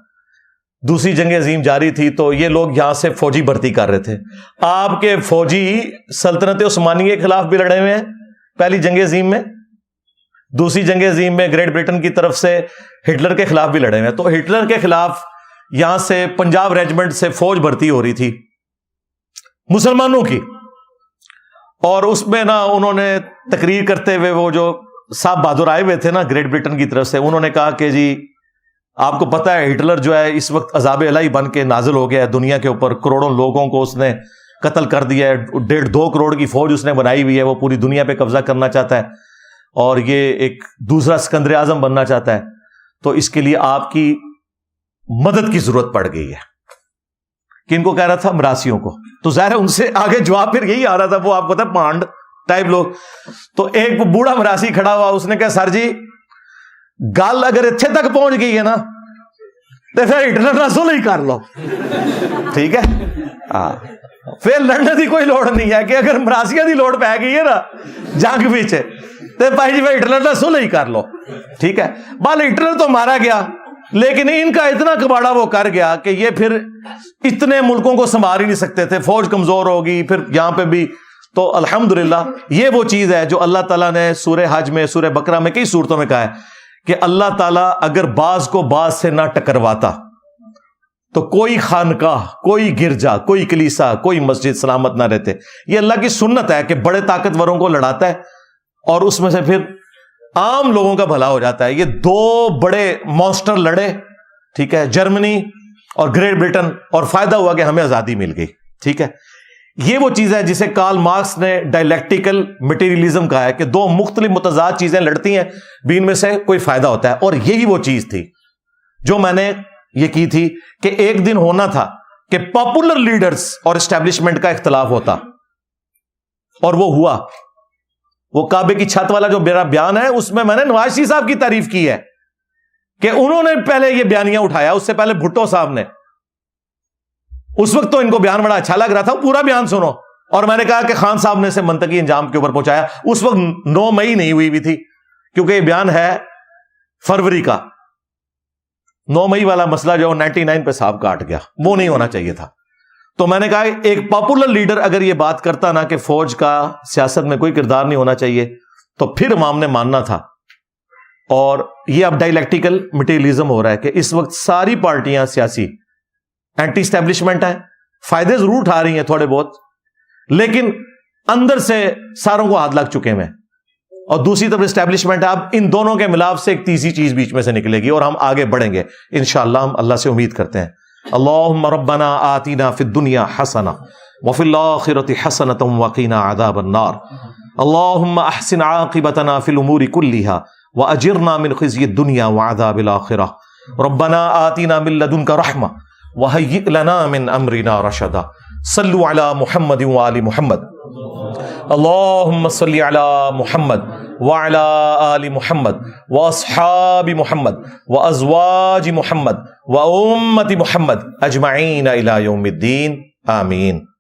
دوسری جنگ عظیم جاری تھی، تو یہ لوگ یہاں سے فوجی بھرتی کر رہے تھے. آپ کے فوجی سلطنت عثمانیہ کے خلاف بھی لڑے ہوئے ہیں پہلی جنگ عظیم میں، دوسری جنگ عظیم میں گریٹ برٹن کی طرف سے ہٹلر کے خلاف بھی لڑے ہوئے ہیں. تو ہٹلر کے خلاف یہاں سے پنجاب ریجمنٹ سے فوج بھرتی ہو رہی تھی مسلمانوں کی، اور اس میں نا انہوں نے تقریر کرتے ہوئے وہ جو صاحب بہادر آئے ہوئے تھے نا گریٹ برٹن کی طرف سے، انہوں نے کہا کہ جی آپ کو پتا ہے ہٹلر جو ہے اس وقت عذاب الہی بن کے نازل ہو گیا ہے دنیا کے اوپر، کروڑوں لوگوں کو اس نے قتل کر دیا ہے، 1.5-2 کروڑ کی فوج اس نے بنائی ہوئی ہے، وہ پوری دنیا پہ قبضہ کرنا چاہتا ہے اور یہ ایک دوسرا سکندر اعظم بننا چاہتا ہے. تو اس کے لیے آپ کی مدد کی ضرورت پڑ گئی ہے. کن کو کہہ رہا تھا؟ مراسیوں کو. تو ظاہر ہے ان سے آگے جواب پھر یہی آ رہا تھا، وہ آپ کو پتا پانڈ ٹائپ لوگ. تو ایک بوڑھا مراسی کھڑا ہوا، اس نے کہا سر جی گل اگر اتنے تک پہنچ گئی ہے نا تو پھر ہٹلر نہ صلح کر لو، ٹھیک ہے؟ ہاں پھر لڑنے کی کوئی لوڑ نہیں ہے کہ اگر مراسیاں دی لوڑ پی گئی ہے نا جنگ پیچھے تو بھائی جی ہٹلر نہ صلح کر لو، ٹھیک ہے؟ بال ہٹلر تو مارا گیا لیکن ان کا اتنا کباڑا وہ کر گیا کہ یہ پھر اتنے ملکوں کو سنبھال ہی نہیں سکتے تھے، فوج کمزور ہوگی پھر یہاں پہ بھی. تو الحمدللہ یہ وہ چیز ہے جو اللہ تعالیٰ نے سورہ حج میں، سورہ بقرہ میں، کئی سورتوں میں کہا ہے کہ اللہ تعالیٰ اگر بعض کو بعض سے نہ ٹکرواتا تو کوئی خانقاہ، کوئی گرجا، کوئی کلیسا، کوئی مسجد سلامت نہ رہتے. یہ اللہ کی سنت ہے کہ بڑے طاقتوروں کو لڑاتا ہے اور اس میں سے پھر عام لوگوں کا بھلا ہو جاتا ہے. یہ 2 بڑے مانسٹر لڑے، ٹھیک ہے، جرمنی اور گریٹ برٹن، اور فائدہ ہوا کہ ہمیں آزادی مل گئی، ٹھیک ہے؟ یہ وہ چیز ہے جسے کارل مارکس نے ڈائلیکٹیکل مٹیریلزم کہا ہے کہ 2 مختلف متضاد چیزیں لڑتی ہیں بھی ان میں سے کوئی فائدہ ہوتا ہے. اور یہی وہ چیز تھی جو میں نے یہ کی تھی کہ ایک دن ہونا تھا کہ پاپولر لیڈرز اور اسٹیبلشمنٹ کا اختلاف ہوتا، اور وہ ہوا. وہ کعبے کی چھت والا جو میرا بیان ہے اس میں نے نواز شریف صاحب کی تعریف کی ہے کہ انہوں نے پہلے یہ بیانیاں اٹھایا، اس سے پہلے بھٹو صاحب نے. اس وقت تو ان کو بیان بڑا اچھا لگ رہا تھا، پورا بیان سنو. اور میں نے کہا کہ خان صاحب نے اسے منطقی انجام کے اوپر پہنچایا. اس وقت 9 مئی نہیں ہوئی تھی کیونکہ یہ بیان ہے فروری کا. 9 مئی والا مسئلہ جو 99 پہ صاحب کاٹ گیا، وہ نہیں ہونا چاہیے تھا. تو میں نے کہا ایک پاپولر لیڈر اگر یہ بات کرتا نا کہ فوج کا سیاست میں کوئی کردار نہیں ہونا چاہیے تو پھر عوام نے ماننا تھا. اور یہ اب ڈائلیکٹیکل مٹیریلزم ہو رہا ہے کہ اس وقت ساری پارٹیاں سیاسی اینٹی اسٹیبلشمنٹ ہیں، فائدے ضرور اٹھا رہی ہیں تھوڑے بہت، لیکن اندر سے ساروں کو ہاتھ لگ چکے ہیں. اور دوسری طرف اسٹیبلشمنٹ ہے. اب ان دونوں کے ملاپ سے ایک تیسری چیز بیچ میں سے نکلے گی اور ہم آگے بڑھیں گے انشاءاللہ. ہم اللہ سے امید کرتے ہیں. اللہم ربنا آتینا فی الدنیا حسنہ وفی الآخرۃ حسنۃ وقنا عذاب النار اللهم احسن عاقبتنا فی الامور كلها واجرنا من خزي الدنيا وعذاب الآخرة ربنا آتنا من لدنك رحمة وهيئ لنا من امرنا رشدا صلوا على محمد وآل محمد اللهم صل على محمد وعلى آل محمد واصحاب محمد وازواج محمد وامة محمد اجمعین الى یوم الدین آمین.